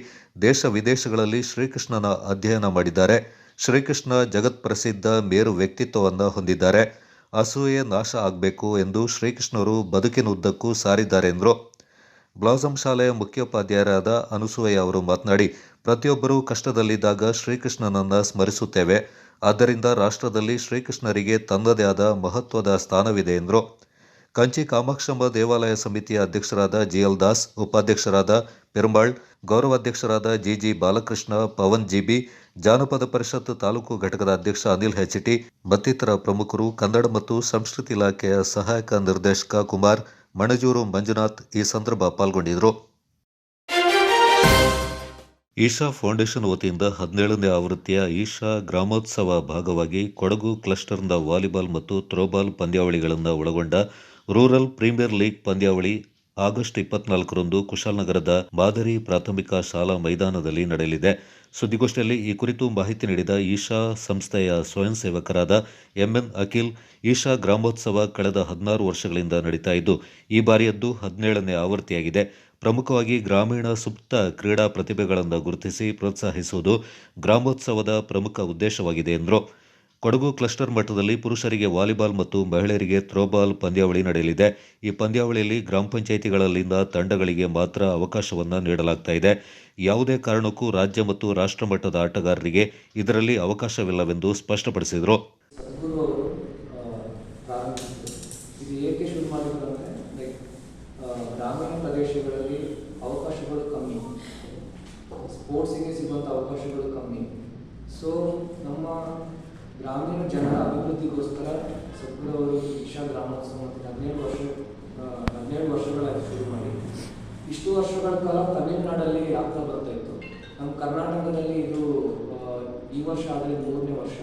B: ದೇಶ ವಿದೇಶಗಳಲ್ಲಿ ಶ್ರೀಕೃಷ್ಣನ ಅಧ್ಯಯನ ಮಾಡಿದ್ದಾರೆ. ಶ್ರೀಕೃಷ್ಣ ಜಗತ್ ಪ್ರಸಿದ್ಧ ಮೇರು ವ್ಯಕ್ತಿತ್ವವನ್ನು ಹೊಂದಿದ್ದಾರೆ. ಅಸೂಯೆ ನಾಶ ಆಗಬೇಕು ಎಂದು ಶ್ರೀಕೃಷ್ಣರು ಬದುಕಿನುದ್ದಕ್ಕೂ ಸಾರಿದ್ದಾರೆ ಎಂದರು. ಬ್ಲಾಸಮ್ ಶಾಲೆಯ ಮುಖ್ಯೋಪಾಧ್ಯಾಯರಾದ ಅನುಸೂಯ ಅವರು ಮಾತನಾಡಿ, ಪ್ರತಿಯೊಬ್ಬರೂ ಕಷ್ಟದಲ್ಲಿದ್ದಾಗ ಶ್ರೀಕೃಷ್ಣನನ್ನು ಸ್ಮರಿಸುತ್ತೇವೆ. ಆದ್ದರಿಂದ ರಾಷ್ಟ್ರದಲ್ಲಿ ಶ್ರೀಕೃಷ್ಣರಿಗೆ ತನ್ನದೇ ಆದ ಮಹತ್ವದ ಸ್ಥಾನವಿದೆ ಎಂದರು. ಕಂಚಿ ಕಾಮಾಕ್ಷಮ್ಮ ದೇವಾಲಯ ಸಮಿತಿಯ ಅಧ್ಯಕ್ಷರಾದ ಜಿಎಲ್ ದಾಸ್, ಉಪಾಧ್ಯಕ್ಷರಾದ ಪೆರುಮಾಳ್, ಗೌರವಾಧ್ಯಕ್ಷರಾದ ಜಿಜಿ ಬಾಲಕೃಷ್ಣ, ಪವನ್ ಜಿಬಿ, ಜಾನಪದ ಪರಿಷತ್ ತಾಲೂಕು ಘಟಕದ ಅಧ್ಯಕ್ಷ ಅನಿಲ್ ಹೆಚ್ಟಿ ಮತ್ತಿತರ ಪ್ರಮುಖರು, ಕನ್ನಡ ಮತ್ತು ಸಂಸ್ಕೃತಿ ಇಲಾಖೆಯ ಸಹಾಯಕ ನಿರ್ದೇಶಕ ಕುಮಾರ್, ಮಣಜೂರು ಮಂಜುನಾಥ್ ಈ ಸಂದರ್ಭ ಪಾಲ್ಗೊಂಡಿದ್ದರು. ಈಶಾ ಫೌಂಡೇಶನ್ ವತಿಯಿಂದ 17ನೇ ಆವೃತ್ತಿಯ ಈಶಾ ಗ್ರಾಮೋತ್ಸವ ಭಾಗವಾಗಿ ಕೊಡಗು ಕ್ಲಸ್ಟರ್ನ ವಾಲಿಬಾಲ್ ಮತ್ತು ಥ್ರೋಬಾಲ್ ಪಂದ್ಯಾವಳಿಗಳನ್ನು ಒಳಗೊಂಡ ರೂರಲ್ ಪ್ರೀಮಿಯರ್ ಲೀಗ್ ಪಂದ್ಯಾವಳಿ ಆಗಸ್ಟ್ 24ರಂದು ಕುಶಾಲನಗರದ ಮಾದರಿ ಪ್ರಾಥಮಿಕ ಶಾಲಾ ಮೈದಾನದಲ್ಲಿ ನಡೆಯಲಿದೆ. ಸುದ್ದಿಗೋಷ್ಠಿಯಲ್ಲಿ ಈ ಕುರಿತು ಮಾಹಿತಿ ನೀಡಿದ ಈಶಾ ಸಂಸ್ಥೆಯ ಸ್ವಯಂ ಸೇವಕರಾದ ಎಂಎನ್ ಅಖಿಲ್, ಈಶಾ ಗ್ರಾಮೋತ್ಸವ ಕಳೆದ 16 ವರ್ಷಗಳಿಂದ ನಡೀತಾ ಇದ್ದು ಈ ಬಾರಿಯದ್ದು 17ನೇ ಆವೃತ್ತಿಯಾಗಿದೆ. ಪ್ರಮುಖವಾಗಿ ಗ್ರಾಮೀಣ ಸುಪ್ತ ಕ್ರೀಡಾ ಪ್ರತಿಭೆಗಳನ್ನು ಗುರುತಿಸಿ ಪ್ರೋತ್ಸಾಹಿಸುವುದು ಗ್ರಾಮೋತ್ಸವದ ಪ್ರಮುಖ ಉದ್ದೇಶವಾಗಿದೆ ಎಂದರು. ಕೊಡಗು ಕ್ಲಸ್ಟರ್ ಮಟ್ಟದಲ್ಲಿ ಪುರುಷರಿಗೆ ವಾಲಿಬಾಲ್ ಮತ್ತು ಮಹಿಳೆಯರಿಗೆ ಥ್ರೋಬಾಲ್ ಪಂದ್ಯಾವಳಿ ನಡೆಯಲಿದೆ. ಈ ಪಂದ್ಯಾವಳಿಯಲ್ಲಿ ಗ್ರಾಮ ಪಂಚಾಯಿತಿಗಳಲ್ಲಿನ ತಂಡಗಳಿಗೆ ಮಾತ್ರ ಅವಕಾಶವನ್ನು ನೀಡಲಾಗ್ತಾ ಇದೆ. ಯಾವುದೇ ಕಾರಣಕ್ಕೂ ರಾಜ್ಯ ಮತ್ತು ರಾಷ್ಟ್ರ ಮಟ್ಟದ ಆಟಗಾರರಿಗೆ ಇದರಲ್ಲಿ ಅವಕಾಶವಿಲ್ಲವೆಂದು ಸ್ಪಷ್ಟಪಡಿಸಿದರು.
S: ಗ್ರಾಮೀಣ ಪ್ರದೇಶಗಳಲ್ಲಿ ಅವಕಾಶಗಳು ಕಮ್ಮಿ, ಸ್ಪೋರ್ಟ್ಸಿಗೆ ಸಿಗುವಂಥ ಅವಕಾಶಗಳು ಕಮ್ಮಿ. ಸೊ ನಮ್ಮ ಗ್ರಾಮೀಣ ಜನರ ಅಭಿವೃದ್ಧಿಗೋಸ್ಕರ ಸದ್ಗುರು ಈಶಾ ಗ್ರಾಮೋತ್ಸವ ಮತ್ತು 17 ವರ್ಷಗಳಾಗಿ ಶುರು ಮಾಡಿ ಇಷ್ಟು ವರ್ಷಗಳ ಕಾಲ ತಮಿಳುನಾಡಲ್ಲಿ ಆಗ್ತಾ ಬರ್ತಾ ಇತ್ತು. ನಮ್ಮ ಕರ್ನಾಟಕದಲ್ಲಿ ಇದು ಈ ವರ್ಷ ಆದರೆ 3ನೇ ವರ್ಷ.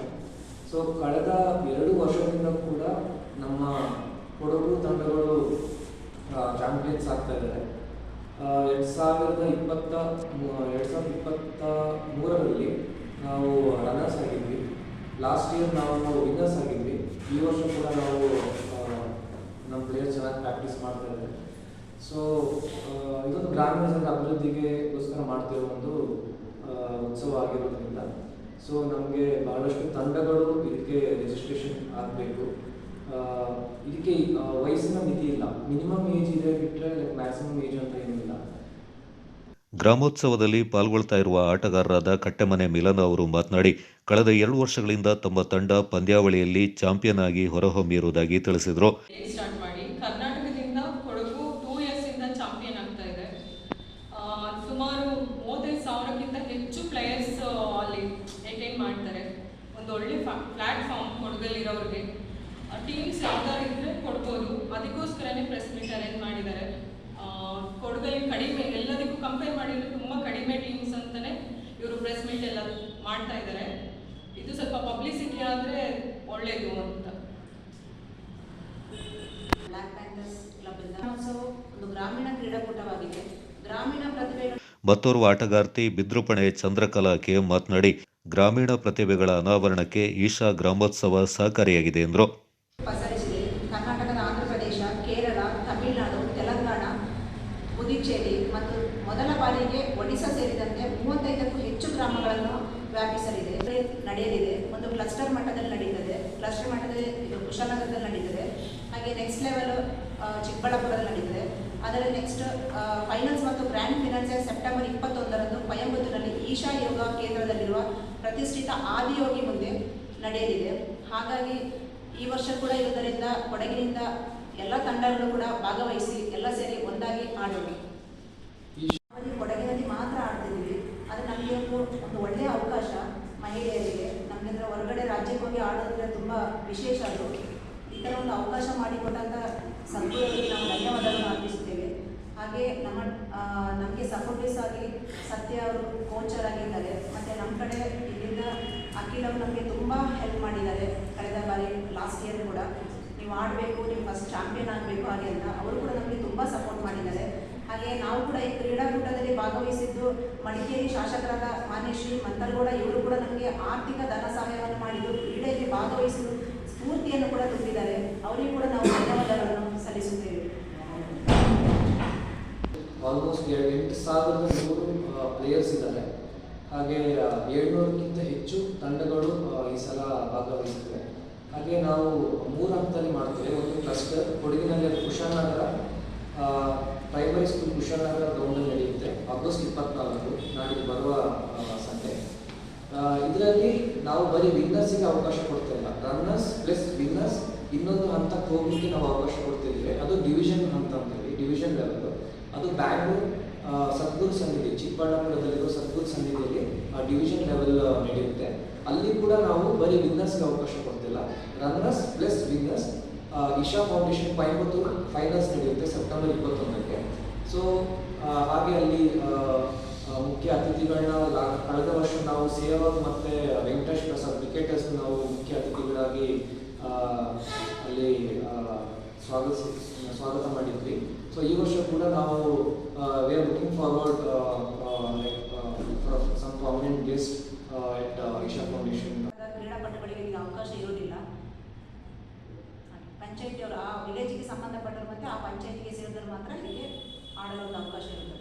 S: ಸೊ ಕಳೆದ 2 ವರ್ಷದಿಂದ ಕೂಡ ನಮ್ಮ ಕೊಡಗು ತಂಡಗಳು ಚಾಂಪಿಯನ್ಸ್ ಆಗ್ತಾ ಇದ್ದಾರೆ. 2023ರಲ್ಲಿ ನಾವು ರನ್ನರ್ಸ್ ಆಗಿದ್ವಿ. ಲಾಸ್ಟ್ ಇಯರ್ ನಾವು ವಿನ್ನರ್ಸ್ ಆಗಿದ್ವಿ. ಈ ವರ್ಷ ಕೂಡ ನಾವು ನಮ್ಮ ಪ್ಲೇಯರ್ಸ್ ಚೆನ್ನಾಗಿ ಪ್ರಾಕ್ಟೀಸ್ ಮಾಡ್ತಾ ಇದ್ದಾರೆ. ಸೊ ಇದೊಂದು ಗ್ರಾಮೀಣ ಜನರ ಅಭಿವೃದ್ಧಿಗೋಸ್ಕರ ಮಾಡ್ತಿರೋ ಒಂದು ಉತ್ಸವ ಆಗಿರೋದ್ರಿಂದ ಸೊ ನಮಗೆ ಬಹಳಷ್ಟು ತಂಡಗಳು ಇದಕ್ಕೆ ರಿಜಿಸ್ಟ್ರೇಷನ್ ಆಗಬೇಕು. ಇದಕ್ಕೆ ವಯಸ್ಸಿನ ಮಿತಿ ಇಲ್ಲ, ಮಿನಿಮಮ್ ಏಜ್ ಇದೆ ಬಿಟ್ಟರೆ ಮ್ಯಾಕ್ಸಿಮಮ್ ಏಜ್ ಅಂತ ಏನಿಲ್ಲ.
B: ಗ್ರಾಮೋತ್ಸವದಲ್ಲಿ ಪಾಲ್ಗೊಳ್ತಾ ಇರುವ ಆಟಗಾರರಾದ ಕಟ್ಟೆಮನೆ ಮಿಲನ್ ಅವರು ಮಾತನಾಡಿ, ಕಳೆದ 2 ವರ್ಷಗಳಿಂದ ತಮ್ಮ ತಂಡ ಪಂದ್ಯಾವಳಿಯಲ್ಲಿ ಚಾಂಪಿಯನ್ ಆಗಿ ಹೊರಹೊಮ್ಮಿರುವುದಾಗಿ ತಿಳಿಸಿದರು.
T: ಸ್ಟಾರ್ಟ್ ಮಾಡಿ ಮಾಡ್ತಾ ಇದ್ದಾರೆ. ಇದು ಸ್ವಲ್ಪ ಪಬ್ಲಿಸಿಟಿ ಆದರೆ ಒಳ್ಳೆಯದು ಅಂತ.
U: ಬ್ಲ್ಯಾಕ್ ಪ್ಯಾಂಥರ್ಸ್ ಕ್ಲಬ್ಬಿಂದ ಒಂದು ಗ್ರಾಮೀಣ ಕ್ರೀಡಾಕೂಟವಾಗಿದೆ. ಗ್ರಾಮೀಣ ಪ್ರತಿಭೆಗಳು
B: ಮತ್ತೋರ್ವ ಆಟಗಾರ್ತಿ ಬಿದ್ರುಪಣೆ ಚಂದ್ರಕಲಾ ಕೆ ಮಾತನಾಡಿ ಗ್ರಾಮೀಣ ಪ್ರತಿಭೆಗಳ ಅನಾವರಣಕ್ಕೆ ಈಶಾ ಗ್ರಾಮೋತ್ಸವ ಸಹಕಾರಿಯಾಗಿದೆ ಎಂದರು.
U: ಪಸರಿಸಿದೆ. ಕರ್ನಾಟಕದ ಆಂಧ್ರಪ್ರದೇಶ, ಕೇರಳ, ತಮಿಳುನಾಡು, ತೆಲಂಗಾಣ, ಪುದುಚೇರಿ ಮತ್ತು ಮೊದಲ ಬಾರಿಗೆ ಒಡಿಶಾ ಸೇರಿದಂತೆ 35ಕ್ಕೂ ಹೆಚ್ಚು ಗ್ರಾಮಗಳನ್ನು ವ್ಯಾಪಿಸಲಿದೆ. ನಡೆಯಲಿದೆ. ಒಂದು ಕ್ಲಸ್ಟರ್ ಮಟ್ಟದಲ್ಲಿ ನಡೀತದೆ. ಕ್ಲಸ್ಟರ್ ಮಟ್ಟದಲ್ಲಿ ಇದು ಕುಶಾಲನಗರದಲ್ಲಿ ನಡೀತದೆ. ಹಾಗೆ ನೆಕ್ಸ್ಟ್ ಲೆವೆಲ್ ಚಿಕ್ಕಬಳ್ಳಾಪುರದಲ್ಲಿ ನಡೀತದೆ. ಅದರ ನೆಕ್ಸ್ಟ್ ಫೈನಲ್ಸ್ ಮತ್ತು ಗ್ರ್ಯಾಂಡ್ ಫಿನಾಲ್ಸ್ ಸೆಪ್ಟೆಂಬರ್ 21ರಂದು ಕೊಯಂಬತ್ತೂರಿನಲ್ಲಿ ಈಶಾ ಯೋಗ ಕೇಂದ್ರದಲ್ಲಿರುವ ಪ್ರತಿಷ್ಠಿತ ಆದಿಯೋಗಿ ಮುಂದೆ ನಡೆಯಲಿದೆ. ಹಾಗಾಗಿ ಈ ವರ್ಷ ಕೂಡ ಇರುವುದರಿಂದ ಕೊಡಗಿನಿಂದ ಎಲ್ಲ ತಂಡಗಳು ಕೂಡ ಭಾಗವಹಿಸಿ ಎಲ್ಲ ಸೇರಿ ಒಂದಾಗಿ ಆಡೋಣ. ಕೊಡಗಿನಲ್ಲಿ ಮಾತ್ರ ಆಡ್ತಿದ್ದೀವಿ. ಅದು ನಮಗೆ ಒಂದು ಒಳ್ಳೆಯ ಅವಕಾಶ ಮಹಿಳೆಯರಿಗೆ. ನಮಗೆ ಹೊರಗಡೆ ರಾಜ್ಯಕ್ಕೆ ಹೋಗಿ ಆಡೋದ್ರೆ ತುಂಬ ವಿಶೇಷ. ಅದು ಈ ಥರ ಒಂದು ಅವಕಾಶ ಮಾಡಿಕೊಟ್ಟಂಥ ಸದ್ಗುರುಗಳಿಗೆ ನಾವು ಧನ್ಯವಾದಗಳನ್ನು ಅರ್ಪಿಸುತ್ತೇವೆ. ಹಾಗೆ ನಮಗೆ ಸಪೋರ್ಟಿವ್ಸ್ ಆಗಿ ಸತ್ಯ ಅವರು ಕೋಚರ್ ಆಗಿದ್ದಾರೆ. ಮತ್ತು ನಮ್ಮ ಕಡೆ ಇಲ್ಲಿಂದ ಅಖಿಲ್ ಅವರು ನಮಗೆ ತುಂಬ ಹೆಲ್ಪ್ ಮಾಡಿದ್ದಾರೆ. ಕಳೆದ ಬಾರಿ ಲಾಸ್ಟ್ ಇಯರ್ ಕೂಡ ನೀವು ಆಡಬೇಕು, ನೀವು ಫಸ್ಟ್ ಚಾಂಪಿಯನ್ ಆಗಬೇಕು ಹಾಗೆ ಅಂತ ಅವರು ಕೂಡ ನಮಗೆ ತುಂಬ ಸಪೋರ್ಟ್ ಮಾಡಿದ್ದಾರೆ. ಹಾಗೆ ನಾವು ಕೂಡ ಈ ಕ್ರೀಡಾಕೂಟದಲ್ಲಿ ಭಾಗವಹಿಸಿದ್ದು ಮಡಿಕೇರಿ ಶಾಸಕರಾದ ಮಾನ್ಯ ಶ್ರೀ ಮಂತರಗೌಡ ಇವರು ಕೂಡ ನಮಗೆ ಆರ್ಥಿಕ ಧನ ಸಹಾಯವನ್ನು ಮಾಡಿದ್ದು ಕ್ರೀಡೆಯಲ್ಲಿ ಭಾಗವಹಿಸಲು ಸ್ಫೂರ್ತಿಯನ್ನು ಕೂಡ ತುಂಬಿದ್ದಾರೆ. ಅವರಿಗೂ ಕೂಡ ನಾವು ಧನ್ಯವಾದಗಳನ್ನು ಸಲ್ಲಿಸುತ್ತೇವೆ.
S: ಆಲ್ಮೋಸ್ಟ್ 8,100 ಪ್ಲೇಯರ್ಸ್ ಇದ್ದಾರೆ. ಹಾಗೆ 700ಕ್ಕಿಂತ ಹೆಚ್ಚು ತಂಡಗಳು ಈ ಸಲ ಭಾಗವಹಿಸಿವೆ. ಹಾಗೆ ನಾವು 3 ಹಂತದಲ್ಲಿ ಮಾಡ್ತೇವೆ. ಒಂದು ಕ್ಲಸ್ಟರ್ ಕೊಡಗಿನಲ್ಲಿ ಕುಶಾಲನಗರ ಪ್ರೈಮರಿ ಸ್ಕೂಲ್ ಕುಶಾಲನಗರ ಗ್ರೌಂಡಲ್ಲಿ ನಡೆಯುತ್ತೆ. ಆಗಸ್ಟ್ 24 ನಾಡಿದ್ದು ಬರುವ ಸಂಡೆ. ಇದರಲ್ಲಿ ನಾವು ಬರೀ ವಿನ್ನರ್ಸಿಗೆ ಅವಕಾಶ ಕೊಡ್ತಾ ಇಲ್ಲ. ರನ್ನರ್ಸ್ ಪ್ಲಸ್ ವಿನ್ನರ್ಸ್ ಇನ್ನೊಂದು ಹಂತಕ್ಕೆ ಹೋಗಲಿಕ್ಕೆ ನಾವು ಅವಕಾಶ ಕೊಡ್ತಿದ್ದೀವಿ. ಅದು ಡಿವಿಷನ್ ಹಂತ ಅಂತೇಳಿ, ಡಿವಿಷನ್ ಲೆವೆಲ್. ಅದು ಬ್ಯಾಂಗ್ಳೂರು ಸದ್ಗುರು ಸನ್ನಿಧಿ, ಚಿಕ್ಕಬಳ್ಳಾಪುರದಲ್ಲಿರೋ ಸದ್ಗುರು ಸನ್ನಿಧಿಯಲ್ಲಿ ಡಿವಿಷನ್ ಲೆವೆಲ್ ನಡೆಯುತ್ತೆ. ಅಲ್ಲಿ ಕೂಡ ನಾವು ಬರೀ ವಿನ್ನರ್ಸ್ಗೆ ಅವಕಾಶ ಕೊಡ್ತಿಲ್ಲ. Runners plus winners. Isha foundation Coimbatore finals ನಡೆಯುತ್ತೆ ಸೆಪ್ಟೆಂಬರ್ 21ಕ್ಕೆ. ಸೊ ಹಾಗೆ ಅಲ್ಲಿ ಮುಖ್ಯ ಅತಿಥಿಗಳನ್ನ ಕಳೆದ ವರ್ಷ ನಾವು ಸೇವಾಗ್ ಮತ್ತು ವೆಂಕಟೇಶ್ ಪ್ರಸಾದ್ ಕ್ರಿಕೆಟರ್ಸ್ ನಾವು ಮುಖ್ಯ ಅತಿಥಿಗಳಾಗಿ ಅಲ್ಲಿ ಸ್ವಾಗತ ಮಾಡಿದ್ವಿ. ಸೊ ಈ ವರ್ಷ ಕೂಡ ನಾವು we are looking forward some prominent guest at Isha Foundation.
U: ಕ್ರೀಡಾಪಟುಗಳಿಗೆ ಈಗ ಅವಕಾಶ ಇರೋದಿಲ್ಲ. ಪಂಚಾಯತಿಯವರು ಆ ವಿಲೇಜಿಗೆ ಸಂಬಂಧಪಟ್ಟರು ಮತ್ತು ಆ ಪಂಚಾಯತಿಗೆ ಸೇರಿದವರು ಮಾತ್ರ ಇಲ್ಲಿಗೆ ಆಡಲು ಒಂದು ಅವಕಾಶ ಇರುತ್ತದೆ.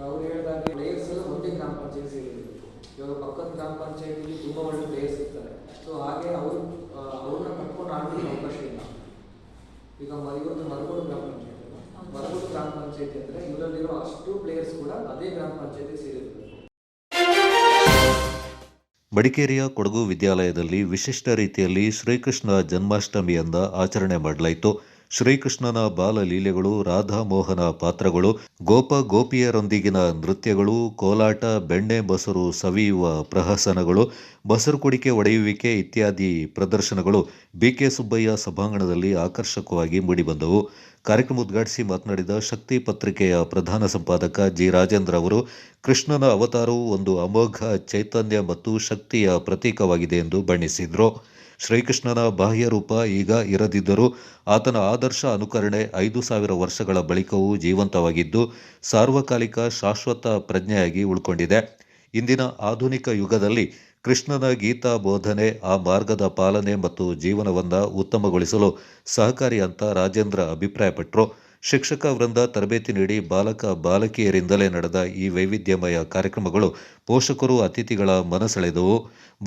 S: ಅವ್ರು ಹೇಳಿದಾಗ ಪ್ಲೇಯರ್ಸ್ ಎಲ್ಲ ಒಂದೇ ಗ್ರಾಮ ಪಂಚಾಯತಿ ಸೇರಿದ್ರು. ಇವಾಗ ಪಕ್ಕದ ಗ್ರಾಮ ಪಂಚಾಯತಿಲಿ ತುಂಬ ಒಳ್ಳೆ ಪ್ಲೇಯರ್ಸ್ ಇರ್ತಾರೆ. ಸೊ ಹಾಗೆ ಅವ್ರನ್ನ ಕಟ್ಕೊಂಡು ಆಡಲಿಕ್ಕೆ ಅವಕಾಶ ಇಲ್ಲ. ಈಗ ಇವತ್ತು ಮರಗೋಡು ಗ್ರಾಮ ಪಂಚಾಯತಿ ಮರಗೋಡು ಗ್ರಾಮ ಪಂಚಾಯತಿ ಅಂದರೆ ಇವರಲ್ಲಿರೋ ಅಷ್ಟು ಪ್ಲೇಯರ್ಸ್ ಕೂಡ ಅದೇ ಗ್ರಾಮ ಪಂಚಾಯತಿ ಸೇರಿರ್ತಾರೆ.
B: ಮಡಿಕೇರಿಯ ಕೊಡಗು ವಿದ್ಯಾಲಯದಲ್ಲಿ ವಿಶಿಷ್ಟ ರೀತಿಯಲ್ಲಿ ಶ್ರೀಕೃಷ್ಣ ಜನ್ಮಾಷ್ಟಮಿಯಿಂದ ಆಚರಣೆ ಮಾಡಲಾಯಿತು. ಶ್ರೀಕೃಷ್ಣನ ಬಾಲಲೀಲೆಗಳು, ರಾಧಾ ಮೋಹನ ಪಾತ್ರಗಳು, ಗೋಪ ಗೋಪಿಯರೊಂದಿಗಿನ ನೃತ್ಯಗಳು, ಕೋಲಾಟ, ಬೆಣ್ಣೆ ಬಸರು ಸವಿಯುವ ಪ್ರಹಸನಗಳು, ಬಸರು ಕುಡಿಕೆ ಒಡೆಯುವಿಕೆ ಇತ್ಯಾದಿ ಪ್ರದರ್ಶನಗಳು ಬಿಕೆ ಸುಬ್ಬಯ್ಯ ಸಭಾಂಗಣದಲ್ಲಿ ಆಕರ್ಷಕವಾಗಿ ಮೂಡಿಬಂದವು. ಕಾರ್ಯಕ್ರಮ ಉದ್ಘಾಟಿಸಿ ಮಾತನಾಡಿದ ಶಕ್ತಿ ಪತ್ರಿಕೆಯ ಪ್ರಧಾನ ಸಂಪಾದಕ ಜಿ ರಾಜೇಂದ್ರ ಅವರು, ಕೃಷ್ಣನ ಅವತಾರವು ಒಂದು ಅಮೋಘ ಚೈತನ್ಯ ಮತ್ತು ಶಕ್ತಿಯ ಪ್ರತೀಕವಾಗಿದೆ ಎಂದು ಬಣ್ಣಿಸಿದರು. ಶ್ರೀಕೃಷ್ಣನ ಬಾಹ್ಯ ರೂಪ ಈಗ ಇರದಿದ್ದರೂ ಆತನ ಆದರ್ಶ ಅನುಕರಣೆ 5,000 ವರ್ಷಗಳ ಬಳಿಕವೂ ಜೀವಂತವಾಗಿದ್ದು ಸಾರ್ವಕಾಲಿಕ ಶಾಶ್ವತ ಪ್ರಜ್ಞೆಯಾಗಿ ಉಳ್ಕೊಂಡಿದೆ. ಇಂದಿನ ಆಧುನಿಕ ಯುಗದಲ್ಲಿ ಕೃಷ್ಣನ ಗೀತಾ ಬೋಧನೆ ಆ ಮಾರ್ಗದ ಪಾಲನೆ ಮತ್ತು ಜೀವನವನ್ನು ಉತ್ತಮಗೊಳಿಸಲು ಸಹಕಾರಿ ಅಂತ ರಾಜೇಂದ್ರ ಅಭಿಪ್ರಾಯಪಟ್ಟರು. ಶಿಕ್ಷಕ ವೃಂದ ತರಬೇತಿ ನೀಡಿ ಬಾಲಕ ಬಾಲಕಿಯರಿಂದಲೇ ನಡೆದ ಈ ವೈವಿಧ್ಯಮಯ ಕಾರ್ಯಕ್ರಮಗಳು ಪೋಷಕರು ಅತಿಥಿಗಳ ಮನಸೆಳೆದವು.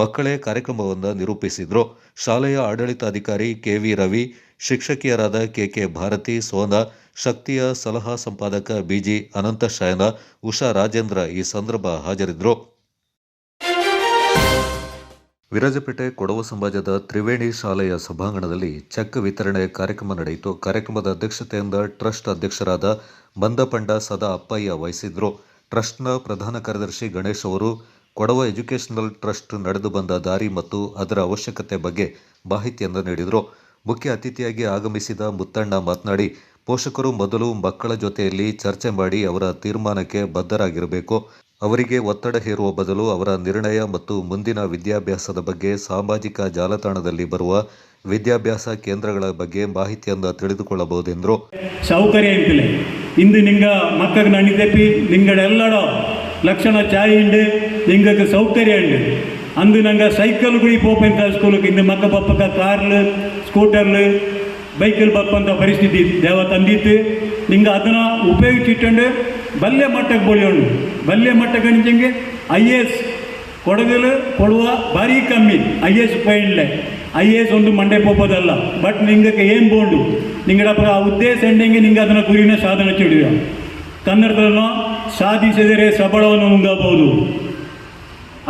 B: ಮಕ್ಕಳೇ ಕಾರ್ಯಕ್ರಮವನ್ನು ನಿರೂಪಿಸಿದರು. ಶಾಲೆಯ ಆಡಳಿತಾಧಿಕಾರಿ ಕೆವಿ ರವಿ, ಶಿಕ್ಷಕಿಯರಾದ ಕೆಕೆ ಭಾರತಿ, ಸೋನಾ, ಶಕ್ತಿಯ ಸಲಹಾ ಸಂಪಾದಕ ಬಿಜಿ ಅನಂತಶಯನ, ಉಷಾ ರಾಜೇಂದ್ರ ಈ ಸಂದರ್ಭ ಹಾಜರಿದ್ದರು. ವಿರಾಜಪೇಟೆ ಕೊಡವ ಸಮಾಜದ ತ್ರಿವೇಣಿ ಶಾಲೆಯ ಸಭಾಂಗಣದಲ್ಲಿ ಚೆಕ್ ವಿತರಣೆ ಕಾರ್ಯಕ್ರಮ ನಡೆಯಿತು. ಕಾರ್ಯಕ್ರಮದ ಅಧ್ಯಕ್ಷತೆಯಿಂದ ಟ್ರಸ್ಟ್ ಅಧ್ಯಕ್ಷರಾದ ಮಂದಪಂಡ ಸದಾ ಅಪ್ಪಯ್ಯ ವಹಿಸಿದ್ರು. ಟ್ರಸ್ಟ್ನ ಪ್ರಧಾನ ಕಾರ್ಯದರ್ಶಿ ಗಣೇಶ್ ಅವರು ಕೊಡವ ಎಜುಕೇಷನಲ್ ಟ್ರಸ್ಟ್ ನಡೆದು ಬಂದ ದಾರಿ ಮತ್ತು ಅದರ ಅವಶ್ಯಕತೆ ಬಗ್ಗೆ ಮಾಹಿತಿಯನ್ನು ನೀಡಿದರು. ಮುಖ್ಯ ಅತಿಥಿಯಾಗಿ ಆಗಮಿಸಿದ ಮುತ್ತಣ್ಣ ಮಾತನಾಡಿ, ಪೋಷಕರು ಮೊದಲು ಮಕ್ಕಳ ಜೊತೆಯಲ್ಲಿ ಚರ್ಚೆ ಮಾಡಿ ಅವರ ತೀರ್ಮಾನಕ್ಕೆ ಬದ್ಧರಾಗಿರಬೇಕು. ಅವರಿಗೆ ಒತ್ತಡ ಹೇರುವ ಬದಲು ಅವರ ನಿರ್ಣಯ ಮತ್ತು ಮುಂದಿನ ವಿದ್ಯಾಭ್ಯಾಸದ ಬಗ್ಗೆ ಸಾಮಾಜಿಕ ಜಾಲತಾಣದಲ್ಲಿ ಬರುವ ವಿದ್ಯಾಭ್ಯಾಸ ಕೇಂದ್ರಗಳ ಬಗ್ಗೆ ಮಾಹಿತಿಯನ್ನು ತಿಳಿದುಕೊಳ್ಳಬಹುದೆಂದರು.
A: ಸೌಕರ್ಯ ಇಂಪಿಲ್ಲ ಇಂದು ನಿಂಗ ಮಕ್ಕಳು ನಣಿದೆಪ್ಪಿ ನಿಂಗಡೆಲ್ಲಡೋ ಲಕ್ಷಣ ಚಾಯ್ ಉಂಡು ನಿಂಗಕ್ಕೆ ಸೌಕರ್ಯ ಉಂಡು ಅಂದು ನಂಗೆ ಸೈಕಲ್ ಗುಡಿ ಪೋಪಂತ ಸ್ಕೂಲಿಗೆ ಇಂದು ಮಕ್ಕ ಬಪ್ಪಕ ಕಾರ್ಲು ಸ್ಕೂಟರ್ಲು ಬೈಕಲ್ಲಿ ಬಪ್ಪಂತ ಪರಿಸ್ಥಿತಿ ದೇವ ತಂದಿತ್ತು ನಿಂಗೆ ಅದನ್ನು ಉಪಯೋಗಿಸಿಟ್ಟು ಬಲ್ಯ ಮಟ್ಟಕ್ಕೆ ಬೋಳಿಯೋಣ ಬಲ್ಯ ಮಟ್ಟಕ್ಕೆ ನಿಂಗೆ IAS ಕೊಡಗಲು ಕೊಡುವ ಭಾರಿ ಕಮ್ಮಿ IAS ಪೈಂಡ್ಲೆ IAS ಒಂದು ಮಂಡೆ ಪೋಪದಲ್ಲ ಬಟ್ ನಿಂಗಕ್ಕೆ ಏನು ಬೋಂಡು ನಿಂಗಡಪ್ಪ ಆ ಉದ್ದೇಶ ಎಂಡೆಂಗೆ ನಿಂಗೆ ಅದನ್ನು ಗುರಿನ ಸಾಧನೆ ಚಿಡಿಯ ಕನ್ನಡದನ್ನು ಸಾಧಿಸಿದರೆ ಸಬಳವನ್ನು ಮುಂಗಬಹುದು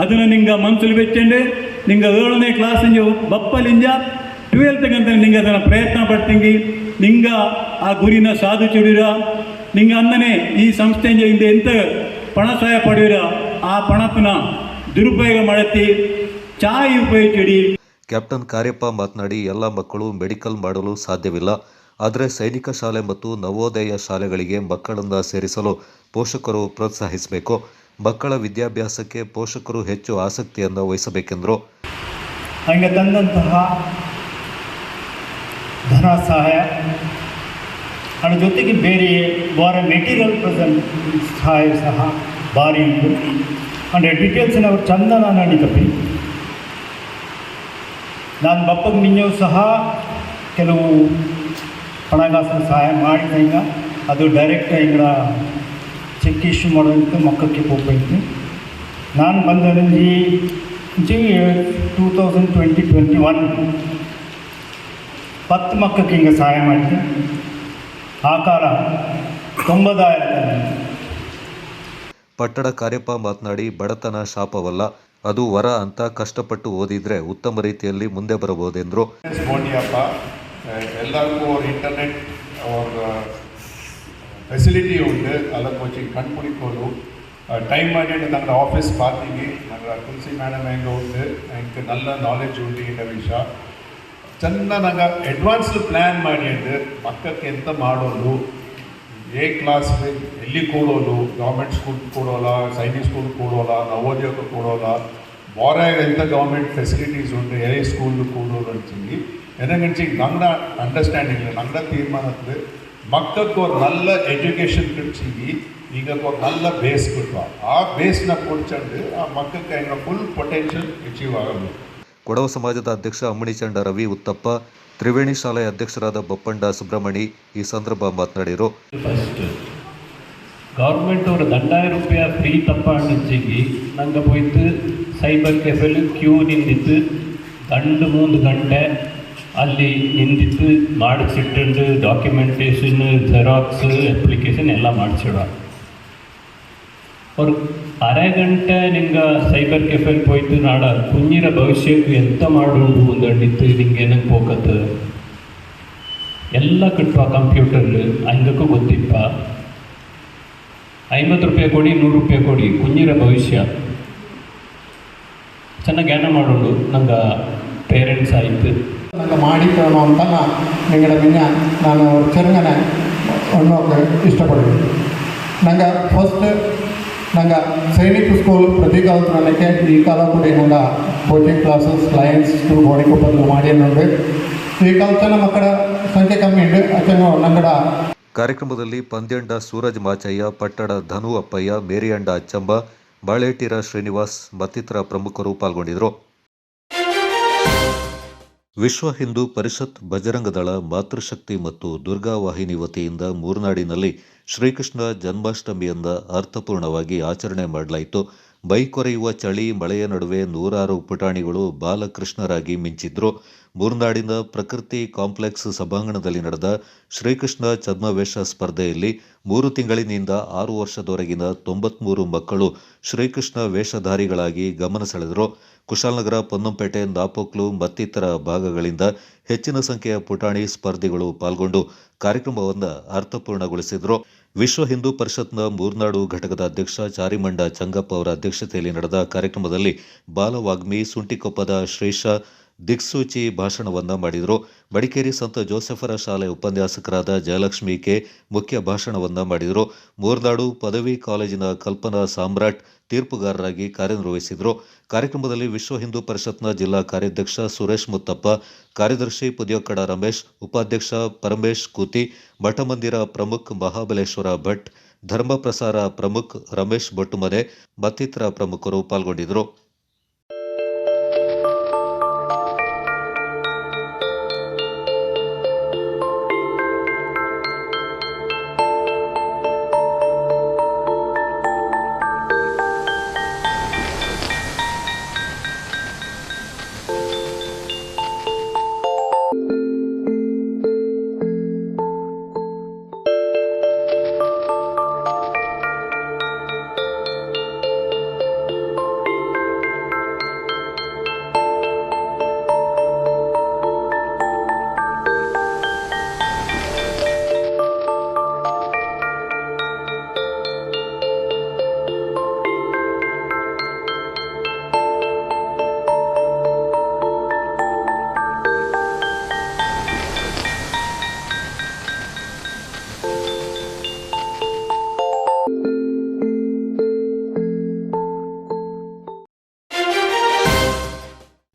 A: ಅದನ್ನು ನಿಂಗೆ ಮನಸ್ಸಲ್ಲಿ ಬೆಚ್ಚಂಡು ನಿಂಗೆ 7ನೇ ಕ್ಲಾಸಿಂಜ ಬಪ್ಪಲಿಂಜ 12th ಗಂತ ನಿಂಗೆ ಅದನ್ನು ಪ್ರಯತ್ನ ಪಡ್ತಂಗಿ ನಿಂಗೆ ಆ ಗುರಿನ ಸಾಧಿಸಿಡಿರ ನಿಂಗೆ ಅಂದನೆ ಈ ಸಂಸ್ಥೆಯಿಂದ ಹಿಂದೆ ಎಂತ ಪಣ ಸಹಾಯ ಪಡೆಯುವ ಆ ಪಣತನ ದುರುಪಯೋಗ ಮಾಡತ್ತಿ ಚಾಯ್ ಉಪಯೋಗಿಸಿಡಿ.
B: ಕ್ಯಾಪ್ಟನ್ ಕಾರ್ಯಪ್ಪ ಮಾತನಾಡಿ, ಎಲ್ಲ ಮಕ್ಕಳು ಮೆಡಿಕಲ್ ಮಾಡಲು ಸಾಧ್ಯವಿಲ್ಲ, ಆದರೆ ಸೈನಿಕ ಶಾಲೆ ಮತ್ತು ನವೋದಯ ಶಾಲೆಗಳಿಗೆ ಮಕ್ಕಳನ್ನು ಸೇರಿಸಲು ಪೋಷಕರು ಪ್ರೋತ್ಸಾಹಿಸಬೇಕು. ಮಕ್ಕಳ ವಿದ್ಯಾಭ್ಯಾಸಕ್ಕೆ ಪೋಷಕರು ಹೆಚ್ಚು ಆಸಕ್ತಿಯನ್ನು ವಹಿಸಬೇಕೆಂದರು.
V: ಹಂಗೆ ತಂದಂತಹ ಧನ ಸಹಾಯ ಅದರ ಜೊತೆಗೆ ಬೇರೆ ಮೆಟೀರಿಯಲ್ ಪ್ರೆಸೆಂಟ್ ಸಹಾಯ ಸಹ ಭಾರಿ ಉಂಟು. ಅಂದರೆ ಡೀಟೇಲ್ಸಿನ ಅವರು ಚಂದನ ನಡೀತಪ್ಪಿ ನಾನು ಬಪ್ಪಗೆ ನಿನ್ನೆಯೂ ಸಹ ಕೆಲವು ಹಣಕಾಸಿನ ಸಹಾಯ ಮಾಡಿದಂಗ ಅದು ಡೈರೆಕ್ಟ್ ಹಿಂಗ ಚೆಕ್ ಇಶ್ಯೂ ಮಾಡೋದಕ್ಕೆ ಮಕ್ಕಳಿಗೆ ಹೋಗ್ಬೇಕು. ನಾನು ಬಂದಲ್ಲಿ 2020-21 10 ಮಕ್ಕಳಿಗೆ ಹಿಂಗೆ ಸಹಾಯ ಮಾಡಿದೆ. ಆ ಕಾಲ 90,000.
B: ಪಟ್ಟಣ ಕಾರ್ಯಪ್ಪ ಮಾತನಾಡಿ, ಬಡತನ ಶಾಪವಲ್ಲ, ಅದು ವರ ಅಂತ ಕಷ್ಟಪಟ್ಟು ಓದಿದ್ರೆ ಉತ್ತಮ ರೀತಿಯಲ್ಲಿ ಮುಂದೆ ಬರಬಹುದೆಂದರು.
Q: எல்லாருக்கும் ஒரு இன்டர்நெட் ஒரு ஃபெசிலிட்டி உண்டு, ಅದಕ್ಕೆ వచ్చి ಕಣ್ಪುಡಿಕೋದು ಟೈಮ್ ಮಾಡಿಟ್ಟು ನಂಗೆ ಆಫೀಸ್ ಪಾರ್ಟಿಗೆ ನಂಗೆ ತುಳಸಿ ಮೇಡಮ್ ಹೆಂಗೆ ಉಂಟು எனக்கு நல்ல ನಾಲೆಜ್ ಉಂಟು இந்த ವಿಷಯ ಚೆನ್ನ ನಂಗೆ ಅಡ್ವಾನ್ಸ್ಡ್ ಪ್ಲ್ಯಾನ್ ಮಾಡಿಟ್ಟು ಮಕ್ಕಕ್ಕೆ ಎಂತ ಮಾಡೋದು, ఏ ಕ್ಲಾಸ್ ಎಲ್ಲಿ ಕೂಡೋದು, ಗೌರ್ಮೆಂಟ್ ಸ್ಕೂಲ್ ಕೂಡೋಲ್ಲ, ಸೈನಿಕ್ ಸ್ಕೂಲ್ ಕೂಡೋಲ್ಲ, ನವೋದಯಕ್ಕೆ ಕೂಡೋಲ್ಲ, ಬಾರಾಗ ಎಂತ ಗೌರ್ಮೆಂಟ್ ಫೆಸಿಲಿಟೀಸ್ ಉಂಟು, ఏ ಸ್ಕೂಲ್ ಕೂಡೋದು ಅಂತೀನಿ என்னங்கன்னு நம்மட அண்டர்ஸ்டாண்டிங்கில் நம்மட தீர்மானத்தில் மக்களுக்கு ஒரு நல்ல எஜுகேஷன் கிடைச்சி நீங்கள் ஒரு நல்ல பேஸ் கொடுப்போம். ಆ ಬೇಸ್ನ ಕೊಡ್ಚಂಡು ಆ ಮಕ್ಕಳಿಗೆ ಹೆಂಗೆ ಫುಲ್ ಪೊಟೆನ್ಷಿಯಲ್ ಅಚೀವ್ ಆಗಬೇಕು.
B: ಕೊಡವ ಸಮಾಜದ ಅಧ್ಯಕ್ಷ ಅಮ್ಮಣಿಚಂಡ ರವಿ ಉತ್ತಪ್ಪ, ತ್ರಿವೇಣಿ ಶಾಲೆ ಅಧ್ಯಕ್ಷರಾದ ಬಪ್ಪಂಡ ಸುಬ್ರಹ್ಮಣಿ ಈ ಸಂದರ್ಭ ಮಾತನಾಡಿದರು.
W: ಗೌರ್ಮೆಂಟ್ ஒரு 2000 ರೂಪಾಯಿ ಫ್ರೀ ತಪ್ಪಾಂಡಿಚ್ಚಿಗಿ ನಂಗೆ போய்த்து ಸೈಬರ್ ಕೆಫೆಲ್ ಕ್ಯೂ ನಿಂದಿತ್ತು 2-3 ಗಂಟೆ ಅಲ್ಲಿ ನಿಂದಿತ್ತು ಮಾಡಿಸಿಟ್ಟು ಡಾಕ್ಯುಮೆಂಟೇಷನ್, ಜೆರಾಕ್ಸ್, ಅಪ್ಲಿಕೇಶನ್ ಎಲ್ಲ ಮಾಡಿಸಿಡುವ. ஒரு ಅರೆ ಗಂಟೆ ನಿಂಗೆ ಸೈಬರ್ ಕೆಫೆಲ್ போய்த்து ನಾಡ ಕುಂಜಿರ ಭವಿಷ್ಯಕ್ಕೆ ಎಂತ ಮಾಡುಂಡು ಒಂದೊಂದಿತ್ತು ನಿಂಗೆ ಏನಕ್ಕೆ ಹೋಗತ್ತು ಎಲ್ಲ ಕಟ್ಟುವ ಕಂಪ್ಯೂಟರ್ಲು ಹಂಗಕ್ಕೂ ಗೊತ್ತಿಪ್ಪ 50 ರೂಪಾಯಿ ಕೊಡಿ 100 ರೂಪಾಯಿ ಕೊಡಿ ಕುಂಜಿರ ಭವಿಷ್ಯ ಚೆನ್ನಾಗಿ ಜ್ಞಾನ ಮಾಡೋದು ನಂಗೆ ಪೇರೆಂಟ್ಸ್ ಆಯಿತು
X: ನಂಗೆ ಮಾಡಿಕೊಳ್ಳೋ ಅಂತ ನಿಂಗಡ ಮಿನ್ನ ನಾನು ಚೆರುಗನೆ ಅನ್ನೋಕ್ಕೆ ಇಷ್ಟಪಡ್ತೀನಿ. ನಂಗೆ ಫಸ್ಟ್ ನಂಗೆ ಸೈನಿಕ್ ಸ್ಕೂಲ್ ಪ್ರತಿಕಾಲದ ನನಗೆ ಈ ಕಾಲ ಕೂಡ ನಂಗೆ ಕೋಚಿಂಗ್ ಕ್ಲಾಸಸ್ ಕ್ಲೈಂಟ್ಸ್ ಗೋಣಿಕೊಪ್ಪಲ್ಲಿ ಮಾಡಿ ನೋಡಿ ಈ ಕಾಲ ಮಕ್ಕಳ ಸಂಖ್ಯೆ ಕಮ್ಮಿ ಉಂಟು ಅಚ್ಚಂಗ ನಂಗಡ.
B: ಕಾರ್ಯಕ್ರಮದಲ್ಲಿ ಪಂದ್ಯಂಡ ಸೂರಜ್ ಮಾಚಯ್ಯ, ಪಟ್ಟಣ ಧನು ಅಪ್ಪಯ್ಯ, ಮೇರಿಯಂಡ ಅಚ್ಚಂಬ, ಬಾಳೇಟಿರ ಶ್ರೀನಿವಾಸ್ ಮತ್ತಿತರ ಪ್ರಮುಖರು ಪಾಲ್ಗೊಂಡಿದ್ದರು. ವಿಶ್ವ ಹಿಂದೂ ಪರಿಷತ್, ಬಜರಂಗದಳ, ಮಾತೃಶಕ್ತಿ ಮತ್ತು ದುರ್ಗಾ ವಾಹಿನಿ ವತಿಯಿಂದ ಮೂರ್ನಾಡಿನಲ್ಲಿ ಶ್ರೀಕೃಷ್ಣ ಜನ್ಮಾಷ್ಟಮಿಯಿಂದ ಅರ್ಥಪೂರ್ಣವಾಗಿ ಆಚರಣೆ ಮಾಡಲಾಯಿತು. ಬೈಕೊರೆಯುವ ಚಳಿ ಮಳೆಯ ನಡುವೆ 100 ಪುಟಾಣಿಗಳು ಬಾಲಕೃಷ್ಣರಾಗಿ ಮಿಂಚಿದ್ರು. ಮೂರ್ನಾಡಿನ ಪ್ರಕೃತಿ ಕಾಂಪ್ಲೆಕ್ಸ್ ಸಭಾಂಗಣದಲ್ಲಿ ನಡೆದ ಶ್ರೀಕೃಷ್ಣ ಛದ್ಮವೇಷ ಸ್ಪರ್ಧೆಯಲ್ಲಿ 3 ತಿಂಗಳಿನಿಂದ 6 ವರ್ಷದವರೆಗಿನ 93 ಮಕ್ಕಳು ಶ್ರೀಕೃಷ್ಣ ವೇಷಧಾರಿಗಳಾಗಿ ಗಮನ ಸೆಳೆದರು. ಕುಶಾಲನಗರ, ಪೊನ್ನಂಪೇಟೆ, ನಾಪೋಕ್ಲು ಮತ್ತಿತರ ಭಾಗಗಳಿಂದ ಹೆಚ್ಚಿನ ಸಂಖ್ಯೆಯ ಪುಟಾಣಿ ಸ್ಪರ್ಧಿಗಳು ಪಾಲ್ಗೊಂಡು ಕಾರ್ಯಕ್ರಮವನ್ನು ಅರ್ಥಪೂರ್ಣಗೊಳಿಸಿದರು. ವಿಶ್ವ ಹಿಂದೂ ಪರಿಷತ್ನ ಮೂರ್ನಾಡು ಘಟಕದ ಅಧ್ಯಕ್ಷ ಚಾರಿಮಂಡ ಚಂಗಪ್ಪ ಅವರ ಅಧ್ಯಕ್ಷತೆಯಲ್ಲಿ ನಡೆದ ಕಾರ್ಯಕ್ರಮದಲ್ಲಿ ಬಾಲವಾಗ್ಮಿ, ಸುಂಟಿಕೊಪ್ಪದ ಶ್ರೀಶ, ದಿಕ್ಸೂಚಿ ಭಾಷಣವನ್ನು ಮಾಡಿದರು. ಮಡಿಕೇರಿ ಸಂತ ಜೋಸೆಫರ ಶಾಲೆ ಉಪನ್ಯಾಸಕರಾದ ಜಯಲಕ್ಷ್ಮಿ ಕೆ ಮುಖ್ಯ ಭಾಷಣವನ್ನು ಮಾಡಿದರು. ಮೂರ್ನಾಡು ಪದವಿ ಕಾಲೇಜಿನ ಕಲ್ಪನಾ ಸಾಮ್ರಾಟ್ ತೀರ್ಪುಗಾರರಾಗಿ ಕಾರ್ಯನಿರ್ವಹಿಸಿದರು. ಕಾರ್ಯಕ್ರಮದಲ್ಲಿ ವಿಶ್ವ ಹಿಂದೂ ಪರಿಷತ್ನ ಜಿಲ್ಲಾ ಕಾರ್ಯಾಧ್ಯಕ್ಷ ಸುರೇಶ್ ಮುತ್ತಪ್ಪ, ಕಾರ್ಯದರ್ಶಿ ಪುದಿಯೊಕ್ಕಡ ರಮೇಶ್, ಉಪಾಧ್ಯಕ್ಷ ಪರಮೇಶ್ ಕೂತಿ, ಮಠಮಂದಿರ ಪ್ರಮುಖ್ ಮಹಾಬಲೇಶ್ವರ ಭಟ್, ಧರ್ಮ ಪ್ರಸಾರ ಪ್ರಮುಖ್ ರಮೇಶ್ ಬೊಟ್ಟುಮನೆ ಮತ್ತಿತರ ಪ್ರಮುಖರು ಪಾಲ್ಗೊಂಡಿದ್ದರು.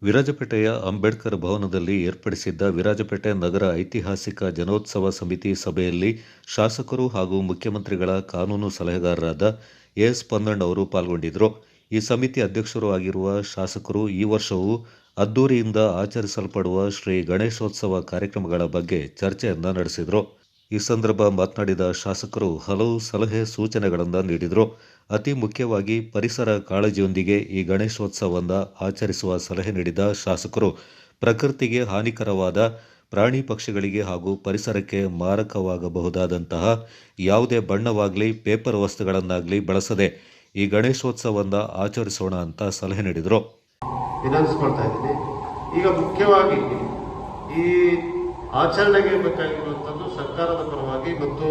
B: ವಿರಾಜಪೇಟೆಯ ಅಂಬೇಡ್ಕರ್ ಭವನದಲ್ಲಿ ಏರ್ಪಡಿಸಿದ್ದ ವಿರಾಜಪೇಟೆ ನಗರ ಐತಿಹಾಸಿಕ ಜನೋತ್ಸವ ಸಮಿತಿ ಸಭೆಯಲ್ಲಿ ಶಾಸಕರು ಹಾಗೂ ಮುಖ್ಯಮಂತ್ರಿಗಳ ಕಾನೂನು ಸಲಹೆಗಾರರಾದ ಎಸ್ ಪೊನ್ನಣ್ಣ ಅವರು ಪಾಲ್ಗೊಂಡಿದ್ದರು. ಈ ಸಮಿತಿ ಅಧ್ಯಕ್ಷರು ಆಗಿರುವ ಶಾಸಕರು ಈ ವರ್ಷವೂ ಅದ್ದೂರಿಯಿಂದ ಆಚರಿಸಲ್ಪಡುವ ಶ್ರೀ ಗಣೇಶೋತ್ಸವ ಕಾರ್ಯಕ್ರಮಗಳ ಬಗ್ಗೆ ಚರ್ಚೆಯನ್ನು ನಡೆಸಿದರು. ಈ ಸಂದರ್ಭ ಮಾತನಾಡಿದ ಶಾಸಕರು ಹಲವು ಸಲಹೆ ಸೂಚನೆಗಳನ್ನು ನೀಡಿದರು. ಅತಿ ಮುಖ್ಯವಾಗಿ ಪರಿಸರ ಕಾಳಜಿಯೊಂದಿಗೆ ಈ ಗಣೇಶೋತ್ಸವವನ್ನು ಆಚರಿಸುವ ಸಲಹೆ ನೀಡಿದ ಶಾಸಕರು ಪ್ರಕೃತಿಗೆ ಹಾನಿಕರವಾದ ಪ್ರಾಣಿ ಪಕ್ಷಿಗಳಿಗೆ ಹಾಗೂ ಪರಿಸರಕ್ಕೆ ಮಾರಕವಾಗಬಹುದಾದಂತಹ ಯಾವುದೇ ಬಣ್ಣವಾಗಲಿ ಪೇಪರ್ ವಸ್ತುಗಳನ್ನಾಗಲಿ ಬಳಸದೆ ಈ ಗಣೇಶೋತ್ಸವವನ್ನು ಆಚರಿಸೋಣ ಅಂತ ಸಲಹೆ ನೀಡಿದರು.
D: ವಿನಂತಿಸ್ಕೊಳ್ತಾ ಇದ್ದೀನಿ. ಈಗ ಮುಖ್ಯವಾಗಿ ಈ ಆಚರಣೆಗೆ ಬೇಕಾಗಿರುವಂಥದ್ದು ಸರ್ಕಾರದ ಪರವಾಗಿ ಮತ್ತು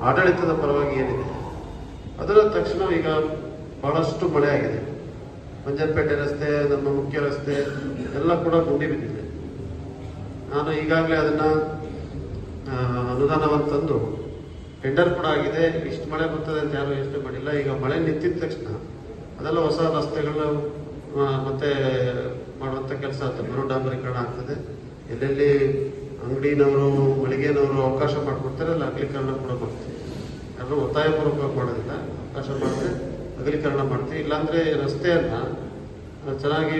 D: ಆಡಳಿತದ ಪರವಾಗಿ ಏನಿದೆ ಅದರ ತಕ್ಷಣ ಈಗ ಬಹಳಷ್ಟು ಮಳೆ ಆಗಿದೆ. ಮಂಜನಪೇಟೆ ರಸ್ತೆ, ನಮ್ಮ ಮುಖ್ಯ ರಸ್ತೆ ಎಲ್ಲ ಕೂಡ ಗುಂಡಿ ಬಿದ್ದಿದೆ. ನಾನು ಈಗಾಗಲೇ ಅದನ್ನು ಅನುದಾನವನ್ನು ತಂದು ಟೆಂಡರ್ ಕೂಡ ಆಗಿದೆ. ಇಷ್ಟು ಮಳೆ ಬರ್ತದೆ ಅಂತ ಯಾರು ಯೋಚನೆ ಮಾಡಿಲ್ಲ. ಈಗ ಮಳೆ ನಿಂತಿದ ತಕ್ಷಣ ಅದೆಲ್ಲ ಹೊಸ ರಸ್ತೆಗಳು ಮತ್ತೆ ಮಾಡುವಂಥ ಕೆಲಸ ಆಗ್ತದೆ. ಮರುಡಾಂಬರೀಕರಣ ಆಗ್ತದೆ. ಎಲ್ಲೆಲ್ಲಿ ಅಂಗಡಿನವರು ಮಳಿಗೆನವರು ಅವಕಾಶ ಮಾಡಿಕೊಡ್ತಾರೆ ಅಲ್ಲಿ ಅಗಲೀಕರಣ ಕೂಡ ಮಾಡ್ತೀವಿ. ಯಾರು ಒತ್ತಾಯಪೂರ್ವಕವಾಗಿ ಮಾಡೋದಿಲ್ಲ. ಅವಕಾಶ ಮಾಡಿದ್ರೆ ಅಗಲೀಕರಣ ಮಾಡ್ತೀವಿ. ಇಲ್ಲಾಂದರೆ ರಸ್ತೆಯನ್ನು ಚೆನ್ನಾಗಿ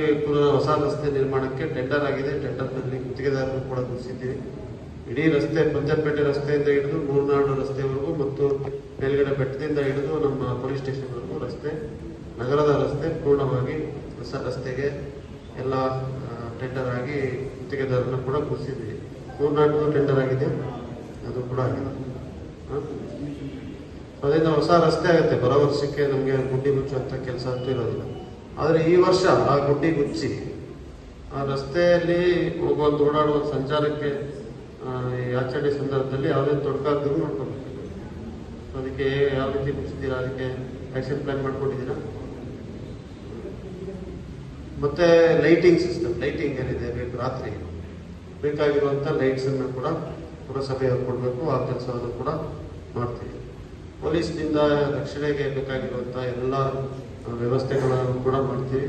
D: ಹೊಸ ರಸ್ತೆ ನಿರ್ಮಾಣಕ್ಕೆ ಟೆಂಡರ್ ಆಗಿದೆ. ಟೆಂಡರ್ನಲ್ಲಿ ಗುತ್ತಿಗೆದಾರರು ಕೂಡ ಗುರುತಿಸಿದ್ದೀವಿ. ಇಡೀ ರಸ್ತೆ ಮಂಜನಪೇಟೆ ರಸ್ತೆಯಿಂದ ಹಿಡಿದು ಮೂರ್ನಾಡು ರಸ್ತೆವರೆಗೂ ಮತ್ತು ಮೇಲ್ಗಡೆ ಬೆಟ್ಟದಿಂದ ಹಿಡಿದು ನಮ್ಮ ಪೊಲೀಸ್ ಸ್ಟೇಷನ್ವರೆಗೂ ರಸ್ತೆ, ನಗರದ ರಸ್ತೆ ಪೂರ್ಣವಾಗಿ ಹೊಸ ರಸ್ತೆಗೆ ಎಲ್ಲ ಟೆಂಡರ್ ಆಗಿ ಗುತ್ತಿಗೆದಾರರನ್ನು ಕೂಡ ಗುರುತಿಸಿದ್ದೀವಿ. ಮೂರ್ನಾಡು ಟೆಂಡರ್ ಆಗಿದೆ, ಅದು ಕೂಡ ಆಗಿದೆ. ಅದರಿಂದ ಹೊಸ ರಸ್ತೆ ಆಗುತ್ತೆ. ಬರೋ ವರ್ಷಕ್ಕೆ ನಮಗೆ ಗುಡ್ಡಿ ಮುಚ್ಚುವಂಥ ಕೆಲಸ ಅಂತೂ ಇರೋದಿಲ್ಲ. ಆದರೆ ಈ ವರ್ಷ ಆ ಗುಡ್ಡಿ ಮುಚ್ಚಿ ಆ ರಸ್ತೆಯಲ್ಲಿ ಹೋಗುವಂಥ ಓಡಾಡುವ ಸಂಚಾರಕ್ಕೆ ಈ ಆಚರಣೆ ಸಂದರ್ಭದಲ್ಲಿ ಯಾವುದೇ ತೊಡಕಾಗ್ರೂ ನೋಡ್ಕೊಬೇಕು. ಅದಕ್ಕೆ ಯಾವ ರೀತಿ ಮುಚ್ಚಿದ್ದೀರಾ, ಅದಕ್ಕೆ ಆ್ಯಕ್ಷನ್ ಪ್ಲಾನ್ ಮಾಡ್ಕೊಂಡಿದ್ದೀರಾ? ಮತ್ತು ಲೈಟಿಂಗ್ ಸಿಸ್ಟಮ್, ಲೈಟಿಂಗ್ ಏನಿದೆ ಬೇಕು, ರಾತ್ರಿ ಬೇಕಾಗಿರುವಂಥ ಲೈಟ್ಸನ್ನು ಕೂಡ ಪುರಸಭೆಯವರು ಕೊಡಬೇಕು. ಆ ಕೆಲಸವನ್ನು ಕೂಡ ಮಾಡ್ತೀವಿ. ಪೊಲೀಸ್ನಿಂದ ರಕ್ಷಣೆಗೆ ಬೇಕಾಗಿರುವಂಥ ಎಲ್ಲ ವ್ಯವಸ್ಥೆಗಳನ್ನು ಕೂಡ ಮಾಡ್ತೀವಿ.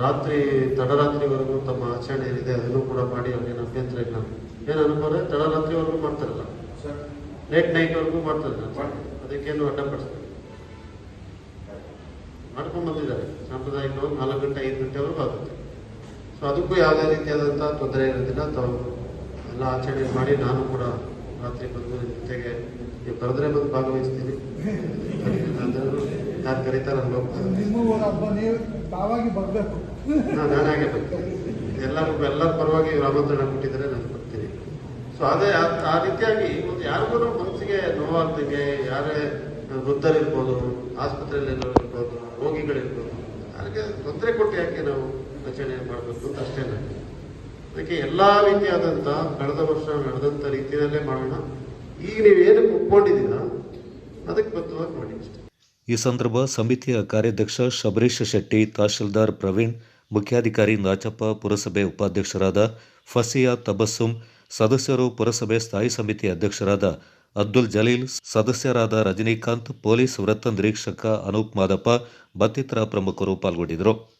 D: ರಾತ್ರಿ ತಡರಾತ್ರಿವರೆಗೂ ತಮ್ಮ ಆಚರಣೆ ಏನಿದೆ ಅದನ್ನು ಕೂಡ ಮಾಡಿ ಅವ್ರೇನು ಅಭ್ಯಂತರ ಇಲ್ಲ. ಏನು ಅನ್ಕೋರೆ ತಡರಾತ್ರಿವರೆಗೂ ಮಾಡ್ತಾರಲ್ಲ, ಲೇಟ್ ನೈಟ್ವರೆಗೂ ಮಾಡ್ತಾರೆ. ಅದಕ್ಕೇನು ಅಡ್ಡಪಡಿಸ್ತಾರೆ ಮಾಡ್ಕೊಂಡು ಬಂದಿದ್ದಾರೆ. ಸಾಂಪ್ರದಾಯಿಕವಾಗಿ 4 ಗಂಟೆ 5 ಗಂಟೆವರೆಗೂ ಆಗುತ್ತೆ. ಸೊ ಅದಕ್ಕೂ ಯಾವುದೇ ರೀತಿಯಾದಂಥ ತೊಂದರೆ ಇರೋದಿಲ್ಲ. ತಾವು ಎಲ್ಲ ಆಚರಣೆ ಮಾಡಿ ನಾನು ಕೂಡ ರಾತ್ರಿ ಬಂದು ಜೊತೆಗೆ ನೀವು ಕರೆದ್ರೆ ಬಂದು ಭಾಗವಹಿಸ್ತೀನಿ. ಯಾರು ಕರೀತಾರಲ್ಲ ನಾನಾಗೆ ಬರ್ತೀನಿ. ಎಲ್ಲರ ಪರವಾಗಿ ಆಮಂತ್ರಣ ಕೊಟ್ಟಿದ್ದಾರೆ, ನಾನು ಬರ್ತೀನಿ. ಸೊ ಅದೇ ಆ ರೀತಿಯಾಗಿ ಒಂದು ಯಾರಿಗೂ ಮನಸ್ಸಿಗೆ ನೋವಾಗ್ದಂಗೆ, ಯಾರೇ ವೃದ್ಧರಿರ್ಬೋದು, ಆಸ್ಪತ್ರೆಯಲ್ಲಿ ಇರ್ಬೋದು, ರೋಗಿಗಳಿರ್ಬೋದು, ಯಾರಿಗೆ ತೊಂದರೆ ಕೊಟ್ಟು ಯಾಕೆ ನಾವು ರಚನೆ ಮಾಡಬೇಕು ಅಂತ ಅಷ್ಟೇ. ಅದಕ್ಕೆ ಎಲ್ಲ ರೀತಿಯಾದಂಥ ಕಳೆದ ವರ್ಷ ನಡೆದಂಥ ರೀತಿಯಲ್ಲೇ ಮಾಡೋಣ. ಈಗ ನೀವೇನು ಒಪ್ಕೊಂಡಿದ್ದೀರಾ ಅದಕ್ಕೆ ಬದ್ಧವಾಗಿ ಮಾಡಿ ಅಷ್ಟೇ.
B: ಈ ಸಂದರ್ಭ ಸಮಿತಿಯ ಕಾರ್ಯಾಧ್ಯಕ್ಷ ಶಬರೀಶ್ ಶೆಟ್ಟಿ, ತಹಶೀಲ್ದಾರ್ ಪ್ರವೀಣ್, ಮುಖ್ಯಾಧಿಕಾರಿ ನಾಚಪ್ಪ, ಪುರಸಭೆ ಉಪಾಧ್ಯಕ್ಷರಾದ ಫಸಿಯಾ ತಬಸ್ಸುಂ, ಸದಸ್ಯರು, ಪುರಸಭೆ ಸ್ಥಾಯಿ ಸಮಿತಿ ಅಧ್ಯಕ್ಷರಾದ ಅಬ್ದುಲ್ ಜಲೀಲ್, ಸದಸ್ಯರಾದ ರಜನಿಕಾಂತ್, ಪೊಲೀಸ್ ವೃತ್ತ ನಿರೀಕ್ಷಕ ಅನೂಪ್ ಮಾದಪ್ಪ ಮತ್ತಿತರ ಪ್ರಮುಖರು ಪಾಲ್ಗೊಂಡಿದ್ದರು.